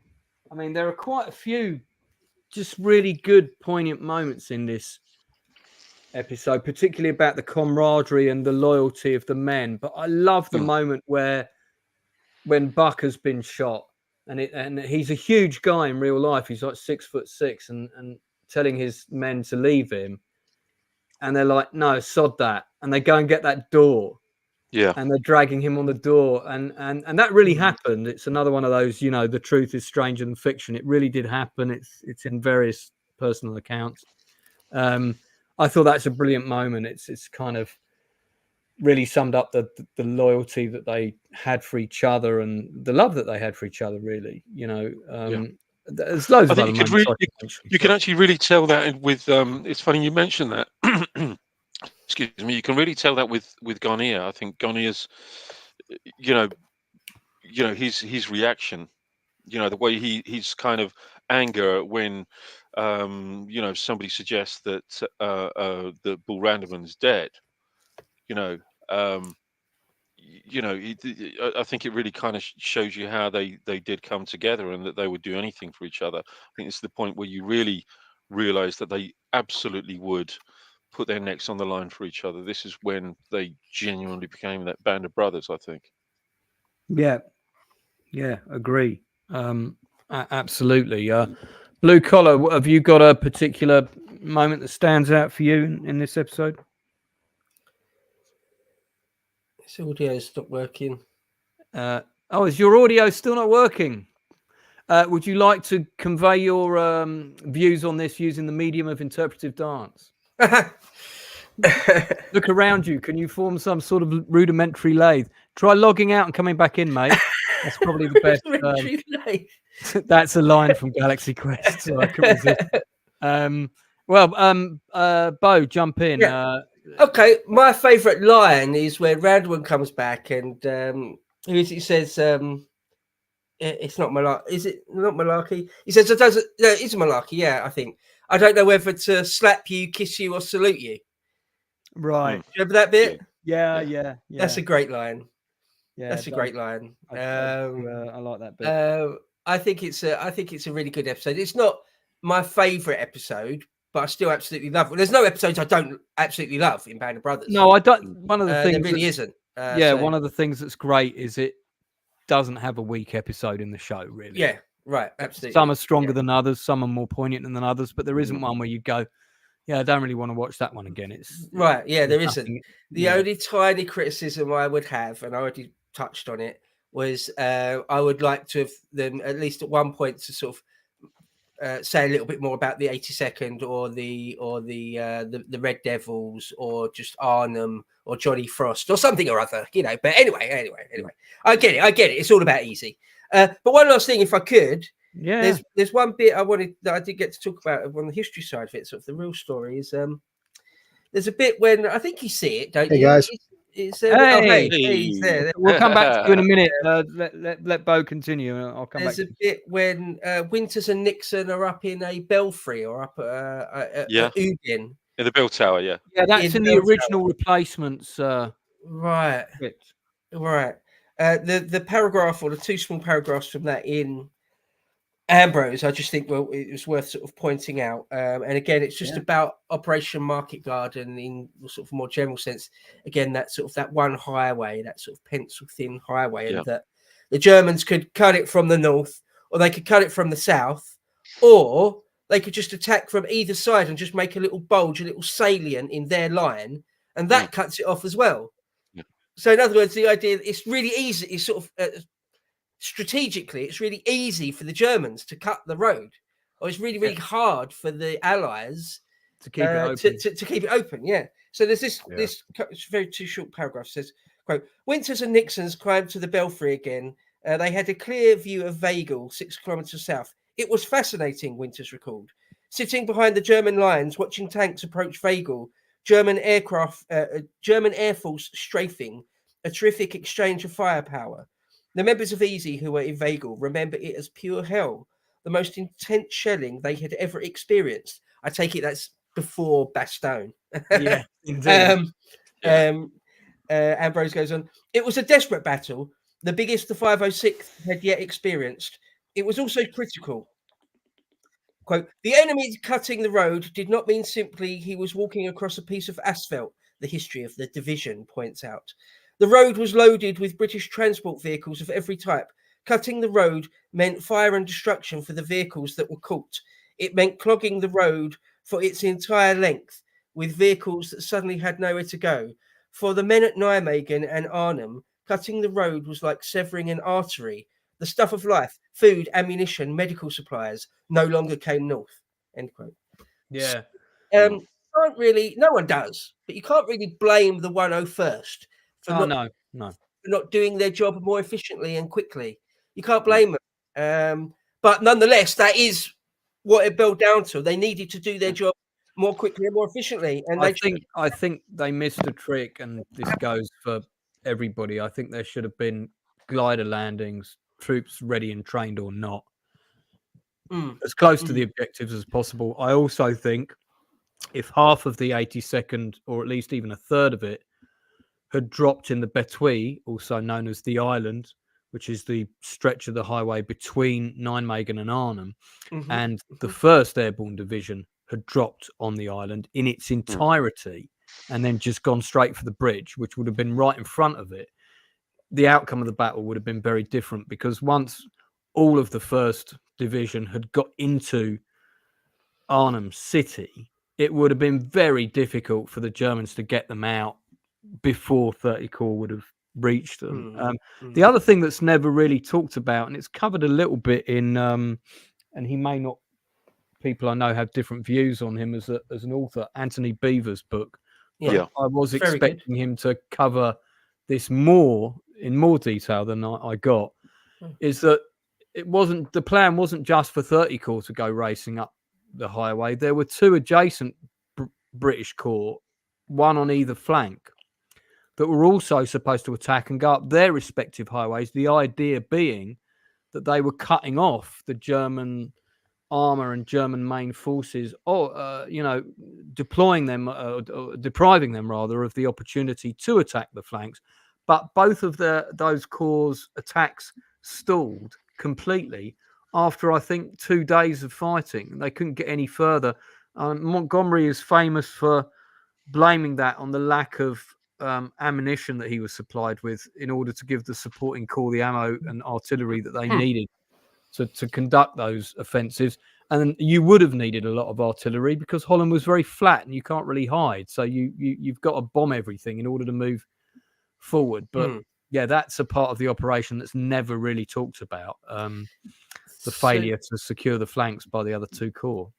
I mean, there are quite a few just really good, poignant moments in this episode, particularly about the camaraderie and the loyalty of the men. But I love the moment when Buck has been shot, and he's a huge guy in real life. He's like 6'6", and telling his men to leave him, and they're like, "No, sod that," and they go and get that door, Yeah. And they're dragging him on the door, and that really happened. It's another one of those, you know, the truth is stranger than fiction. It really did happen. It's in various personal accounts. I thought that's a brilliant moment. It's kind of really summed up the loyalty that they had for each other and the love that they had for each other. Really, you know, there's loads I of think other you could moments. really, you can actually really tell that with. It's funny you mentioned that. Excuse me. You can really tell that with Garnier. I think Garnier's, you know, his reaction. You know, the way he's kind of anger when, somebody suggests that that Bull Randerman's dead. You know, um, I think it really kind of shows you how they did come together and that they would do anything for each other. I think it's the point where you really realize that they absolutely would put their necks on the line for each other. This is when they genuinely became that band of brothers, I think. Yeah, agree. Absolutely. Blue Collar, have you got a particular moment that stands out for you in this episode? This audio stopped working. Is your audio still not working? Would you like to convey your views on this using the medium of interpretive dance? Look around you. Can you form some sort of rudimentary lathe? Try logging out and coming back in, mate. That's probably the best. That's a line from Galaxy Quest, so I couldn't resist. Bo, jump in. Yeah. Okay, my favourite line is where Randall comes back and he says, "It's not malarkey. Is it not malarkey?" He says, "It doesn't. No, it's malarkey. Yeah, I think. I don't know whether to slap you, kiss you, or salute you." Right. Do you remember that bit? Yeah. That's a great line. Yeah, that's a great line. I like that bit. I think it's a really good episode. It's not my favourite episode, but I still absolutely love it. There's no episodes I don't absolutely love in Band of Brothers. No, I don't. One of the things there really isn't. One of the things that's great is it doesn't have a weak episode in the show, really. Yeah, right, absolutely. Some are stronger than others, some are more poignant than others, but there isn't one where you go, yeah, I don't really want to watch that one again. It's right, yeah, there isn't. The only tiny criticism I would have, and I already touched on it, was I would like to have them at least at one point to sort of say a little bit more about the 82nd or the Red Devils or just Arnhem or Johnny Frost or something or other, you know. But anyway, I get it. It's all about easy. But one last thing, if I could, there's one bit that I did get to talk about on the history side of it. Sort of the real story is there's a bit when I think you see it, don't you? Guys. He's there. We'll come back to you in a minute. Let Bo continue. I'll come back. There's a bit when Winters and Nixon are up in a belfry or up at Ugen. In the bell tower, yeah. Yeah, that's in the original Replacements. Right. The paragraph or the two small paragraphs from that in Ambrose, I just think, well, it was worth sort of pointing out. And again, it's just about Operation Market Garden in sort of more general sense. Again, that sort of that one highway, that sort of pencil thin highway, and that the Germans could cut it from the north, or they could cut it from the south, or they could just attack from either side and just make a little bulge, a little salient in their line, and that cuts it off as well. Yeah. So in other words, the idea it's really easy. It's sort of strategically, it's really easy for the Germans to cut the road, or it's really, really hard for the Allies to keep it open. To keep it open. Yeah. So there's this very two short paragraph says, quote, Winters and Nixon's climbed to the Belfry again. They had a clear view of Weigel, 6 kilometers south. It was fascinating, Winters recalled. Sitting behind the German lines, watching tanks approach Weigel, German Air Force strafing, a terrific exchange of firepower. The members of Easy who were in Weigel remember it as pure hell, the most intense shelling they had ever experienced. I take it that's before Bastogne. Yeah, indeed. Ambrose goes on. It was a desperate battle, the biggest the 506th had yet experienced. It was also critical. Quote, the enemy cutting the road did not mean simply he was walking across a piece of asphalt, the history of the division points out. The road was loaded with British transport vehicles of every type. Cutting the road meant fire and destruction for the vehicles that were caught. It meant clogging the road for its entire length with vehicles that suddenly had nowhere to go. For the men at Nijmegen and Arnhem, cutting the road was like severing an artery. The stuff of life, food, ammunition, medical supplies, no longer came north. End quote. Yeah. Can't really, no one does, but you can't really blame the 101st for not doing their job more efficiently and quickly. You can't blame them. But nonetheless, that is what it boiled down to. They needed to do their job more quickly and more efficiently. And I think they missed a trick, and this goes for everybody. I think there should have been glider landings, troops ready and trained or not, as close to the objectives as possible. I also think if half of the 82nd, or at least even a third of it, had dropped in the Betwee, also known as the Island, which is the stretch of the highway between Nijmegen and Arnhem, and the 1st Airborne Division had dropped on the island in its entirety and then just gone straight for the bridge, which would have been right in front of it, the outcome of the battle would have been very different, because once all of the 1st Division had got into Arnhem City, it would have been very difficult for the Germans to get them out before 30 Corps would have reached them. The other thing that's never really talked about, and it's covered a little bit in, and he may not, people I know have different views on him as an author, Anthony Beevor's book. But I was expecting him to cover this in more detail than I got. Is that the plan wasn't just for 30 Corps to go racing up the highway. There were 2 adjacent British Corps, one on either flank, that were also supposed to attack and go up their respective highways. The idea being that they were cutting off the German armor and German main forces, or deploying them, depriving them rather of the opportunity to attack the flanks. But both of those corps' attacks stalled completely after, I think, 2 days of fighting. They couldn't get any further. Montgomery is famous for blaming that on the lack of ammunition that he was supplied with in order to give the supporting corps the ammo and artillery that they needed to conduct those offensives. And you would have needed a lot of artillery because Holland was very flat and you can't really hide. So you've got to bomb everything in order to move forward. But yeah, that's a part of the operation that's never really talked about. The failure to secure the flanks by the other 2 corps.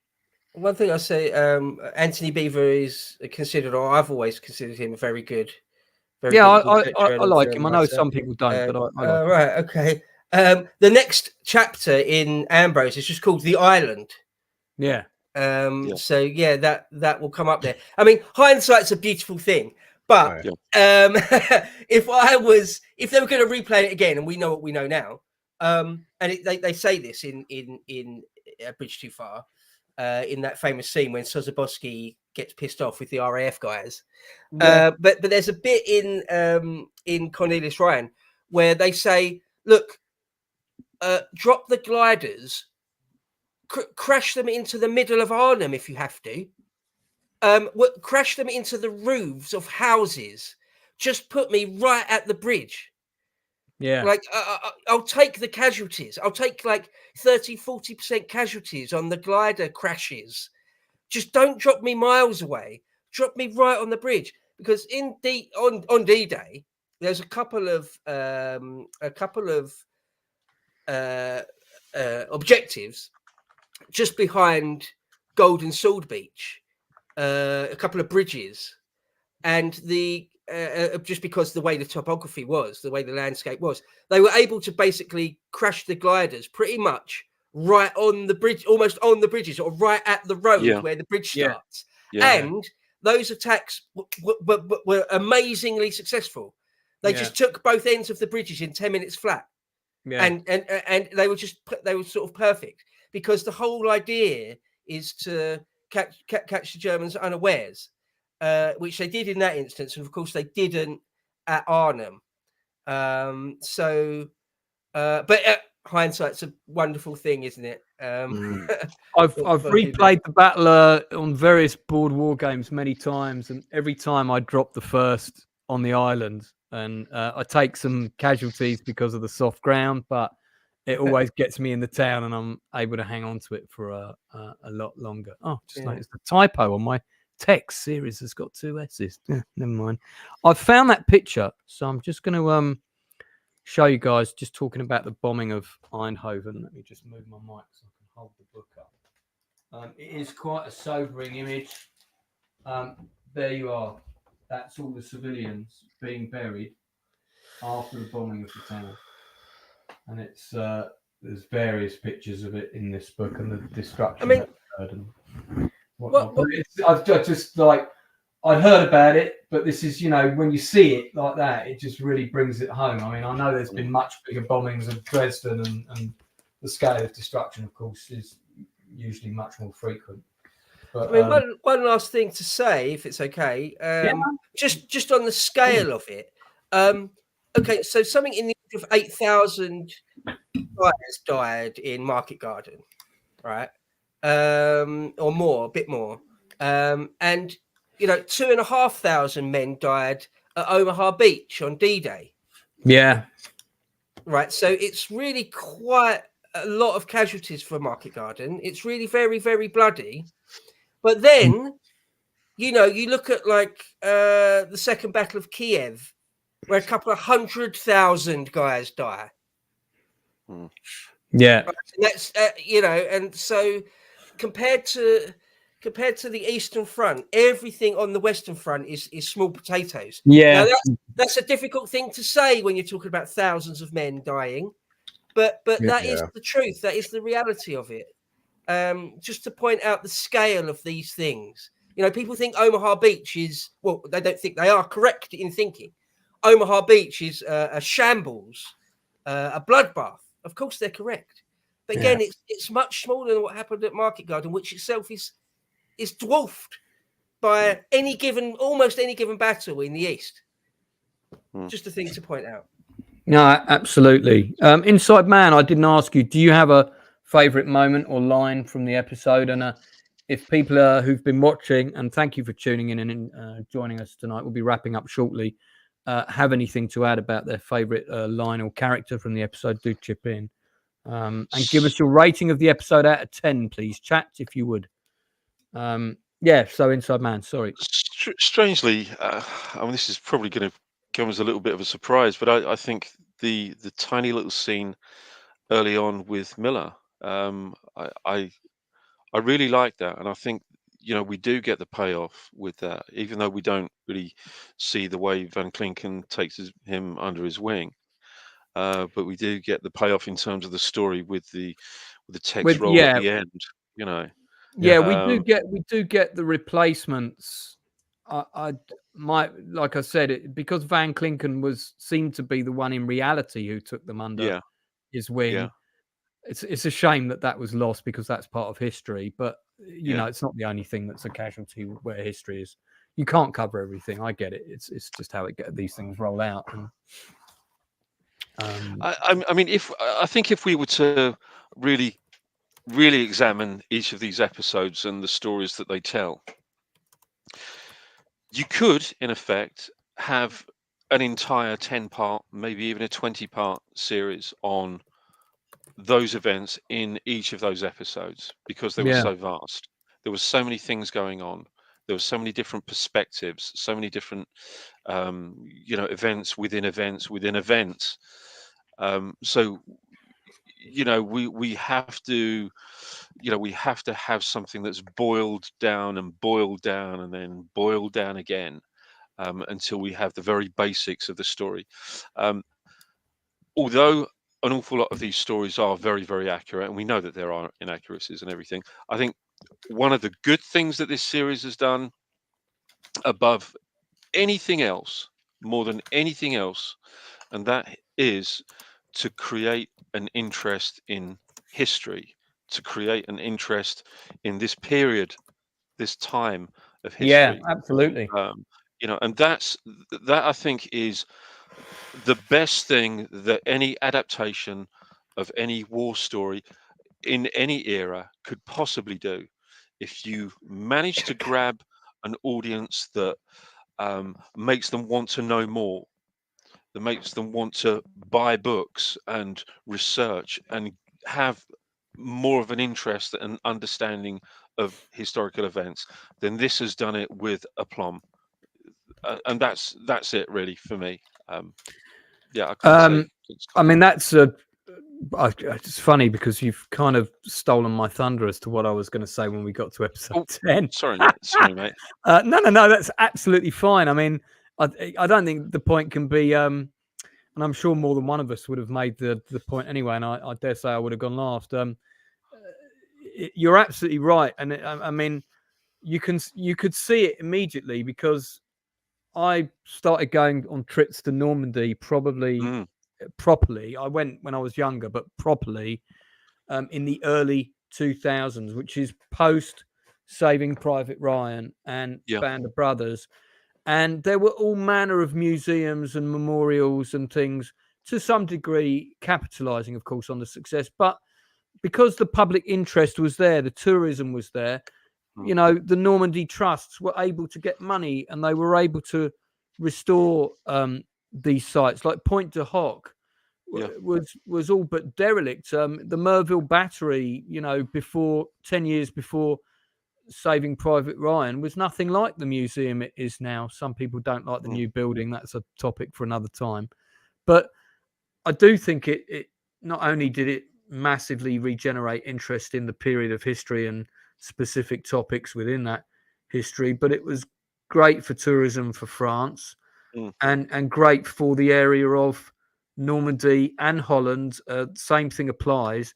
One thing I say, Anthony Beevor is considered, or I've always considered him a very good. I like him. I know some people don't, but I like him. Right, okay. The next chapter in Ambrose is just called The Island. Yeah. So yeah, that will come up there. I mean, hindsight's a beautiful thing, but if they were going to replay it again, and we know what we know now, and they say this in Bridge Too Far, in that famous scene when Sosabowski gets pissed off with the RAF guys. But there's a bit in Cornelius Ryan where they say, look, drop the gliders, crash them into the middle of Arnhem if you have to, crash them into the roofs of houses, just put me right at the bridge. Yeah, like I'll take the casualties. I'll take like 30-40% casualties on the glider crashes. Just don't drop me miles away. Drop me right on the bridge, because on D-Day there's a couple of objectives just behind Golden Sword Beach, a couple of bridges, and just because the way the topography was, the way the landscape was, they were able to basically crash the gliders pretty much right on the bridge, almost on the bridges, or right at the road where the bridge starts. And those attacks were amazingly successful. They just took both ends of the bridges in 10 minutes flat. And they were sort of perfect, because the whole idea is to catch the Germans unawares. Which they did in that instance, and of course they didn't at Arnhem. But hindsight's a wonderful thing, isn't it? I've replayed the battle on various board war games many times, and every time I drop the first on the island, and I take some casualties because of the soft ground, but it always gets me in the town, and I'm able to hang on to it for a lot longer. Oh, just noticed a typo on my text series has got 2 S's. Yeah, never mind. I've found that picture, so I'm just going to show you guys, just talking about the bombing of Eindhoven. Let me just move my mic so I can hold the book up. It is quite a sobering image. There you are. That's all the civilians being buried after the bombing of the town. And it's there's various pictures of it in this book and the destruction that occurred and whatnot. I've just like, I'd heard about it, but this is, you know, when you see it like that, it just really brings it home. I mean, I know there's been much bigger bombings of Dresden, and the scale of destruction, of course, is usually much more frequent. But, I mean, one last thing to say, if it's okay, just on the scale of it. Okay, so something in the order of 8,000 guys died in Market Garden, right? Or more, a bit more. And, you know, 2,500 men died at Omaha Beach on D-Day. Yeah. Right, so it's really quite a lot of casualties for Market Garden. It's really very, very bloody. But then, you know, you look at like the Second Battle of Kiev, where a couple of 100,000 guys die. Yeah, right? And that's you know, and so compared to the Eastern Front, everything on the Western Front is small potatoes. Yeah, now, that's a difficult thing to say when you're talking about thousands of men dying, but that is the truth. That is the reality of it. Just to point out the scale of these things. You know, people think Omaha Beach is, well, they don't think, they are correct in thinking Omaha Beach is a shambles, a bloodbath. Of course, they're correct. But again, it's much smaller than what happened at Market Garden, which itself is dwarfed by almost any given battle in the East. Just a thing to point out. No, absolutely. Inside Man, I didn't ask you, do you have a favorite moment or line from the episode? And if people who've been watching, and thank you for tuning in and joining us tonight, we'll be wrapping up shortly, have anything to add about their favorite line or character from the episode, do chip in. And give us your rating of the episode out of 10, please. Chat if you would. Yeah, so Inside Man, sorry. Strangely, I mean, this is probably going to come as a little bit of a surprise, but I think the tiny little scene early on with Miller, I really like that, and I think, you know, we do get the payoff with that, even though we don't really see the way Van Klinken takes him under his wing. But we do get the payoff in terms of the story with the text roll at the end, you know. Yeah, we do get the replacements. I might, like I said, because Van Klinken seemed to be the one in reality who took them under his wing. Yeah. It's a shame that was lost, because that's part of history. But you know, it's not the only thing that's a casualty where history is. You can't cover everything. I get it. It's just how these things roll out. And, I mean, I think if we were to really examine each of these episodes and the stories that they tell, you could, in effect, have an entire 10-part, maybe even a 20-part series on those events in each of those episodes, because they were so vast. There were so many things going on. There were so many different perspectives, so many different, you know, events within events within events. So, you know, we have to, you know, we have to have something that's boiled down and then boiled down again, until we have the very basics of the story. Although an awful lot of these stories are very, very accurate, and we know that there are inaccuracies and everything, I think one of the good things that this series has done, above anything else, more than anything else, and that is to create an interest in history, to create an interest in this period, this time of history. Yeah, absolutely. You know, and that I think is the best thing that any adaptation of any war story in any era could possibly do. If you manage to grab an audience that makes them want to know more, that makes them want to buy books and research and have more of an interest and understanding of historical events, then this has done it with aplomb. And that's it really for me. Yeah, I couldn't say. I mean, that's it's funny because you've kind of stolen my thunder as to what I was going to say when we got to episode 10. Sorry, mate. Sorry, mate. No, that's absolutely fine. I mean, I don't think the point can be, and I'm sure more than one of us would have made the point anyway, and I dare say I would have gone last. You're absolutely right, and I mean, you could see it immediately because I started going on trips to Normandy properly. I went when I was younger, but properly in the early 2000s, which is post Saving Private Ryan and Band of Brothers. And there were all manner of museums and memorials and things, to some degree, capitalizing, of course, on the success. But because the public interest was there, the tourism was there, you know, the Normandy trusts were able to get money and they were able to restore these sites. Like Point de Hoc was all but derelict. The Merville Battery, you know, 10 years before Saving Private Ryan, was nothing like the museum it is now. Some people don't like the new building. That's a topic for another time. But I do think it not only did it massively regenerate interest in the period of history and specific topics within that history, but it was great for tourism for France and great for the area of Normandy and Holland. Same thing applies.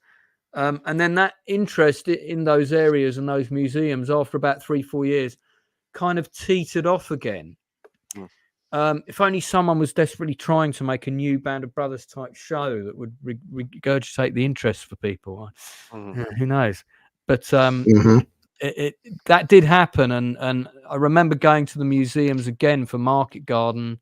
And then that interest in those areas and those museums after about 3-4 years kind of teetered off again. If only someone was desperately trying to make a new Band of Brothers type show that would regurgitate the interest for people. Who knows? But that did happen. And I remember going to the museums again for Market Garden.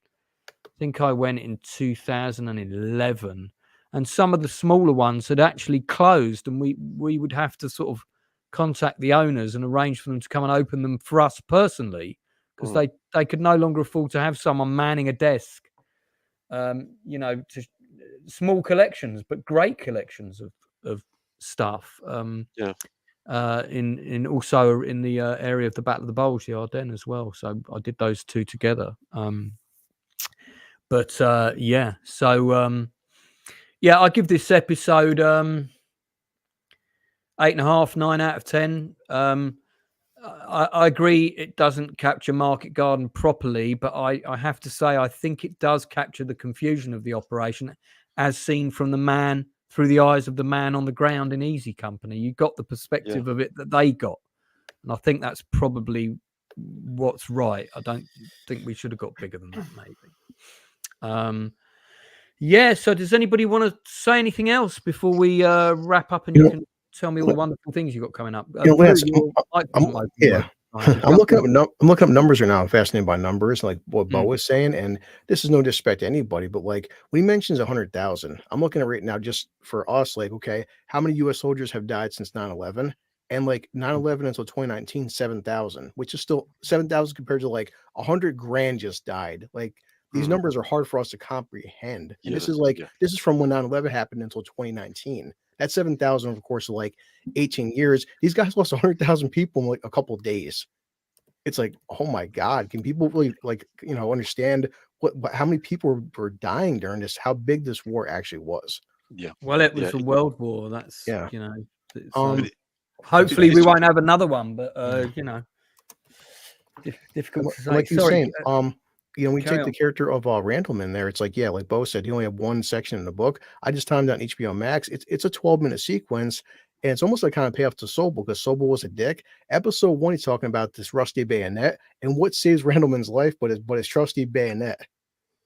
I think I went in 2011. And some of the smaller ones had actually closed, and we would have to sort of contact the owners and arrange for them to come and open them for us personally, because they could no longer afford to have someone manning a desk. You know, to small collections, but great collections of stuff. In also in the area of the Battle of the Bulge, the Ardennes as well. So I did those two together. Yeah, I give this episode 8.5, 9 out of 10. I agree it doesn't capture Market Garden properly, but I have to say I think it does capture the confusion of the operation as seen from through the eyes of the man on the ground in Easy Company. You got the perspective of it that they got. And I think that's probably what's right. I don't think we should have got bigger than that, maybe. So does anybody want to say anything else before we wrap up and you can tell me all the wonderful things you've got coming up? Lance, I'm looking up numbers right now. I'm fascinated by numbers, like what Bo was saying. And this is no disrespect to anybody, but like when he mentions 100,000, I'm looking at right now just for us, like, okay, how many U.S. soldiers have died since 9/11? And like 9/11 until 2019, 7,000, which is still 7,000 compared to like 100 grand just died. Like these numbers are hard for us to comprehend. And this is from when 9/11 happened until 2019. That's 7,000 over the course of like 18 years. These guys lost 100,000 people in like a couple of days. It's like, oh my God, can people really understand how many people were dying during this? How big this war actually was? Yeah. Well, it was a world war. That's hopefully we won't have another one, but difficult to say. Like you're saying, we take the character of Randleman there. It's like, like Bo said, he only had one section in the book. I just timed out HBO Max. It's a 12-minute sequence, and it's almost like kind of payoff to Sobel, because Sobel was a dick. Episode 1, he's talking about this rusty bayonet and what saves Randleman's life, but his trusty bayonet.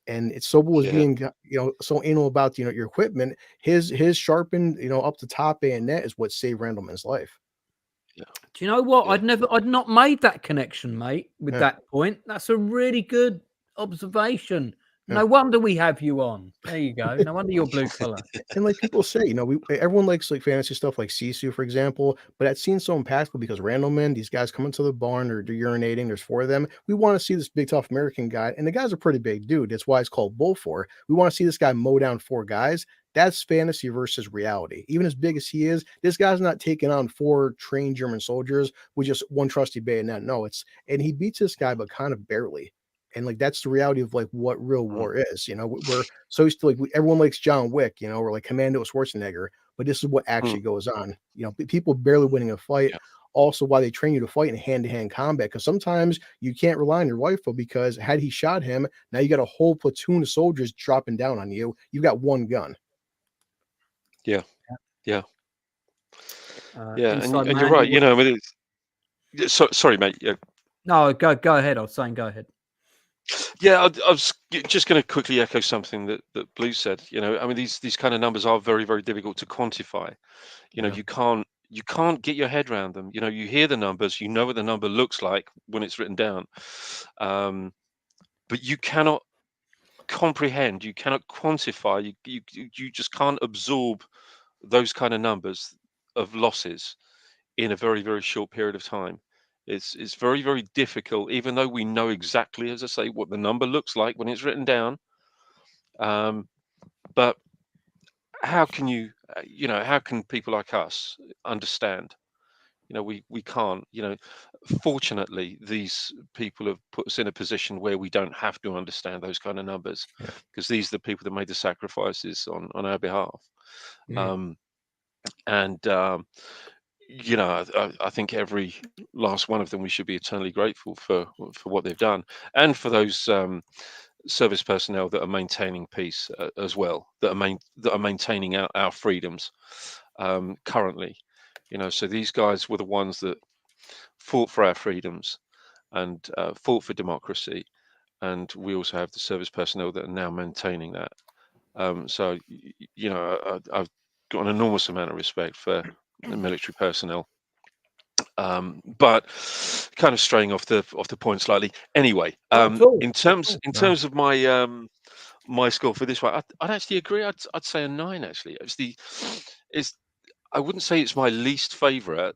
And it's Sobel was being so anal about your equipment. His sharpened up the top bayonet is what saved Randleman's life. Yeah. Do you know what? I'd not made that connection, mate, with that point. That's a really good observation. No wonder we have you on. There you go. No wonder you're blue collar. And like people say, you know, everyone likes like fantasy stuff like Sisu, for example, but that scene's so impactful because random men, these guys come into the barn, they're urinating, there's 4 of them. We want to see this big tough American guy, and the guy's a pretty big dude. That's why it's called Bull 4. We want to see this guy mow down 4 guys. That's fantasy versus reality. Even as big as he is, this guy's not taking on 4 trained German soldiers with just one trusty bayonet. No, and he beats this guy, but kind of barely. And like that's the reality of like what real war is. You know, we're so used to like everyone likes John Wick, you know, or like Commando Schwarzenegger, but this is what actually goes on. You know, people barely winning a fight. Yeah. Also, why they train you to fight in hand-to-hand combat, because sometimes you can't rely on your rifle, because had he shot him, now you got a whole platoon of soldiers dropping down on you. You've got one gun. Yeah. And Inside you're Man, right. You know, I mean, sorry, mate. Yeah. No, go ahead. I was saying, go ahead. Yeah, I was just going to quickly echo something that Blue said. You know, I mean, these kind of numbers are very, very difficult to quantify. You know, you can't get your head around them. You know, you hear the numbers, you know what the number looks like when it's written down, but you cannot comprehend, you cannot quantify, you just can't absorb those kind of numbers of losses in a very, very short period of time. It's very, very difficult, even though we know exactly, as I say, what the number looks like when it's written down. But how can you, how can people like us understand? You know, we can't. You know, fortunately, these people have put us in a position where we don't have to understand those kind of numbers, because these are the people that made the sacrifices on our behalf. You know, I think every last one of them, we should be eternally grateful for what they've done, and for those service personnel that are maintaining peace as well, that are maintaining our freedoms currently. You know, so these guys were the ones that fought for our freedoms and fought for democracy, and we also have the service personnel that are now maintaining that. So, you know, I've got an enormous amount of respect for the military personnel, but kind of straying off the point slightly. Anyway, in terms of my my score for this one, I'd actually agree. I'd say a 9. Actually, I wouldn't say it's my least favorite,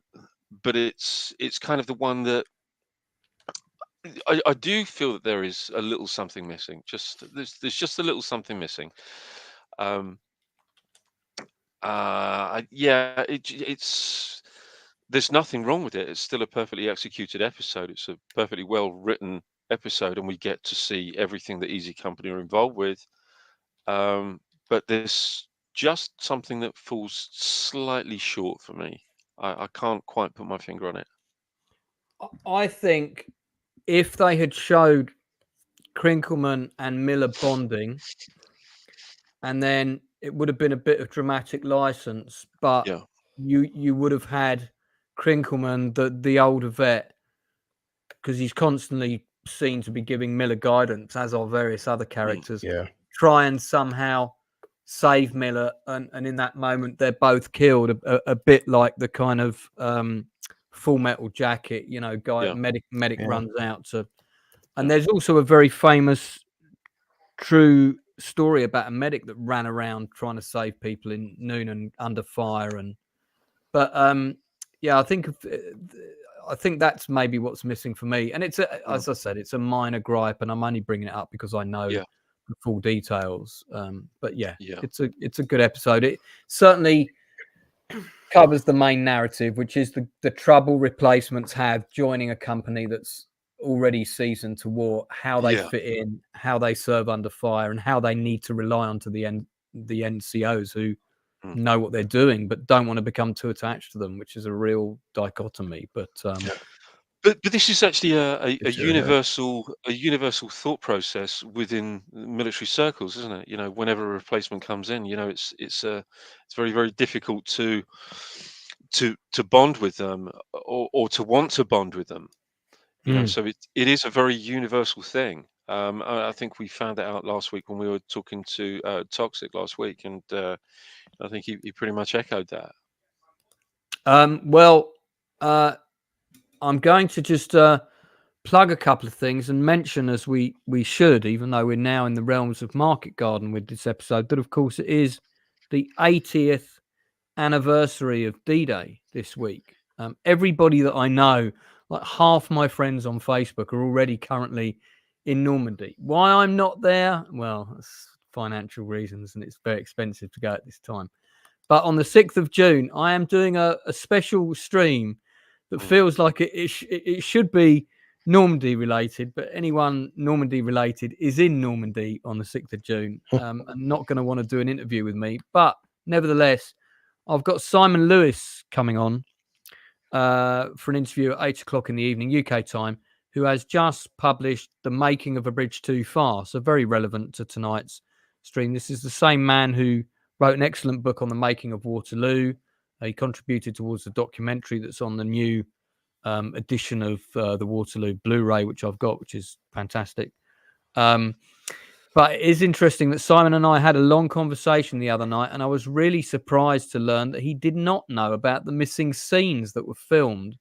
but it's kind of the one that I do feel that there is a little something missing. There's just a little something missing. It's there's nothing wrong with it. It's still a perfectly executed episode. It's a perfectly well written episode, and we get to see everything that Easy Company are involved with. But there's just something that falls slightly short for me. I can't quite put my finger on it. I think if they had showed Krinkleman and Miller bonding, and then it would have been a bit of dramatic license, but you would have had Krinkleman, the older vet, because he's constantly seen to be giving Miller guidance, as are various other characters, try and somehow save Miller, and in that moment they're both killed, a bit like the kind of Full Metal Jacket, you know, medic runs out to, and there's also a very famous true story about a medic that ran around trying to save people in Nuenen under fire, I think that's maybe what's missing for me. And it's as I said, it's a minor gripe, and I'm only bringing it up because I know the full details. But it's a good episode. It certainly covers the main narrative, which is the trouble replacements have joining a company that's already seasoned to war, how they fit in, how they serve under fire, and how they need to rely on to the NCOs who know what they're doing but don't want to become too attached to them, which is a real dichotomy. But this is actually a universal thought process within military circles, isn't it? You know, whenever a replacement comes in, you know, it's very, very difficult to bond with them, or to want to bond with them. You know, so it is a very universal thing. I think we found that out last week when we were talking to Toxic last week, and I think he pretty much echoed that. I'm going to just plug a couple of things and mention, as we should, even though we're now in the realms of Market Garden with this episode, that of course it is the 80th anniversary of D-Day this week. Everybody that I know, like half my friends on Facebook, are already currently in Normandy. Why I'm not there? Well, it's financial reasons, and it's very expensive to go at this time. But on the 6th of June, I am doing a special stream that feels like it should be Normandy related, but anyone Normandy related is in Normandy on the 6th of June. I'm not going to want to do an interview with me, but nevertheless, I've got Simon Lewis coming on for an interview at 8 o'clock in the evening, UK time, who has just published The Making of a Bridge Too Far. So very relevant to tonight's stream. This is the same man who wrote an excellent book on the making of Waterloo. He contributed towards the documentary that's on the new edition of the Waterloo Blu-ray, which I've got, which is fantastic. But it is interesting that Simon and I had a long conversation the other night, and I was really surprised to learn that he did not know about the missing scenes that were filmed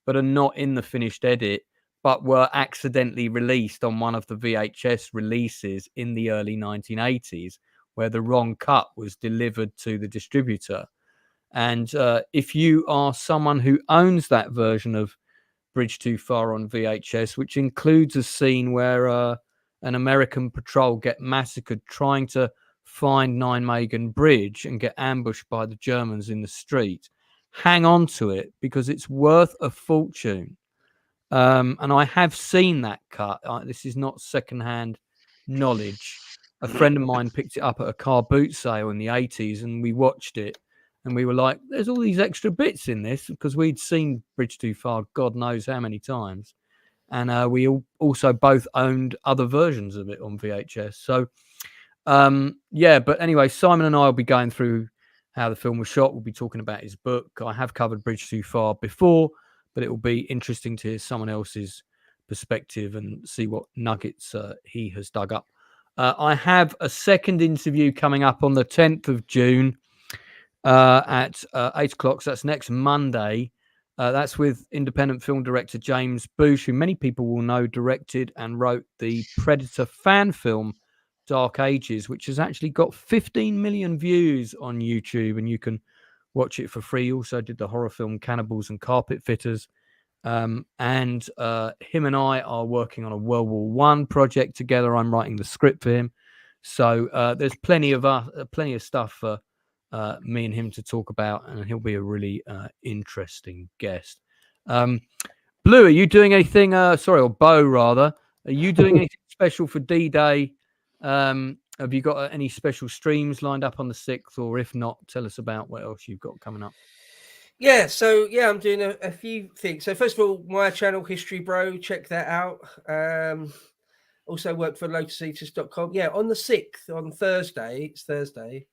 but are not in the finished edit, but were accidentally released on one of the VHS releases in the early 1980s, where the wrong cut was delivered to the distributor. And if you are someone who owns that version of Bridge Too Far on VHS, which includes a scene where an American patrol get massacred trying to find Nijmegen Bridge and get ambushed by the Germans in the street, hang on to it because it's worth a fortune. And I have seen that cut. This is not secondhand knowledge. A friend of mine picked it up at a car boot sale in the 80s, and we watched it. And we were like, there's all these extra bits in this, because we'd seen Bridge Too Far God knows how many times. And we also both owned other versions of it on VHS. So, but anyway, Simon and I will be going through how the film was shot. We'll be talking about his book. I have covered Bridge Too Far before, but it will be interesting to hear someone else's perspective and see what nuggets he has dug up. I have a second interview coming up on the 10th of June at 8 o'clock. So that's next Monday. That's with independent film director James Boosh, who many people will know directed and wrote the Predator fan film Dark Ages, which has actually got 15 million views on YouTube, and you can watch it for free. He also did the horror film Cannibals and Carpet Fitters. And him and I are working on a World War I project together. I'm writing the script for him. So there's plenty of stuff for me and him to talk about, and he'll be a really interesting guest. Blue, are you doing anything? Or Bo rather, are you doing anything special for D-Day? Have you got any special streams lined up on the 6th, or if not, tell us about what else you've got coming up. Yeah, I'm doing a few things. So first of all, my channel History Bro, check that out. Also work for lotuseaters.com. Yeah, on the 6th, on Thursday, it's Thursday.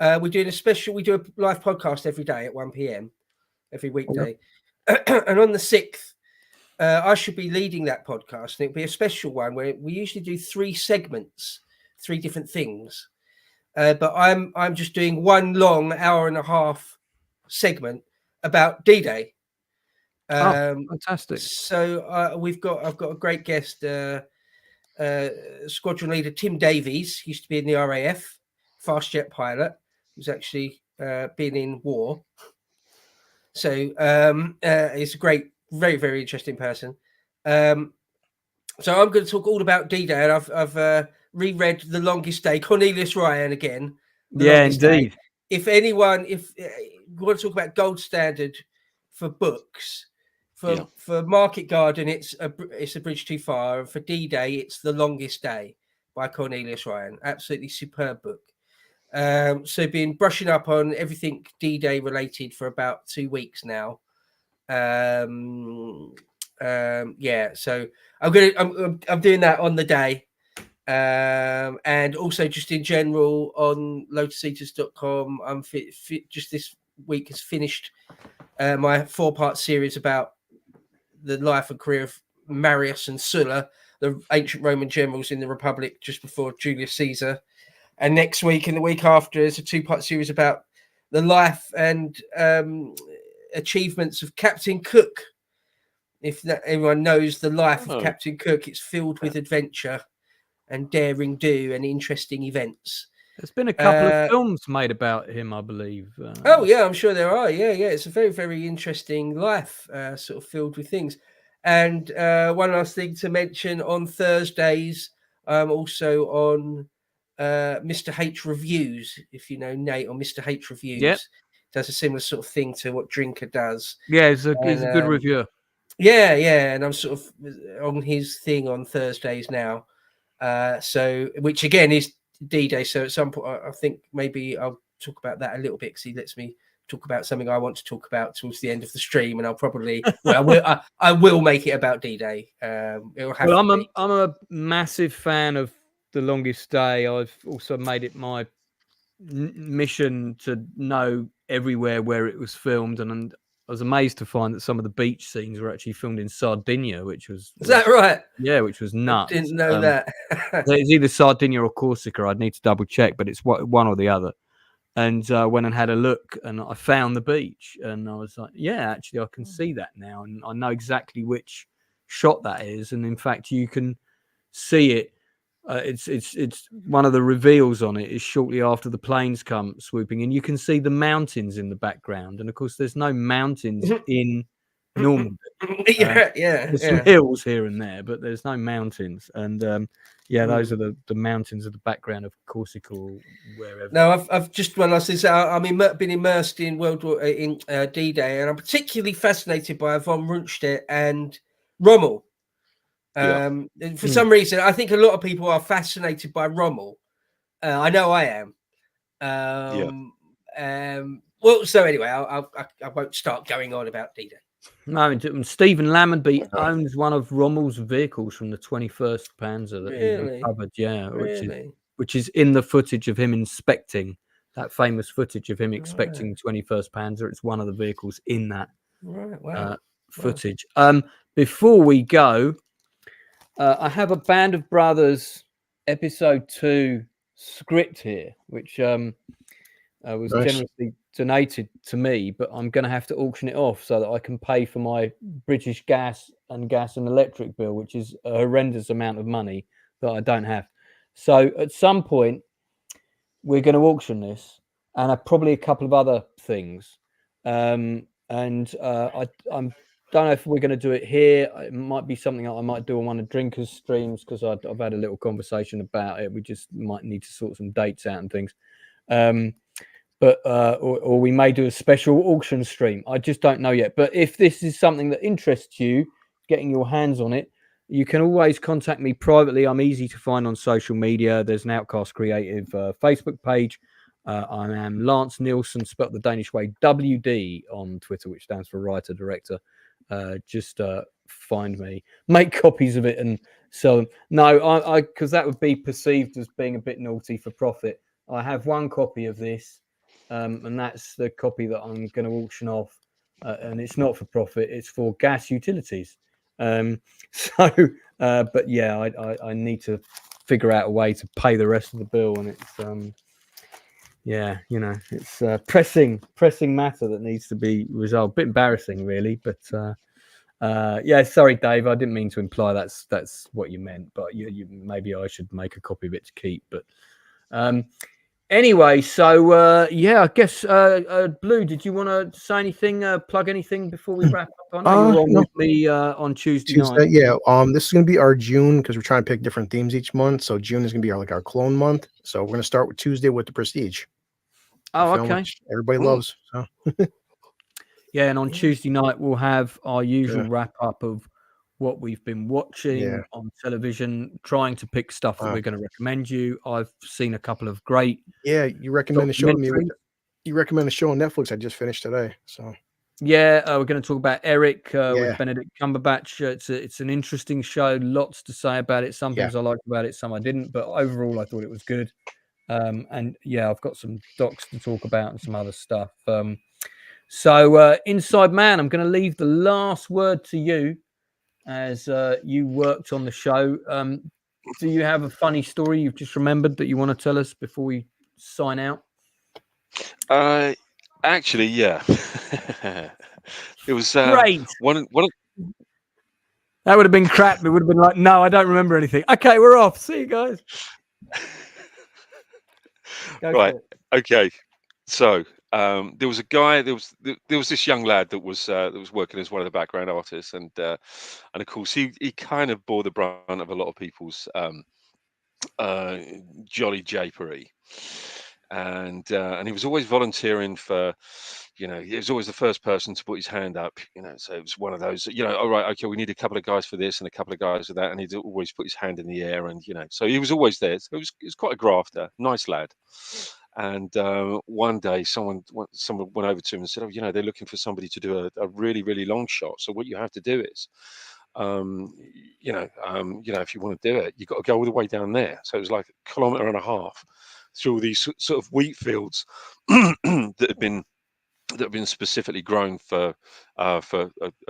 We're doing we do a live podcast every day at 1 p.m. every weekday. And on the 6th, I should be leading that podcast. And it'll be a special one where we usually do 3 segments, 3 different things. But I'm just doing one long hour and a half segment about D-Day. Fantastic. So I've got a great guest, squadron leader Tim Davies, used to be in the RAF, fast jet pilot, who's actually been in war. So he's a great, very, very interesting person. So I'm going to talk all about D-Day, and I've reread The Longest Day, Cornelius Ryan again. Yeah, indeed. Day. If you want to talk about gold standard for books, for Market Garden, it's a Bridge Too Far, and for D-Day, it's The Longest Day by Cornelius Ryan. Absolutely superb book. So been brushing up on everything D-Day related for about 2 weeks now. So I'm doing that on the day. And also just in general on lotuseaters.com, I'm just this week has finished my 4-part series about the life and career of Marius and Sulla, the ancient Roman generals in the Republic just before Julius Caesar. And next week and the week after is a 2-part series about the life and achievements of Captain Cook, If everyone knows the life Oh. of Captain Cook, it's filled with adventure and daring do and interesting events. There's been a couple of films made about him, I believe. Oh yeah, I'm sure there are. Yeah, it's a very, very interesting life, sort of filled with things. And one last thing to mention: on Thursdays, also on Mr. H Reviews. If you know Nate on Mr. H Reviews, does a similar sort of thing to what Drinker does. Yeah, he's a good reviewer. Yeah, and I'm sort of on his thing on Thursdays now. So, which again is D-Day. So at some point, I think maybe I'll talk about that a little bit because he lets me talk about something I want to talk about towards the end of the stream, and I'll probably I will make it about D-Day. I'm a massive fan of The Longest Day. I've also made it my mission to know everywhere where it was filmed, and I was amazed to find that some of the beach scenes were actually filmed in Sardinia, which was... Is that right? Yeah, which was nuts. I didn't know that. It's either Sardinia or Corsica. I'd need to double check, but it's one or the other. And went and had a look, and I found the beach, and I was like, yeah, actually, I can see that now, and I know exactly which shot that is. And in fact, you can see it. It's one of the reveals on it is shortly after the planes come swooping, and you can see the mountains in the background. And of course, there's no mountains in Normandy. There's some hills here and there, but there's no mountains. And those are the mountains of the background of Corsica or wherever. No, I've just been immersed in World War in D-Day, and I'm particularly fascinated by von Rundstedt and Rommel. For some reason, I think a lot of people are fascinated by Rommel. I know I am. Well, so anyway, I won't start going on about D-Day. No, Stephen Lammonby owns one of Rommel's vehicles from the 21st Panzer that he recovered, which is in the footage of him inspecting, that famous footage of him inspecting 21st Panzer. It's one of the vehicles in that footage. Before we go, I have a Band of Brothers episode 2 script here, which was generously donated to me, but I'm going to have to auction it off so that I can pay for my British gas and electric bill, which is a horrendous amount of money that I don't have. So at some point, we're going to auction this, and probably a couple of other things. I don't know if we're going to do it here. It might be something that I might do on one of Drinkers' streams, because I've had a little conversation about it. We just might need to sort some dates out and things. Or we may do a special auction stream. I just don't know yet. But if this is something that interests you, getting your hands on it, you can always contact me privately. I'm easy to find on social media. There's an Outcast Creative Facebook page. I am Lance Nielsen, spelt the Danish way, WD on Twitter, which stands for writer director. Just find me, make copies of it and sell them. No, because that would be perceived as being a bit naughty for profit. I have one copy of this, and that's the copy that I'm going to auction off. And it's not for profit; it's for gas utilities. But yeah, I need to figure out a way to pay the rest of the bill, and it's it's a pressing matter that needs to be resolved. Bit embarrassing, really, but sorry, Dave, I didn't mean to imply that's what you meant, but you maybe I should make a copy of it to keep. But anyway, so I guess Blue, did you want to say anything, plug anything before we wrap up? I know you're on with me on Tuesday night. Yeah, this is going to be our June, because we're trying to pick different themes each month. So June is going to be our clone month. So we're going to start with Tuesday with the Prestige. Oh, okay. Everybody loves. So. Yeah, and on Tuesday night we'll have our usual wrap up of what we've been watching on television, trying to pick stuff that we're going to recommend you. I've seen a couple of great. Yeah, you recommend a show to me. You recommend a show on Netflix I just finished today. So. Yeah, we're going to talk about Eric with Benedict Cumberbatch. It's an interesting show. Lots to say about it. Some things I liked about it, some I didn't. But overall, I thought it was good. And I've got some docs to talk about and some other stuff. So Inside Man, I'm going to leave the last word to you, as you worked on the show. Do you have a funny story you've just remembered that you want to tell us before we sign out? Actually, yeah. It was great. one That would have been crap. It would have been like, no, I don't remember anything. Okay, we're off. See you guys. Right. Okay. So there was a guy. There was this young lad that was working as one of the background artists, and of course he kind of bore the brunt of a lot of people's jolly japery, and he was always volunteering for. He was always the first person to put his hand up, so it was one of those, all right, okay, we need a couple of guys for this and a couple of guys for that. And he'd always put his hand in the air and, so he was always there. So it was quite a grafter, nice lad. And one day someone went over to him and said, oh, they're looking for somebody to do a really, really long shot. So what you have to do is, if you want to do it, you've got to go all the way down there. So it was like 1.5 kilometers through these sort of wheat fields that have been specifically grown for a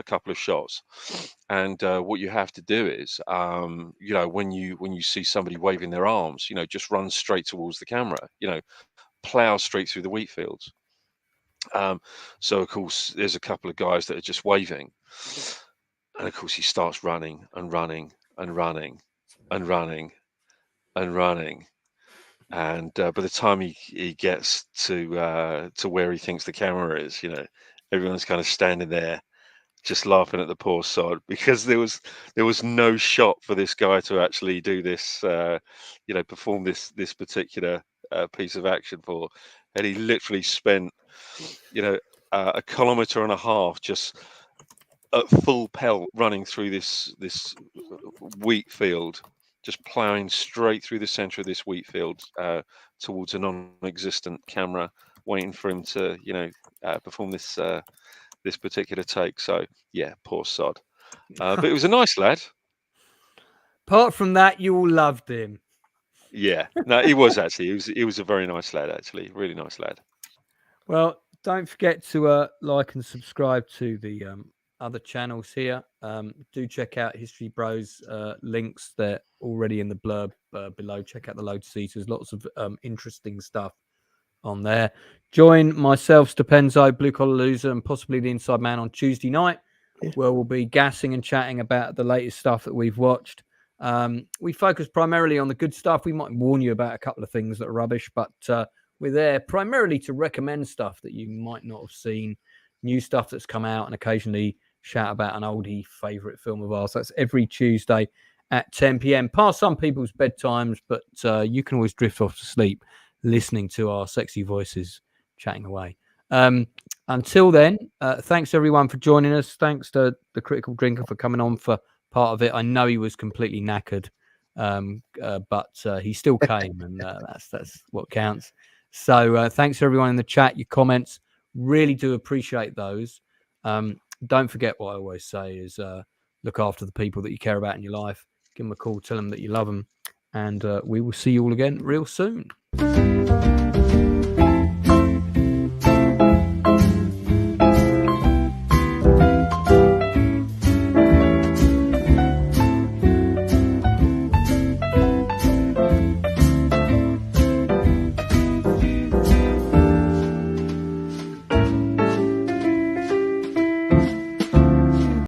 couple of shots. And what you have to do is, when you see somebody waving their arms, just run straight towards the camera, plow straight through the wheat fields. So of course there's a couple of guys that are just waving, and of course he starts running and running and running and running and running. And by the time he gets to where he thinks the camera is, everyone's kind of standing there, just laughing at the poor sod, because there was no shot for this guy to actually do this, perform this particular piece of action for, and he literally spent, 1.5 kilometers just at full pelt running through this wheat field, just plowing straight through the center of this wheat field towards a non-existent camera, waiting for him to, perform this particular take. So yeah, poor sod. But it was a nice lad. Apart from that, you all loved him. Yeah, no, he was actually. He was a very nice lad, actually, really nice lad. Well, don't forget to like and subscribe to the other channels here. Do check out History Bros links. They're already in the blurb below. Check out the load seats. There's lots of interesting stuff on there. Join myself, Stepenzo, Blue Collar Loser, and possibly the Inside Man on Tuesday night, where we'll be gassing and chatting about the latest stuff that we've watched. We focus primarily on the good stuff. We might warn you about a couple of things that are rubbish, but we're there primarily to recommend stuff that you might not have seen, new stuff that's come out, and occasionally shout about an oldie favourite film of ours. That's every Tuesday at 10 p.m. Past some people's bedtimes, but you can always drift off to sleep listening to our sexy voices chatting away. Until then, thanks everyone for joining us. Thanks to the Critical Drinker for coming on for part of it. I know he was completely knackered, but he still came, and that's what counts. So thanks to everyone in the chat. Your comments, really do appreciate those. Don't forget what I always say is look after the people that you care about in your life. Give them a call, tell them that you love them, and we will see you all again real soon.